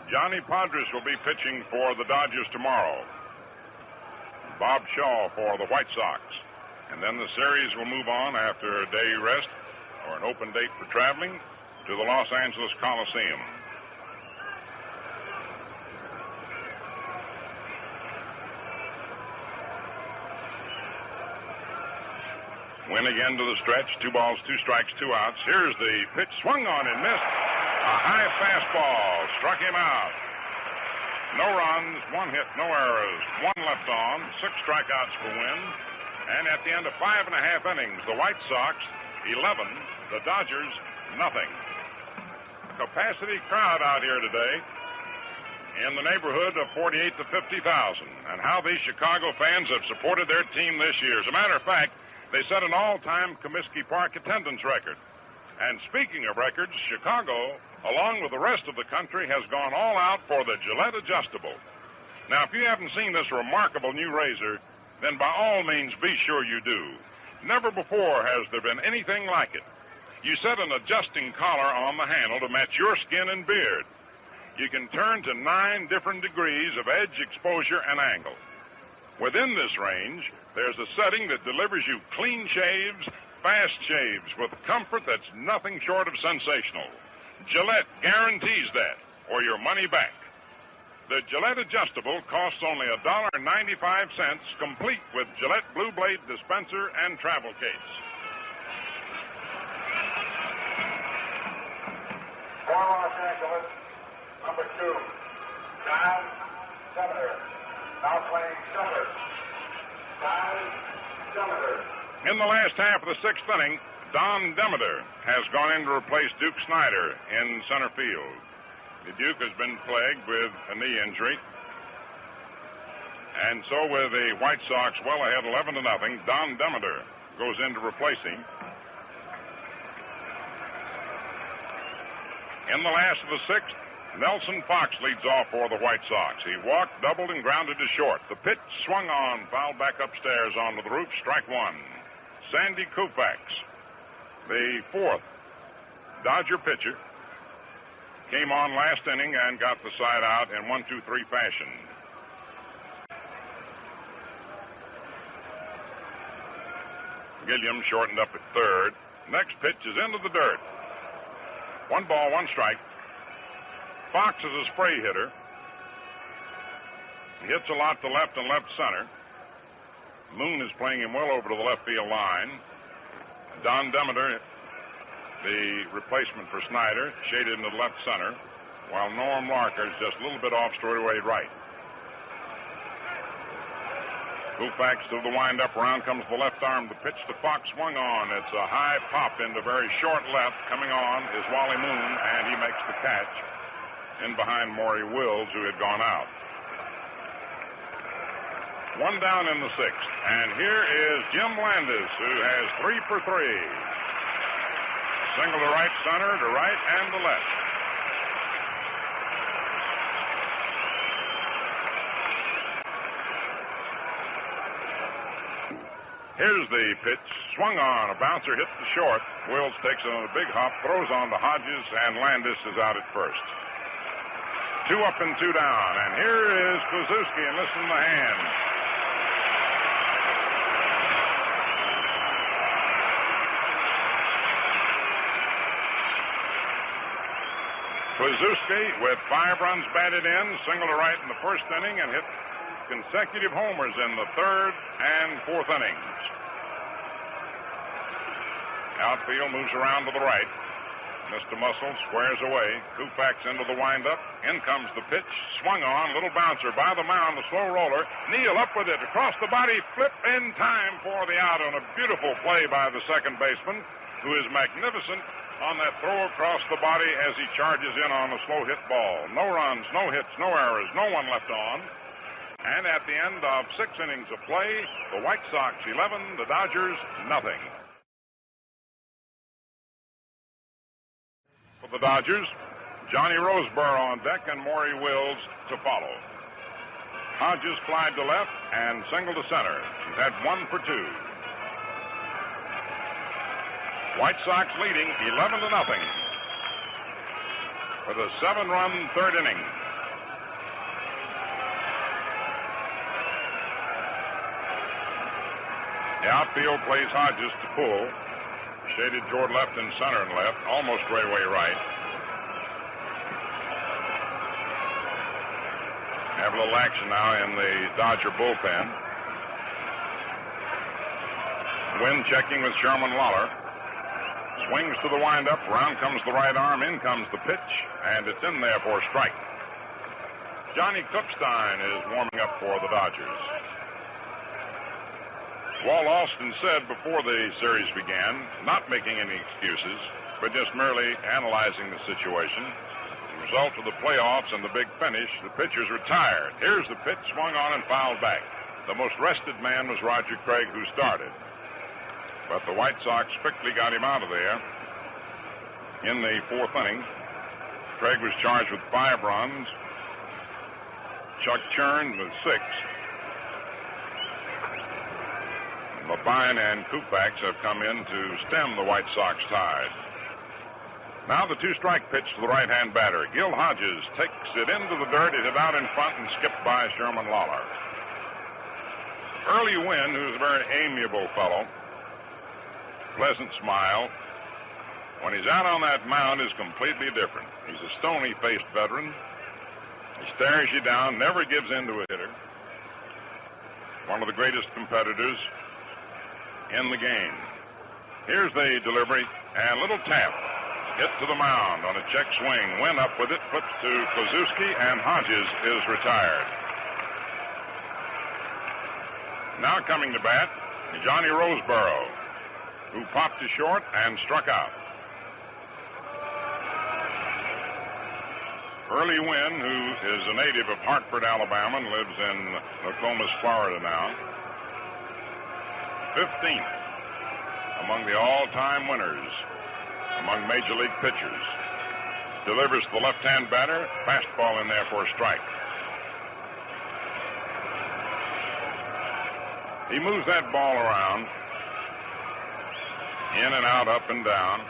Johnny Podres will be pitching for the Dodgers tomorrow. Bob Shaw for the White Sox. And then the series will move on after a day rest or an open date for traveling to the Los Angeles Coliseum. Wynn again to the stretch. 2 balls, 2 strikes, 2 outs. Here's the pitch. Swung on and missed. A high fastball struck him out. No runs, 1 hit, no errors, 1 left on, 6 strikeouts for Wynn. And at the end of 5.5 innings, the White Sox 11, the Dodgers nothing. Capacity crowd out here today in the neighborhood of 48 to 50,000. And how these Chicago fans have supported their team this year. As a matter of fact, they set an all-time Comiskey Park attendance record. And speaking of records, Chicago, along with the rest of the country, has gone all out for the Gillette Adjustable. Now, if you haven't seen this remarkable new razor, then by all means be sure you do. Never before has there been anything like it. You set an adjusting collar on the handle to match your skin and beard. You can turn to 9 different degrees of edge, exposure, and angle. Within this range, there's a setting that delivers you clean shaves, fast shaves, with comfort that's nothing short of sensational. Gillette guarantees that, or your money back. The Gillette Adjustable costs only $1.95, complete with Gillette Blue Blade dispenser and travel case. For Los Angeles, number 2, Don Demeter. Now playing center. Don Demeter. In the last half of the 6th inning, Don Demeter has gone in to replace Duke Snyder in center field. The Duke has been plagued with a knee injury. And so with the White Sox well ahead 11-0, Don Demeter goes in to replace him. In the last of the 6th, Nelson Fox leads off for the White Sox. He walked, doubled, and grounded to short. The pitch swung on, fouled back upstairs onto the roof, strike 1. Sandy Koufax, the 4th Dodger pitcher, came on last inning and got the side out in 1-2-3 fashion. Gilliam shortened up at third. Next pitch is into the dirt. 1 ball, 1 strike. Fox is a spray hitter. He hits a lot to left and left center. Moon is playing him well over to the left field line. Don Demeter, the replacement for Snyder, shaded into the left center, while Norm Larker is just a little bit off straightaway right. Koufax to the windup. Around comes the left arm. The pitch to Fox swung on. It's a high pop into very short left. Coming on is Wally Moon, and he makes the catch in behind Maury Wills, who had gone out. One down in the sixth. And here is Jim Landis, who has 3 for 3. Single to right center, to right, and to left. Here's the pitch. Swung on. A bouncer hits the short. Wills takes it on a big hop, throws on to Hodges, and Landis is out at first. 2 up and 2 down. And here is Kluszewski, and listen to the hand. Kluszewski with 5 runs batted in, single to right in the first inning, and hit consecutive homers in the third and fourth innings. Outfield moves around to the right. Mr. Muscle squares away. Koufax into the windup. In comes the pitch. Swung on. Little bouncer by the mound. The slow roller. Neal up with it. Across the body. Flip in time for the out on a beautiful play by the second baseman, who is magnificent on that throw across the body as he charges in on a slow hit ball. No runs, no hits, no errors, no one left on. And at the end of 6 innings of play, the White Sox 11, the Dodgers nothing. For the Dodgers, Johnny Roseboro on deck and Maury Wills to follow. Hodges flied to left and single to center. He's had 1 for 2. White Sox leading 11-0 for the 7-run third inning. The outfield plays Hodges to pull. Shaded toward left and center and left, almost straightaway right. Have a little action now in the Dodger bullpen. Wynn checking with Sherman Lawler. Swings to the windup. Round comes the right arm. In comes the pitch. And it's in there for a strike. Johnny Kupstein is warming up for the Dodgers. Walt Alston said before the series began, not making any excuses, but just merely analyzing the situation. The result of the playoffs and the big finish, the pitchers were tired. Here's the pitch, swung on and fouled back. The most rested man was Roger Craig, who started. But the White Sox quickly got him out of there. In the fourth inning, Craig was charged with 5 runs. Chuck Churn with 6. Labine and Koufax have come in to stem the White Sox tide. Now the 2-strike pitch to the right-hand batter. Gil Hodges takes it into the dirt. It hit out in front and skipped by Sherman Lawler. Early Wynn, who's a very amiable fellow, pleasant smile, when he's out on that mound is completely different. He's a stony-faced veteran. He stares you down, never gives in to a hitter. One of the greatest competitors in the game. Here's the delivery, and little tap. Hit to the mound on a check swing. Wynn up with it, flips to Kluszewski, and Hodges is retired. Now coming to bat, Johnny Roseboro, who popped to short and struck out. Early Wynn, who is a native of Hartford, Alabama, and lives in Nokomis, Florida now, 15th among the all-time winners among Major League pitchers. Delivers to the left-hand batter. Fastball in there for a strike. He moves that ball around. In and out, up and down.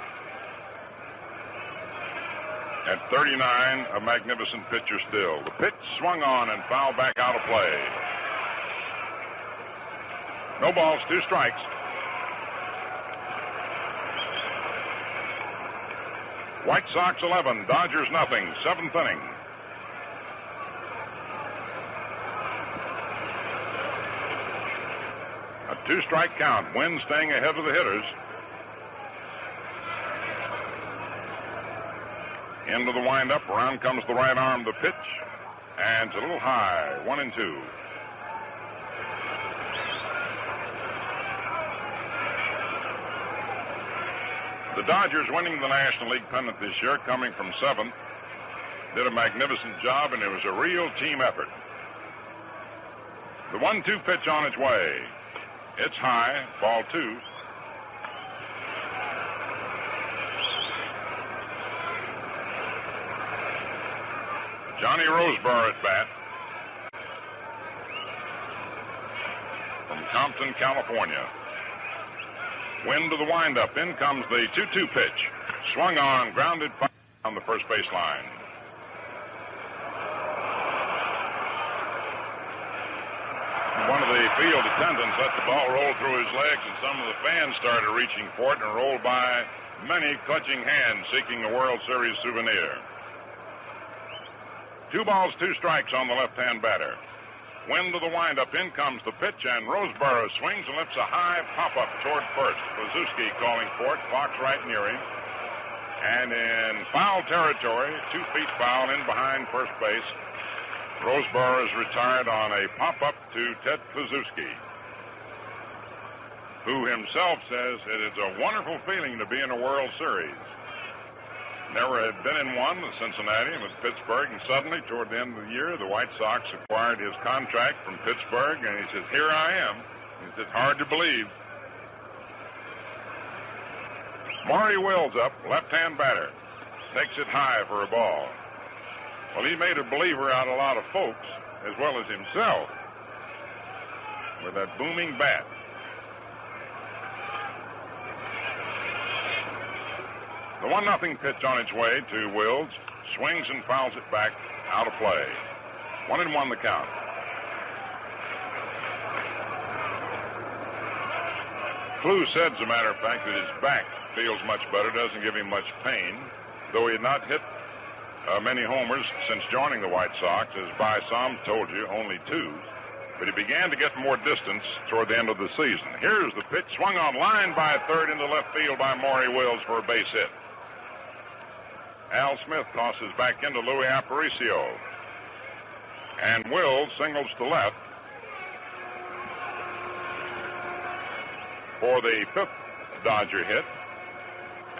At 39, a magnificent pitcher still. The pitch swung on and fouled back out of play. No balls, 2 strikes. White Sox 11, Dodgers nothing, 7th inning. A 2-strike count. Wynn staying ahead of the hitters. Into the windup, around comes the right arm, the pitch, and it's a little high, 1-2. The Dodgers winning the National League pennant this year, coming from 7th, did a magnificent job, and it was a real team effort. The 1-2 pitch on its way. It's high, ball 2. Johnny Roseboro at bat from Compton, California. Wind to the windup. In comes the 2-2 pitch. Swung on, grounded on the first base line. One of the field attendants let the ball roll through his legs, and some of the fans started reaching for it and rolled by, many clutching hands seeking a World Series souvenir. 2 balls, 2 strikes on the left-hand batter. Wind to the windup. In comes the pitch, and Roseboro swings and lifts a high pop-up toward first. Pazuski calling for it. Fox right near him. And in foul territory, 2 feet foul in behind first base, Roseboro is retired on a pop-up to Ted Pazuski, who himself says it is a wonderful feeling to be in a World Series. Never had been in one with Cincinnati and with Pittsburgh, and suddenly, toward the end of the year, the White Sox acquired his contract from Pittsburgh, and he says, here I am. He says, hard to believe. Maury Wills up, left-hand batter. Takes it high for a ball. Well, he made a believer out of a lot of folks, as well as himself, with that booming bat. The 1-0 pitch on its way to Wills. Swings and fouls it back, out of play. 1-1 the count. Clu said, as a matter of fact, that his back feels much better, doesn't give him much pain, though he had not hit many homers since joining the White Sox, as by some told you, only 2. But he began to get more distance toward the end of the season. Here's the pitch, swung on line by third into left field by Maury Wills for a base hit. Al Smith tosses back into Louis Aparicio. And Wills singles to left for the 5th Dodger hit.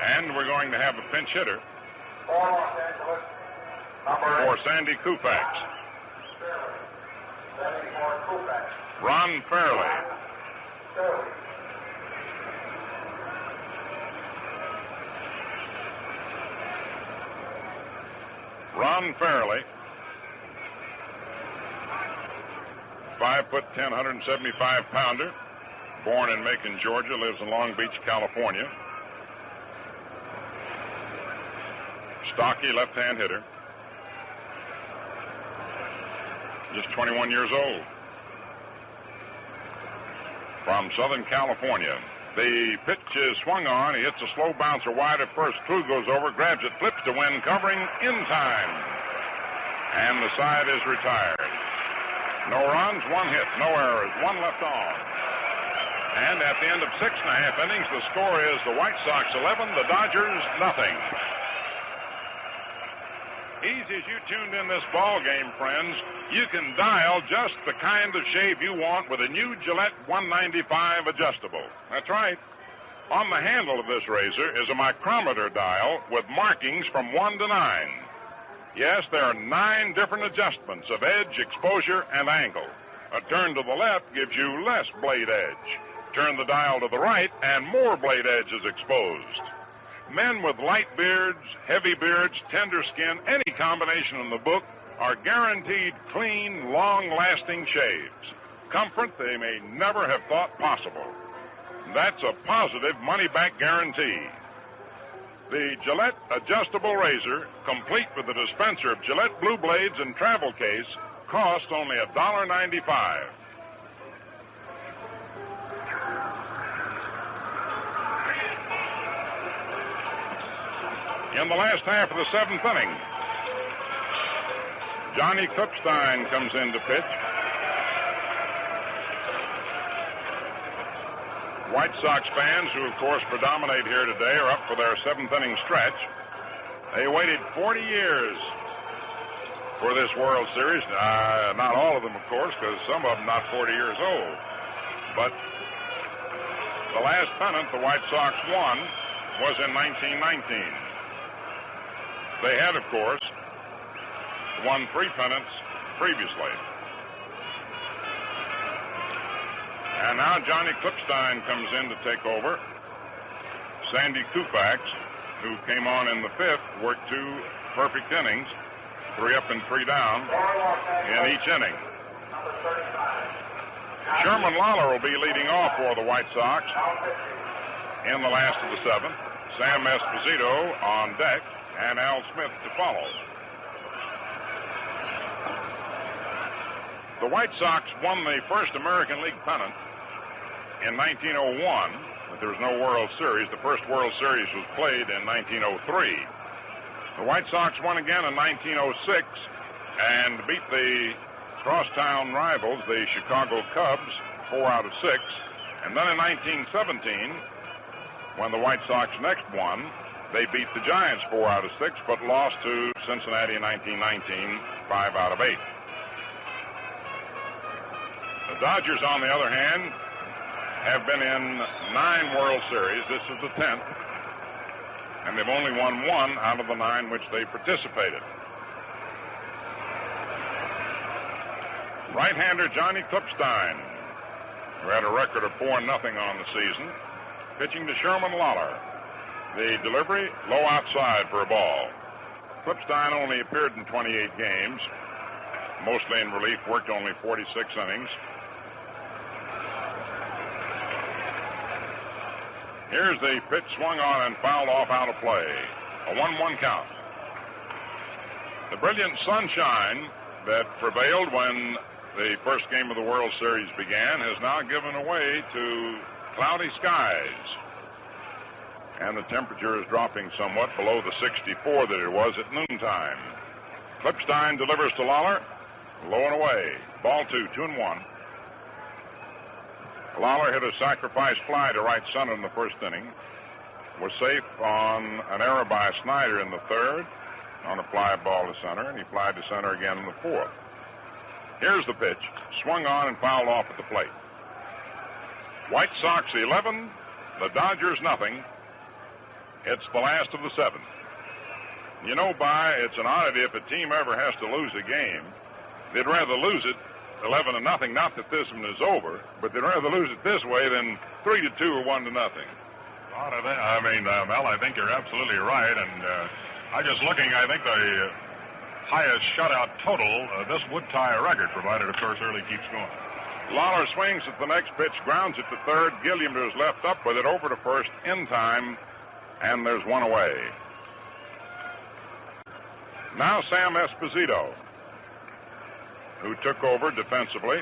And we're going to have a pinch hitter for Sandy Koufax. Ron Fairley. Ron Fairley, 5'10", 175-pounder, born in Macon, Georgia, lives in Long Beach, California. Stocky left-hand hitter. Just 21 years old. From Southern California. The pitch is swung on. He hits a slow bouncer wide at first. Clu goes over, grabs it, flips to win, covering in time. And the side is retired. No runs, 1 hit, no errors, 1 left on. And at the end of 6.5 innings, the score is the White Sox 11, the Dodgers nothing. Easy as you tuned in this ball game, friends, you can dial just the kind of shave you want with a new Gillette 195 adjustable. That's right. On the handle of this razor is a micrometer dial with markings from 1 to 9. Yes, there are 9 different adjustments of edge, exposure, and angle. A turn to the left gives you less blade edge. Turn the dial to the right, and more blade edge is exposed. Men with light beards, heavy beards, tender skin, any combination in the book are guaranteed clean, long-lasting shaves. Comfort they may never have thought possible. That's a positive money-back guarantee. The Gillette adjustable razor, complete with the dispenser of Gillette Blue Blades and travel case, costs only $1.95. In the last half of the 7th inning, Johnny Kupstein comes in to pitch. White Sox fans, who of course predominate here today, are up for their 7th inning stretch. They waited 40 years for this World Series. Not all of them, of course, because some of them not 40 years old. But the last pennant the White Sox won was in 1919. They had, of course, won 3 pennants previously. And now Johnny Klipstein comes in to take over. Sandy Koufax, who came on in the fifth, worked 2 perfect innings, 3 up and 3 down in each inning. Sherman Lawler will be leading off for the White Sox in the last of the 7th. Sam Esposito on deck and Al Smith to follow. The White Sox won the first American League pennant in 1901, but there was no World Series. The first World Series was played in 1903. The White Sox won again in 1906 and beat the crosstown rivals, the Chicago Cubs, 4 out of 6. And then in 1917, when the White Sox next won, they beat the Giants 4 out of 6, but lost to Cincinnati in 1919, 5 out of 8. The Dodgers, on the other hand, have been in 9 World Series. This is the 10th. And they've only won 1 out of the 9 which they participated. Right-hander Johnny Klipstein, who had a record of 4-0 on the season, pitching to Sherman Lawler. The delivery, low outside for a ball. Klipstein only appeared in 28 games, mostly in relief, worked only 46 innings. Here's the pitch, swung on and fouled off out of play. A 1-1 count. The brilliant sunshine that prevailed when the first game of the World Series began has now given way to cloudy skies. And the temperature is dropping somewhat below the 64 that it was at noontime. Klipstein delivers to Lawler. Low and away. Ball 2, 2-1. Lawler hit a sacrifice fly to right center in the first inning. Was safe on an error by Snyder in the third on a fly ball to center, and he flied to center again in the fourth. Here's the pitch. Swung on and fouled off at the plate. White Sox 11, the Dodgers nothing. It's the last of the 7th. You know, it's an oddity if a team ever has to lose a game. They'd rather lose it 11-0. Not that this one is over, but they'd rather lose it this way than 3-2 or 1-0. Mel, I think you're absolutely right. And I'm just looking, I think the highest shutout total, this would tie a record, provided, of course, Early keeps going. Lawler swings at the next pitch, grounds it to third. Gilliam is left up with it over to first in time, and there's 1 away. Now Sam Esposito, who took over defensively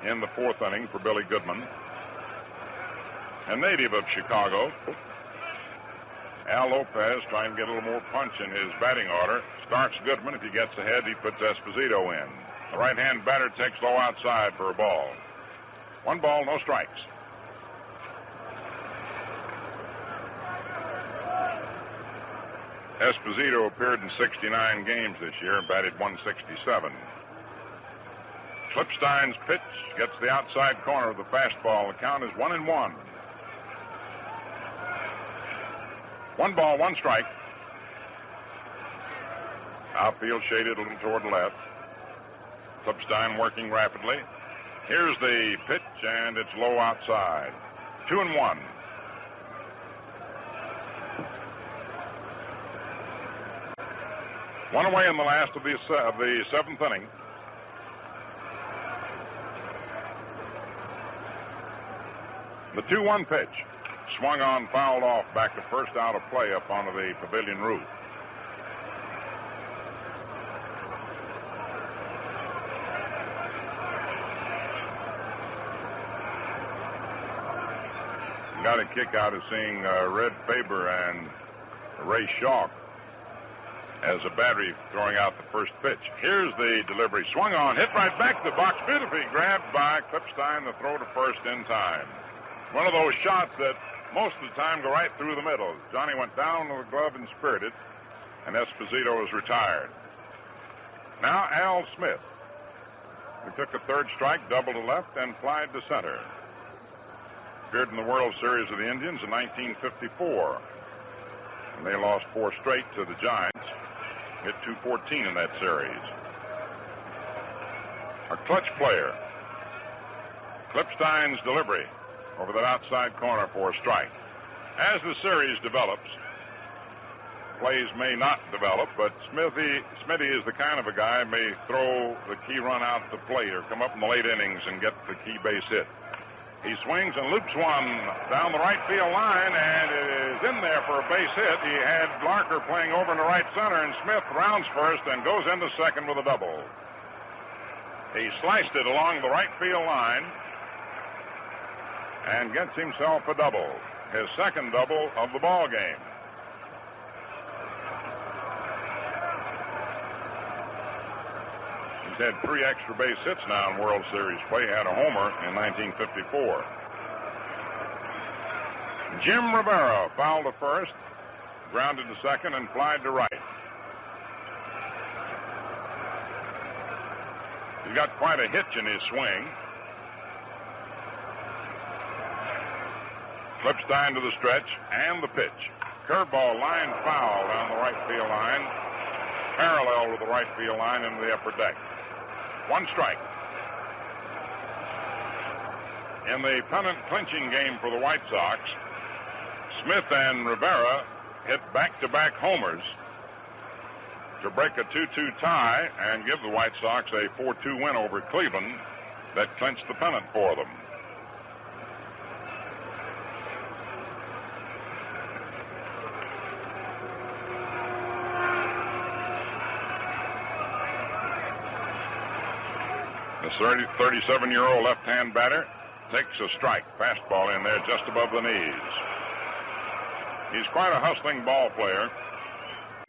in the 4th inning for Billy Goodman. A native of Chicago. Al Lopez trying to get a little more punch in his batting order. Starts Goodman. If he gets ahead, he puts Esposito in. The right-hand batter takes low outside for a ball. 1 ball, no strikes. Esposito appeared in 69 games this year and batted 167. Klipstein's pitch gets the outside corner of the fastball. The count is 1-1. 1 ball, 1 strike. Outfield shaded a little toward the left. Klipstein working rapidly. Here's the pitch, and it's low outside. 2-1. One away in the last of the 7th inning. The 2-1 pitch. Swung on, fouled off, back to first, out of play up onto the pavilion roof. Got a kick out of seeing Red Faber and Ray Shaw as a battery throwing out the first pitch. Here's the delivery. Swung on, hit right back to the box. Beautifully grabbed by Klipstein. The throw to first in time. One of those shots that most of the time go right through the middle. Johnny went down with the glove and speared it, and Esposito is retired. Now Al Smith, who took a 3rd strike, double to left, and flied to center. Appeared in the World Series of the Indians in 1954. And they lost 4 straight to the Giants. Hit .214 in that series. A clutch player. Klipstein's delivery over that outside corner for a strike. As the series develops, plays may not develop, but Smithy is the kind of a guy who may throw the key run out at the plate or come up in the late innings and get the key base hit. He swings and loops one down the right field line, and it is in there for a base hit. He had Larker playing over in the right center, and Smith rounds first and goes into second with a double. He sliced it along the right field line and gets himself a double, his second double of the ball game. He's had 3 extra base hits now in World Series play. He had a homer in 1954. Jim Rivera fouled to first, grounded to second, and flied to right. He's got quite a hitch in his swing. Klipstein to the stretch and the pitch. Curveball line foul down the right field line, parallel with the right field line into the upper deck. 1 strike. In the pennant clinching game for the White Sox, Smith and Rivera hit back-to-back homers to break a 2-2 tie and give the White Sox a 4-2 win over Cleveland that clinched the pennant for them. The 37-year-old left-hand batter takes a strike, fastball in there just above the knees. He's quite a hustling ball player.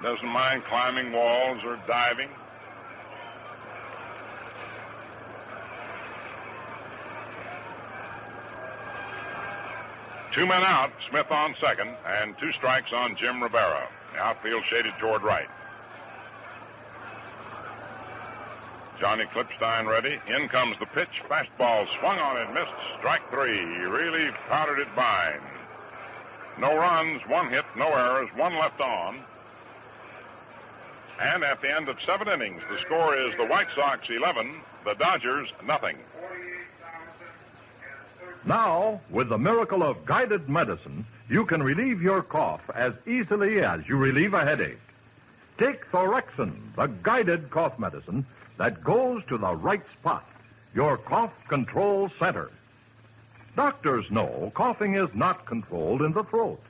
Doesn't mind climbing walls or diving. Two men out, Smith on second, and 2 strikes on Jim Rivera. The outfield shaded toward right. Johnny Klipstein ready. In comes the pitch. Fastball swung on and missed. Strike 3. He really powdered it fine. No runs, 1 hit, no errors, 1 left on. And at the end of 7 innings, the score is the White Sox 11, the Dodgers nothing. Now, with the miracle of guided medicine, you can relieve your cough as easily as you relieve a headache. Take Thorexin, the guided cough medicine that goes to the right spot, your cough control center. Doctors know coughing is not controlled in the throat.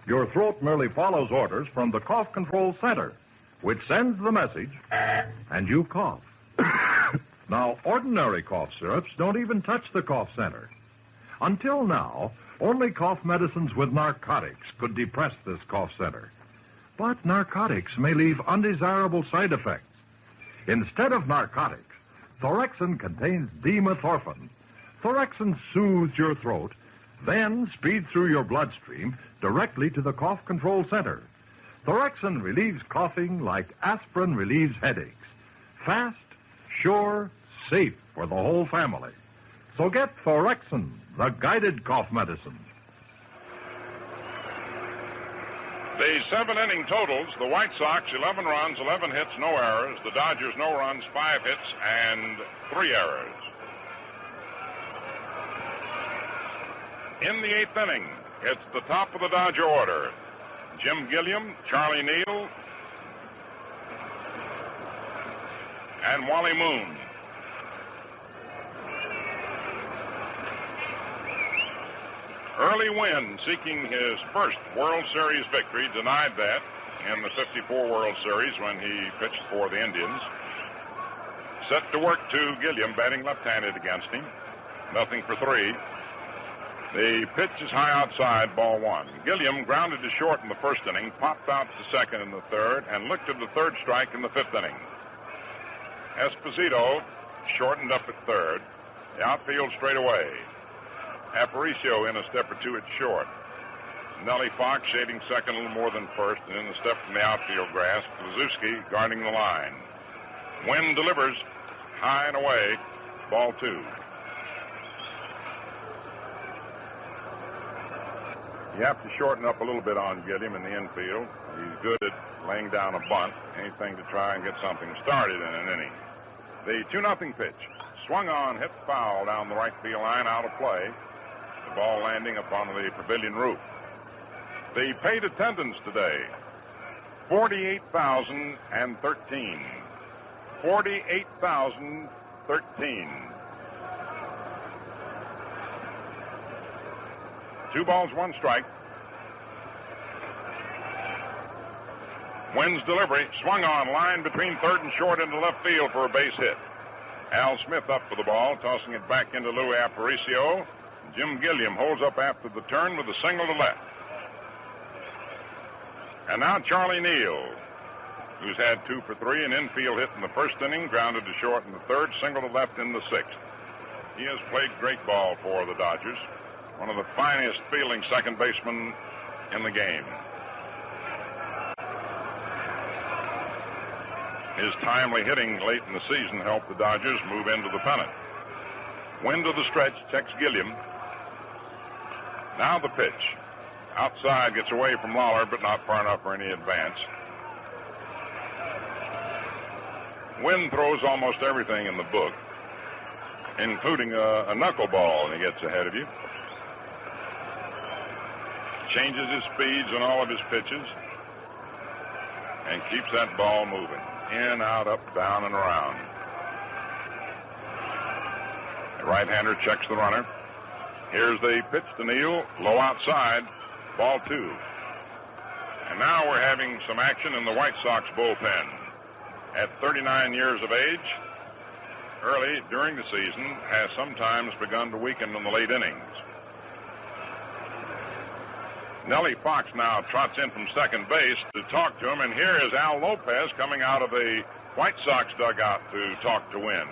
Your throat merely follows orders from the cough control center, which sends the message, and you cough. Now, ordinary cough syrups don't even touch the cough center. Until now, only cough medicines with narcotics could depress this cough center. But narcotics may leave undesirable side effects. Instead of narcotics, Thorexin contains dimethorphan. Thorexin soothes your throat, then speeds through your bloodstream directly to the cough control center. Thorexin relieves coughing like aspirin relieves headaches. Fast, sure, safe for the whole family. So get Thorexin, the guided cough medicine. The 7-inning totals, the White Sox, 11 runs, 11 hits, no errors. The Dodgers, no runs, 5 hits, and 3 errors. In the 8th inning, it's the top of the Dodger order. Jim Gilliam, Charlie Neal, and Wally Moon. Early Wynn, seeking his first World Series victory, denied that in the 54 World Series when he pitched for the Indians. Set to work to Gilliam, batting left-handed against him. Nothing for 3. The pitch is high outside, ball 1. Gilliam grounded to short in the first inning, popped out to second in the third, and looked at the third strike in the 5th inning. Esposito shortened up at third. The outfield straight away. Aparicio in a step or 2 at short. Nellie Fox shading second a little more than first, and in the step from the outfield grass. Kluszewski guarding the line. Wynn delivers high and away, ball 2. You have to shorten up a little bit on Gilliam in the infield. He's good at laying down a bunt, anything to try and get something started in an inning. The 2-0 pitch. swung on, hit foul down the right field line, out of play. The ball landing upon the pavilion roof. The paid attendance today, 48,013. 48,013. 2 balls, 1 strike. Wynn's delivery, swung on, line between third and short into left field for a base hit. Al Smith up for the ball, tossing it back into Lou Aparicio. Jim Gilliam holds up after the turn with a single to left. And now Charlie Neal, who's had 2 for 3, an infield hit in the first inning, grounded to short in the third, single to left in the sixth. He has played great ball for the Dodgers. One of the finest fielding second basemen in the game. His timely hitting late in the season helped the Dodgers move into the pennant. Wynn to the stretch, checks Gilliam. Now the pitch. Outside, gets away from Lawler, but not far enough for any advance. Wynn throws almost everything in the book, including a knuckleball, and he gets ahead of you. Changes his speeds on all of his pitches and keeps that ball moving. In, out, up, down, and around. The right-hander checks the runner. Here's the pitch to Neal. Low outside. Ball 2. And now we're having some action in the White Sox bullpen. At 39 years of age, early during the season has sometimes begun to weaken in the late innings. Nellie Fox now trots in from second base to talk to him, and here is Al Lopez coming out of the White Sox dugout to talk to Wynn.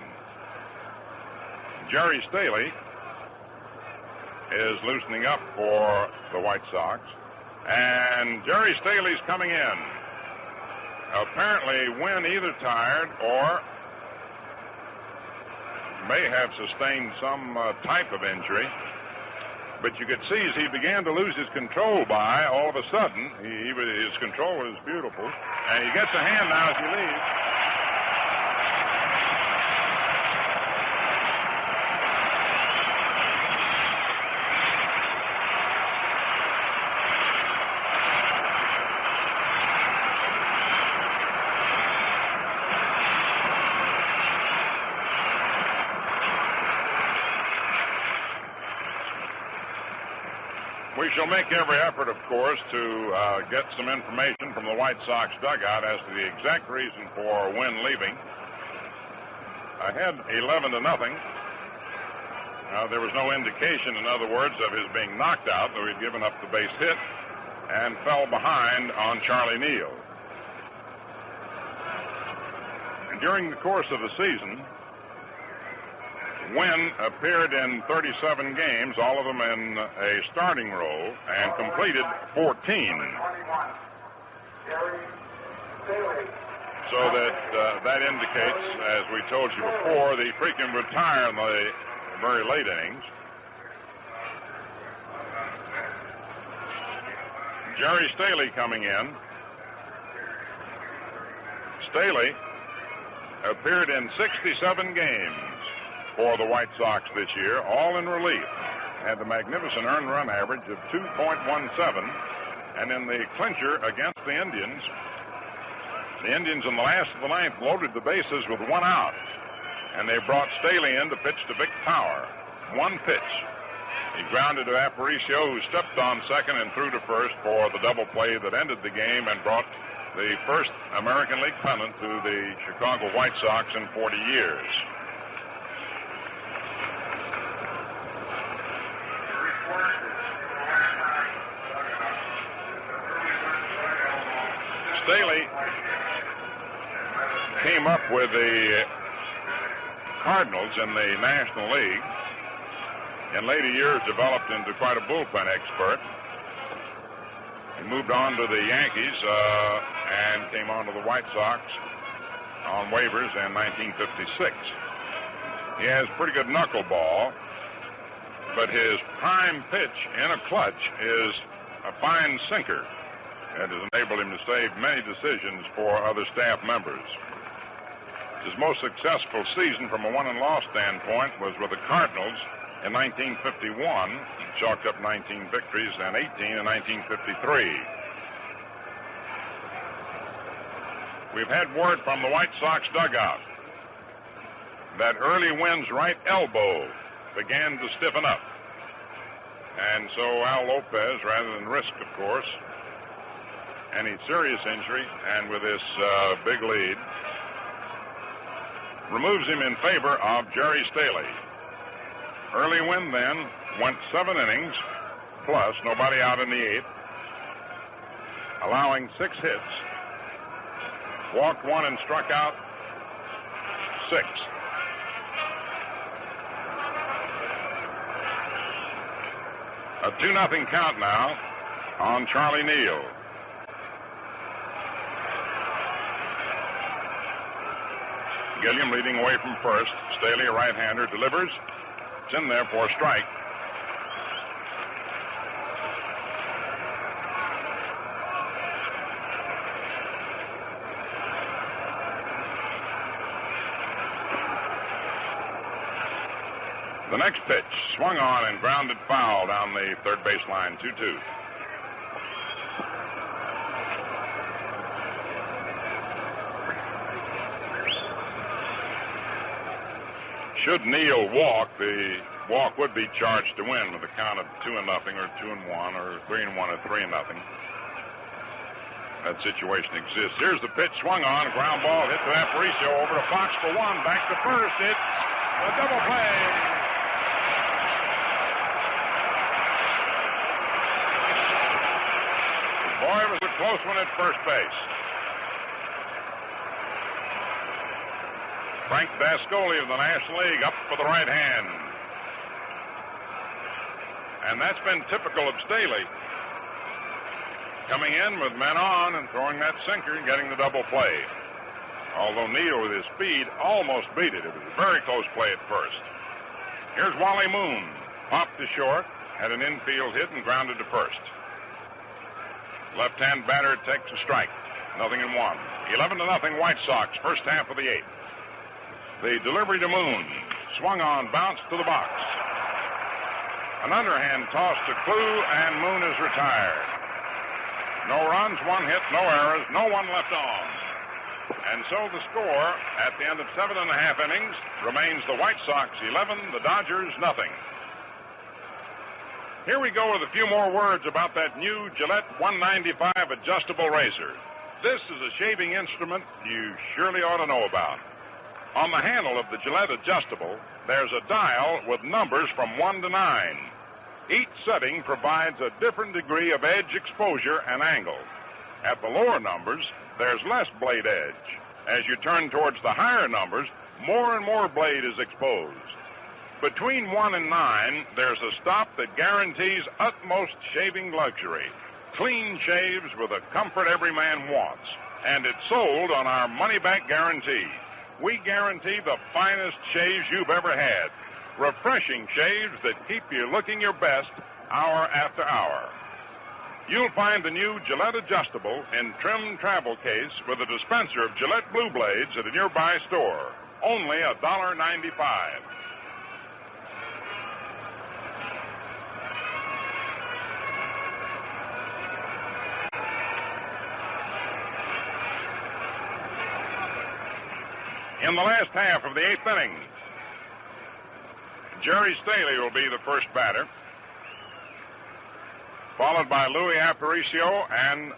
Jerry Staley is loosening up for the White Sox, and Jerry Staley's coming in. Apparently, Wynn either tired or may have sustained some type of injury. But you could see as he began to lose his control by, all of a sudden, his control was beautiful. And he gets a hand now as he leaves. We shall make every effort, of course, to get some information from the White Sox dugout as to the exact reason for Wynn leaving. Ahead 11-0. There was no indication, in other words, of his being knocked out, though he'd given up the base hit and fell behind on Charlie Neal. And during the course of the season, Wynn appeared in 37 games, all of them in a starting role, and completed 14. So that indicates, as we told you before, that he frequently retire in the very late innings. Jerry Staley coming in. Staley appeared in 67 games for the White Sox this year, all in relief. Had the magnificent earned run average of 2.17, and in the clincher against the Indians in the last of the ninth loaded the bases with 1 out, and they brought Staley in to pitch to Vic Power. 1 pitch. He grounded to Aparicio, who stepped on second and threw to first for the double play that ended the game and brought the first American League pennant to the Chicago White Sox in 40 years. Staley came up with the Cardinals in the National League. In later years, developed into quite a bullpen expert. He moved on to the Yankees and came on to the White Sox on waivers in 1956. He has pretty good knuckleball, but his prime pitch in a clutch is a fine sinker that has enabled him to save many decisions for other staff members. His most successful season from a won-and-loss standpoint was with the Cardinals in 1951. He chalked up 19 victories and 18 in 1953. We've had word from the White Sox dugout that Early Wynn's right elbow began to stiffen up. And so Al Lopez, rather than risk, of course, any serious injury, and with this big lead, removes him in favor of Jerry Staley. Early Wynn then went 7 innings, plus nobody out in the 8th, allowing 6 hits, walked 1 and struck out 6. A 2-0 count now on Charlie Neal. Gilliam leading away from first. Staley, a right-hander, delivers. It's in there for a strike. The next pitch swung on and grounded foul down the third base line, 2-2. Should Neal walk, the walk would be charged to win with a count of 2-0 or 2-1 or 3-1 or 3-0. That situation exists. Here's the pitch swung on, a ground ball hit to Aparicio over to Fox for 1, back to first. It's a double play. Boy, it was a close one at first base. Frank Dascoli of the National League up for the right hand. And that's been typical of Staley. Coming in with men on and throwing that sinker and getting the double play. Although Neal, with his speed, almost beat it. It was a very close play at first. Here's Wally Moon. Popped to short, had an infield hit and grounded to first. Left-hand batter takes a strike. 0-1. 11-0 White Sox, first half of the 8th. The delivery to Moon. Swung on, bounced to the box. An underhand toss to Clue, and Moon is retired. No runs, 1 hit, no errors, no one left on. And so the score at the end of 7.5 innings remains the White Sox 11, the Dodgers nothing. Here we go with a few more words about that new Gillette 195 adjustable razor. This is a shaving instrument you surely ought to know about. On the handle of the Gillette adjustable, there's a dial with numbers from 1 to 9. Each setting provides a different degree of edge exposure and angle. At the lower numbers, there's less blade edge. As you turn towards the higher numbers, more and more blade is exposed. Between 1 and 9, there's a stop that guarantees utmost shaving luxury. Clean shaves with a comfort every man wants. And it's sold on our money-back guarantee. We guarantee the finest shaves you've ever had. Refreshing shaves that keep you looking your best hour after hour. You'll find the new Gillette adjustable in trim travel case with a dispenser of Gillette Blue Blades at a nearby store. Only $1.95. In the last half of the 8th inning, Jerry Staley will be the first batter, followed by Louis Aparicio and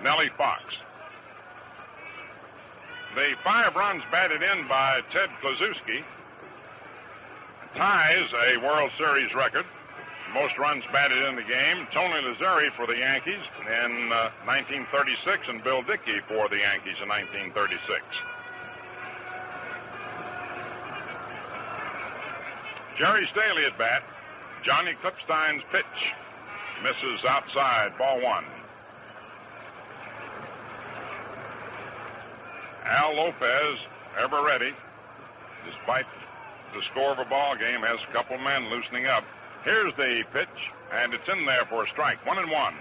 Nellie Fox. The 5 runs batted in by Ted Kluszewski ties a World Series record. Most runs batted in the game. Tony Lazzeri for the Yankees in 1936 and Bill Dickey for the Yankees in 1936. Jerry Staley at bat. Johnny Klipstein's pitch misses outside, ball 1. Al Lopez, ever ready, despite the score of a ball game, has a couple men loosening up. Here's the pitch, and it's in there for a strike, 1-1.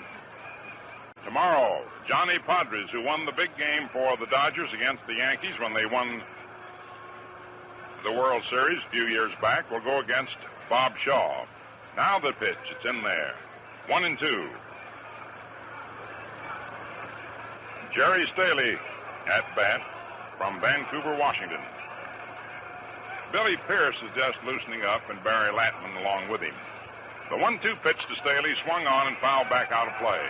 Tomorrow, Johnny Podres, who won the big game for the Dodgers against the Yankees when they won the World Series a few years back, will go against Bob Shaw. Now the pitch, it's in there. 1-2. Jerry Staley at bat from Vancouver, Washington. Billy Pierce is just loosening up, and Barry Latman along with him. The 1-2 pitch to Staley swung on and fouled back out of play.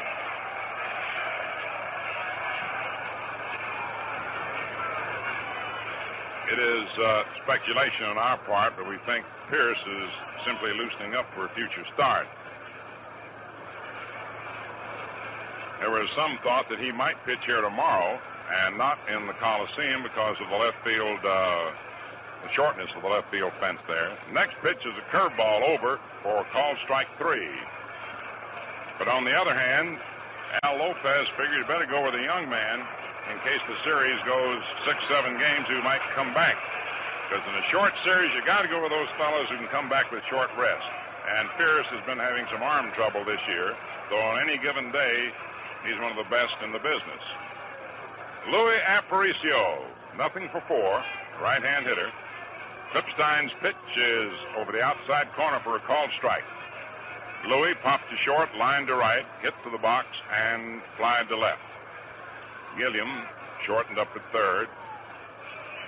It is speculation on our part, but we think Pierce is simply loosening up for a future start. There was some thought that he might pitch here tomorrow and not in the Coliseum because of the left field, the shortness of the left field fence there. Next pitch is a curveball over for called strike 3. But on the other hand, Al Lopez figured he better go with a young man in case the series goes 6-7 games who might come back. Because in a short series, you got to go with those fellows who can come back with short rest. And Pierce has been having some arm trouble this year, though on any given day, he's one of the best in the business. Louis Aparicio, 0 for 4, right-hand hitter. Clipstein's pitch is over the outside corner for a called strike. Louis popped to short, line to right, hit to the box, and flied to left. Gilliam shortened up at third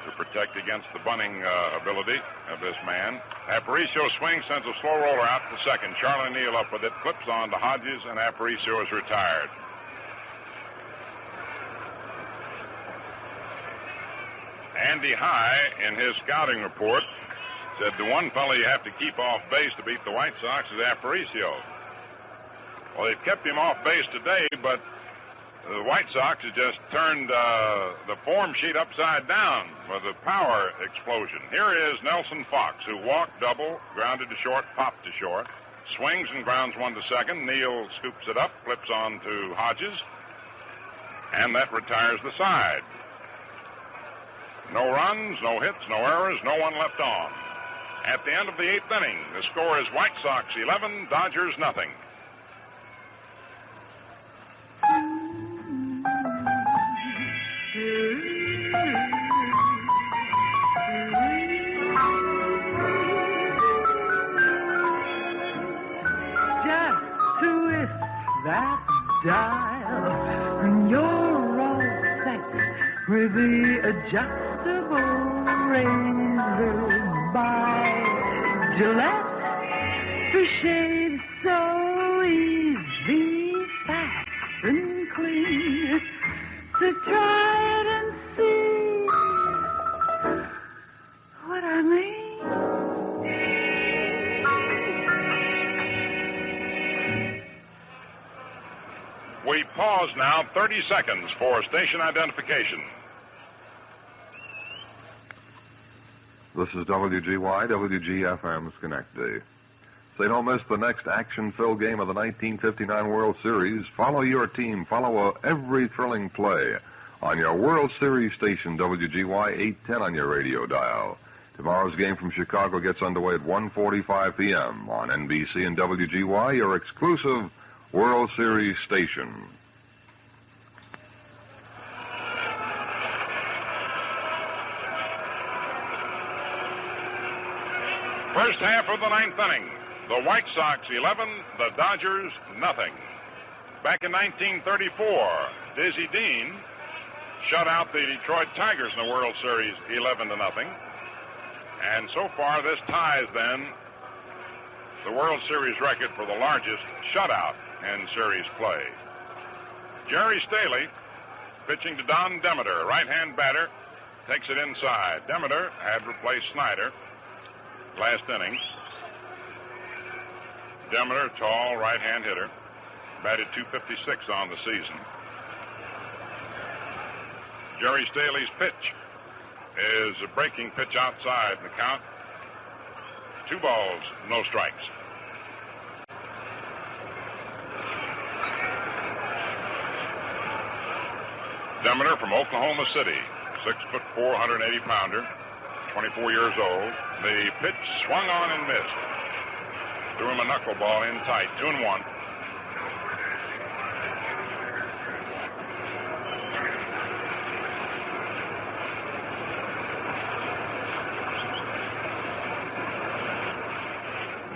to protect against the bunting ability of this man. Aparicio swings, sends a slow roller out to second. Charlie Neal up with it, flips on to Hodges, and Aparicio is retired. Andy High, in his scouting report, said the one fellow you have to keep off base to beat the White Sox is Aparicio. Well, they've kept him off base today, but the White Sox have just turned the form sheet upside down with a power explosion. Here is Nelson Fox, who walked double, grounded to short, popped to short, swings and grounds one to second. Neal scoops it up, flips on to Hodges, and that retires the side. No runs, no hits, no errors, no one left on. At the end of the 8th inning, the score is White Sox 11, Dodgers nothing. Just twist that dial, and you're all set with the adjustable razor by Gillette. The shave so easy, fast and clean. To try it and see what I mean. We pause now 30 seconds for station identification. This is WGY, WGFM Schenectady. So don't miss the next action-filled game of the 1959 World Series. Follow your team. Follow every thrilling play on your World Series station, WGY 810 on your radio dial. Tomorrow's game from Chicago gets underway at 1:45 p.m. on NBC and WGY, your exclusive World Series station. First half of the 9th inning. The White Sox 11, the Dodgers nothing. Back in 1934, Dizzy Dean shut out the Detroit Tigers in the World Series 11-0. And so far, this ties then the World Series record for the largest shutout in series play. Jerry Staley pitching to Don Demeter, right-hand batter, takes it inside. Demeter had replaced Snyder last inning. Demeter, tall right-hand hitter, batted .256 on the season. Jerry Staley's pitch is a breaking pitch outside the count. 2 balls, no strikes. Demeter from Oklahoma City, 6'4", 180-pounder, 24 years old. The pitch swung on and missed. Threw him a knuckleball in tight, 2-1.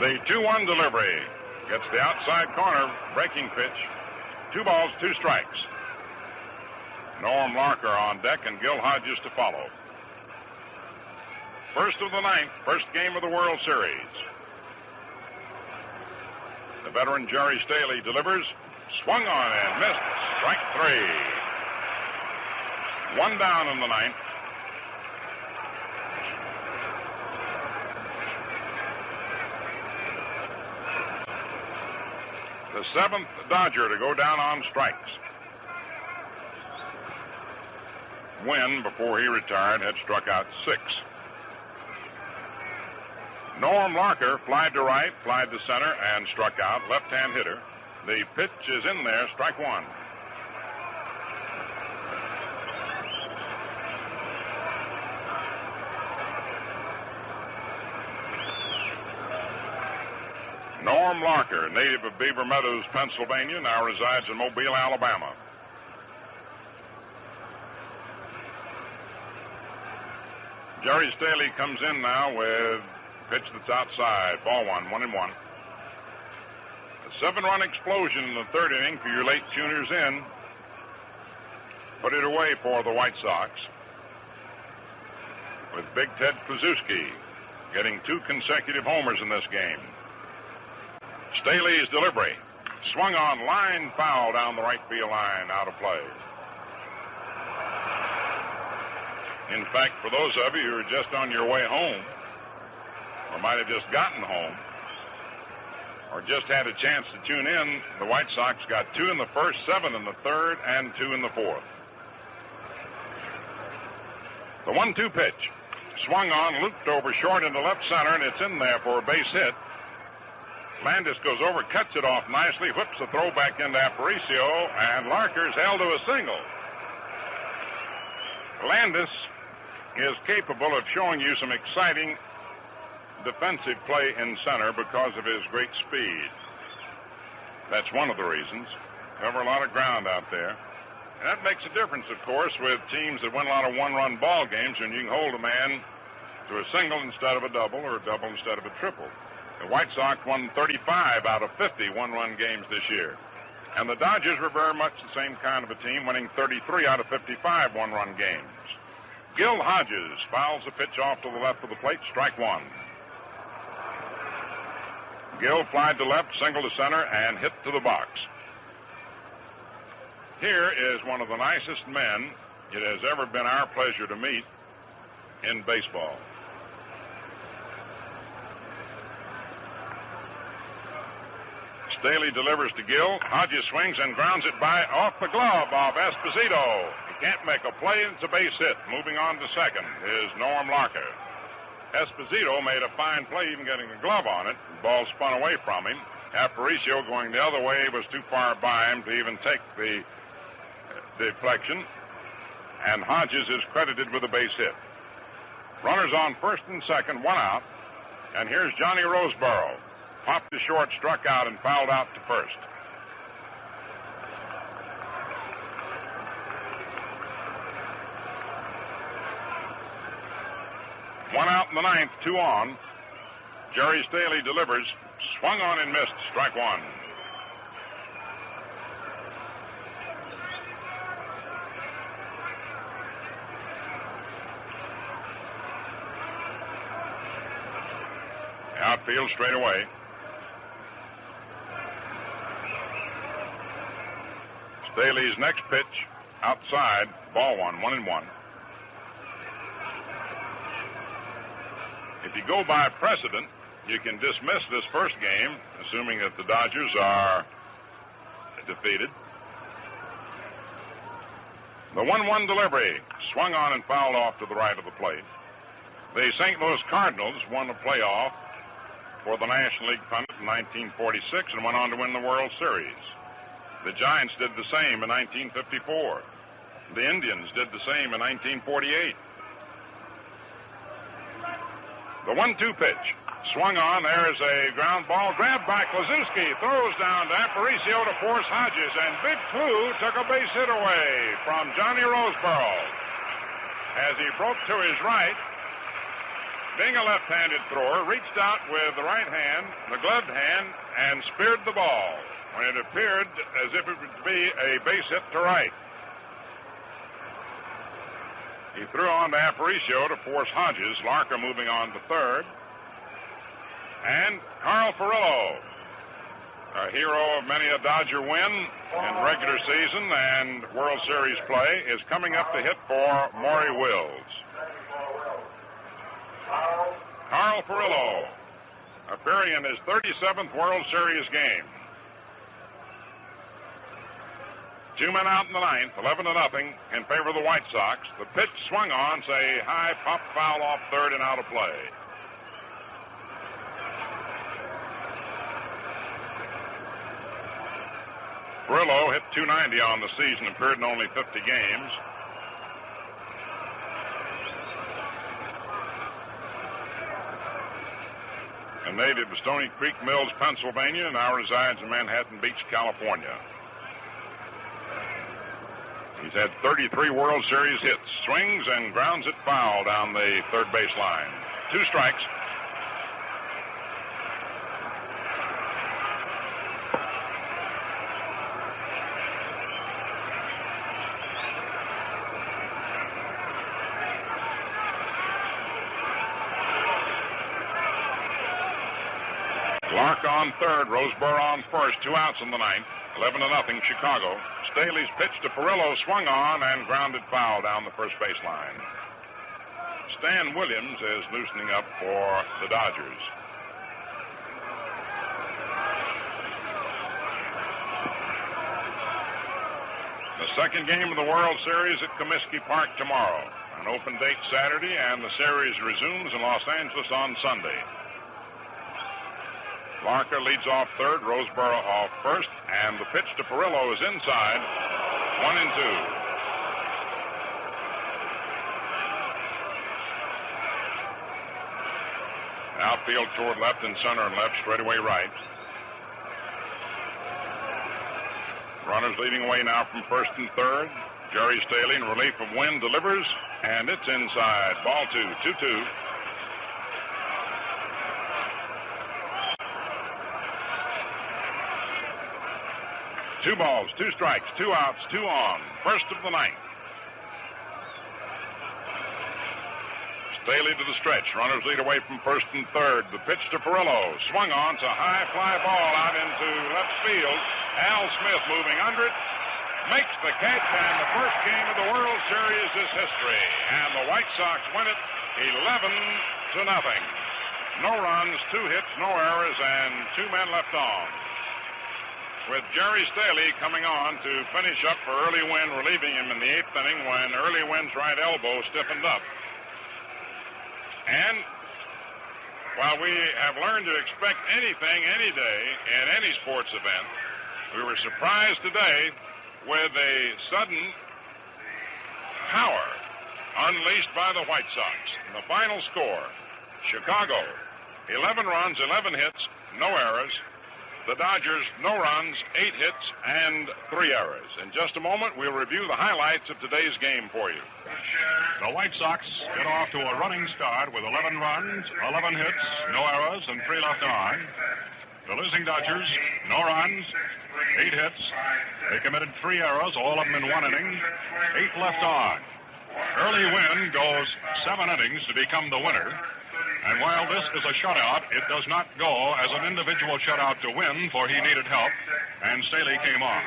The 2-1 delivery gets the outside corner breaking pitch. 2 balls, 2 strikes. Norm Larker on deck and Gil Hodges to follow. First of the ninth, first game of the World Series. The veteran Jerry Staley delivers. Swung on and missed. Strike 3. 1 down in the ninth. The 7th Dodger to go down on strikes. Wynn, before he retired, had struck out 6. Norm Larker flied to right, flied to center, and struck out. Left-hand hitter. The pitch is in there, strike 1. Norm Larker, native of Beaver Meadows, Pennsylvania, now resides in Mobile, Alabama. Jerry Staley comes in now with a pitch that's outside. Ball 1, 1-1. A 7-run explosion in the 3rd inning for your late tuners in. Put it away for the White Sox. With Big Ted Kluszewski getting 2 consecutive homers in this game. Staley's delivery. Swung on, line foul down the right field line, out of play. In fact, for those of you who are just on your way home, or might have just gotten home, or just had a chance to tune in, the White Sox got 2 in the first, 7 in the 3rd, and 2 in the 4th. The 1-2 pitch. Swung on, looped over short into left center, and it's in there for a base hit. Landis goes over, cuts it off nicely, whips the throw back into Aparicio, and Larker's held to a single. Landis is capable of showing you some exciting defensive play in center because of his great speed. That's one of the reasons. Cover a lot of ground out there. And that makes a difference, of course, with teams that win a lot of one-run ball games, and you can hold a man to a single instead of a double or a double instead of a triple. The White Sox won 35 out of 50 one-run games this year. And the Dodgers were very much the same kind of a team, winning 33 out of 55 one-run games. Gil Hodges fouls the pitch off to the left of the plate, strike 1. Gil flied to left, single to center, and hit to the box. Here is one of the nicest men it has ever been our pleasure to meet in baseball. Staley delivers to Gil. Hodges swings and grounds it by off the glove of Esposito. He can't make a play. It's a base hit. Moving on to second is Norm Larker. Esposito made a fine play, even getting a glove on it. The ball spun away from him. Aparicio going the other way was too far by him to even take the deflection. And Hodges is credited with a base hit. Runners on first and second, 1 out. And here's Johnny Roseboro. Popped to short, struck out, and fouled out to first. One out in the ninth, 2 on. Jerry Staley delivers. Swung on and missed. Strike 1. Outfield straight away. Staley's next pitch, outside, ball 1, 1-1. If you go by precedent, you can dismiss this first game, assuming that the Dodgers are defeated. The 1-1 delivery, swung on and fouled off to the right of the plate. The St. Louis Cardinals won the playoff for the National League pennant in 1946 and went on to win the World Series. The Giants did the same in 1954. The Indians did the same in 1948. The 1-2 pitch. Swung on. There's a ground ball. Grabbed by Kluszewski. Throws down to Aparicio to force Hodges. And Big Clue took a base hit away from Johnny Roseboro. As he broke to his right, being a left-handed thrower, reached out with the right hand, the gloved hand, and speared the ball when it appeared as if it would be a base hit to right. He threw on to Aparicio to force Hodges. Larker moving on to third. And Carl Furillo, a hero of many a Dodger win in regular season and World Series play, is coming up to hit for Maury Wills. Carl Furillo, appearing in his 37th World Series game. 2 men out in the ninth, 11-0 in favor of the White Sox. The pitch swung on, say, high pop foul off third and out of play. Furillo hit .290 on the season, appeared in only 50 games. A native of Stony Creek Mills, Pennsylvania, now resides in Manhattan Beach, California. He's had 33 World Series hits, swings and grounds it foul down the third base line. 2 strikes. Clark on third, Roseboro on first, 2 outs in the ninth, 11-0 Chicago. Staley's pitch to Furillo swung on and grounded foul down the first base line. Stan Williams is loosening up for the Dodgers. The second game of the World Series at Comiskey Park tomorrow. An open date Saturday, and the series resumes in Los Angeles on Sunday. Larker leads off third, Roseboro off first, and the pitch to Furillo is inside, 1-2. Outfield toward left and center and left, straightaway right. Runners leading away now from first and third. Jerry Staley in relief of Wynn delivers, and it's inside, ball 2, 2-2. Two balls, 2 strikes, 2 outs, 2 on. First of the ninth. Staley to the stretch. Runners lead away from first and third. The pitch to Furillo. Swung on. It's a high fly ball out into left field. Al Smith moving under it. Makes the catch, and the first game of the World Series is history. And the White Sox win it 11-0. No runs, 2 hits, no errors, and 2 men left on. With Jerry Staley coming on to finish up for Early Wynn, relieving him in the 8th inning when Early Wynn's right elbow stiffened up. And while we have learned to expect anything, any day, in any sports event, we were surprised today with a sudden power unleashed by the White Sox. And the final score, Chicago, 11 runs, 11 hits, no errors. The Dodgers, no runs, 8 hits, and 3 errors. In just a moment, we'll review the highlights of today's game for you. The White Sox get off to a running start with 11 runs, 11 hits, no errors, and 3 left on. The losing Dodgers, no runs, 8 hits. They committed 3 errors, all of them in 1 inning, 8 left on. Early Wynn goes 7 innings to become the winner. And while this is a shutout, it does not go as an individual shutout to Wynn, for he needed help, and Staley came on.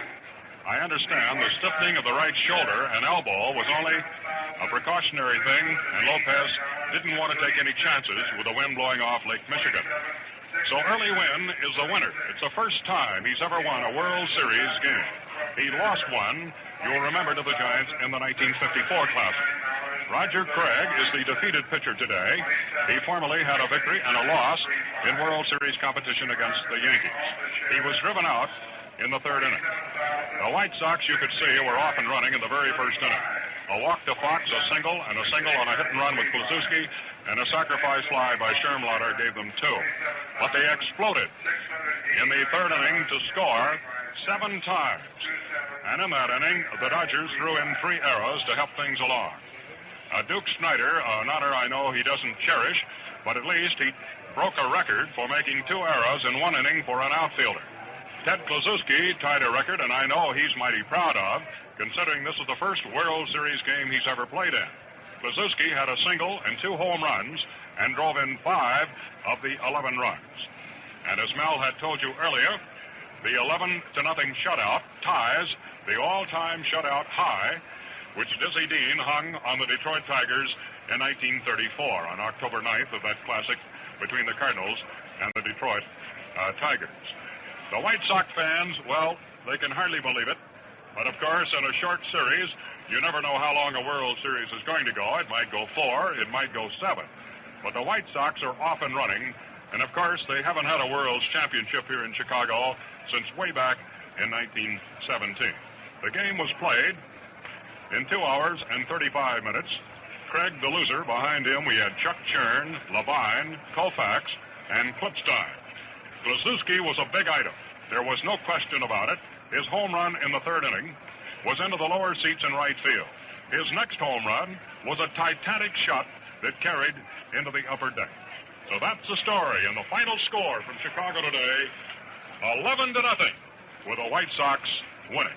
I understand the stiffening of the right shoulder and elbow was only a precautionary thing, and Lopez didn't want to take any chances with the wind blowing off Lake Michigan. So Early Wynn is the winner. It's the first time he's ever won a World Series game. He lost one, you'll remember, to the Giants in the 1954 Classic. Roger Craig is the defeated pitcher today. He formerly had a victory and a loss in World Series competition against the Yankees. He was driven out in the 3rd inning. The White Sox, you could see, were off and running in the very first inning. A walk to Fox, a single on a hit and run with Kluszewski, and a sacrifice fly by Schermlatter gave them 2. But they exploded in the 3rd inning to score 7 times. And in that inning, the Dodgers threw in 3 errors to help things along. Duke Snyder, an honor I know he doesn't cherish, but at least he broke a record for making 2 errors in 1 inning for an outfielder. Ted Kluszewski tied a record, and I know he's mighty proud of, considering this is the first World Series game he's ever played in. Kluszewski had a single and 2 home runs and drove in 5 of the 11 runs. And as Mel had told you earlier, the 11-0 shutout ties the all-time shutout high, which Dizzy Dean hung on the Detroit Tigers in 1934 on October 9th of that classic between the Cardinals and the Detroit Tigers. The White Sox fans, well, they can hardly believe it. But, of course, in a short series, you never know how long a World Series is going to go. It might go 4, it might go 7. But the White Sox are off and running. And, of course, they haven't had a World Championship here in Chicago since way back in 1917. The game was played in 2 hours and 35 minutes. Craig the loser. Behind him, we had Chuck Churn, Levine, Koufax, and Klippstein. Kluszewski was a big item. There was no question about it. His home run in the 3rd inning was into the lower seats in right field. His next home run was a titanic shot that carried into the upper deck. So that's the story, and the final score from Chicago today, 11-0, with the White Sox winning.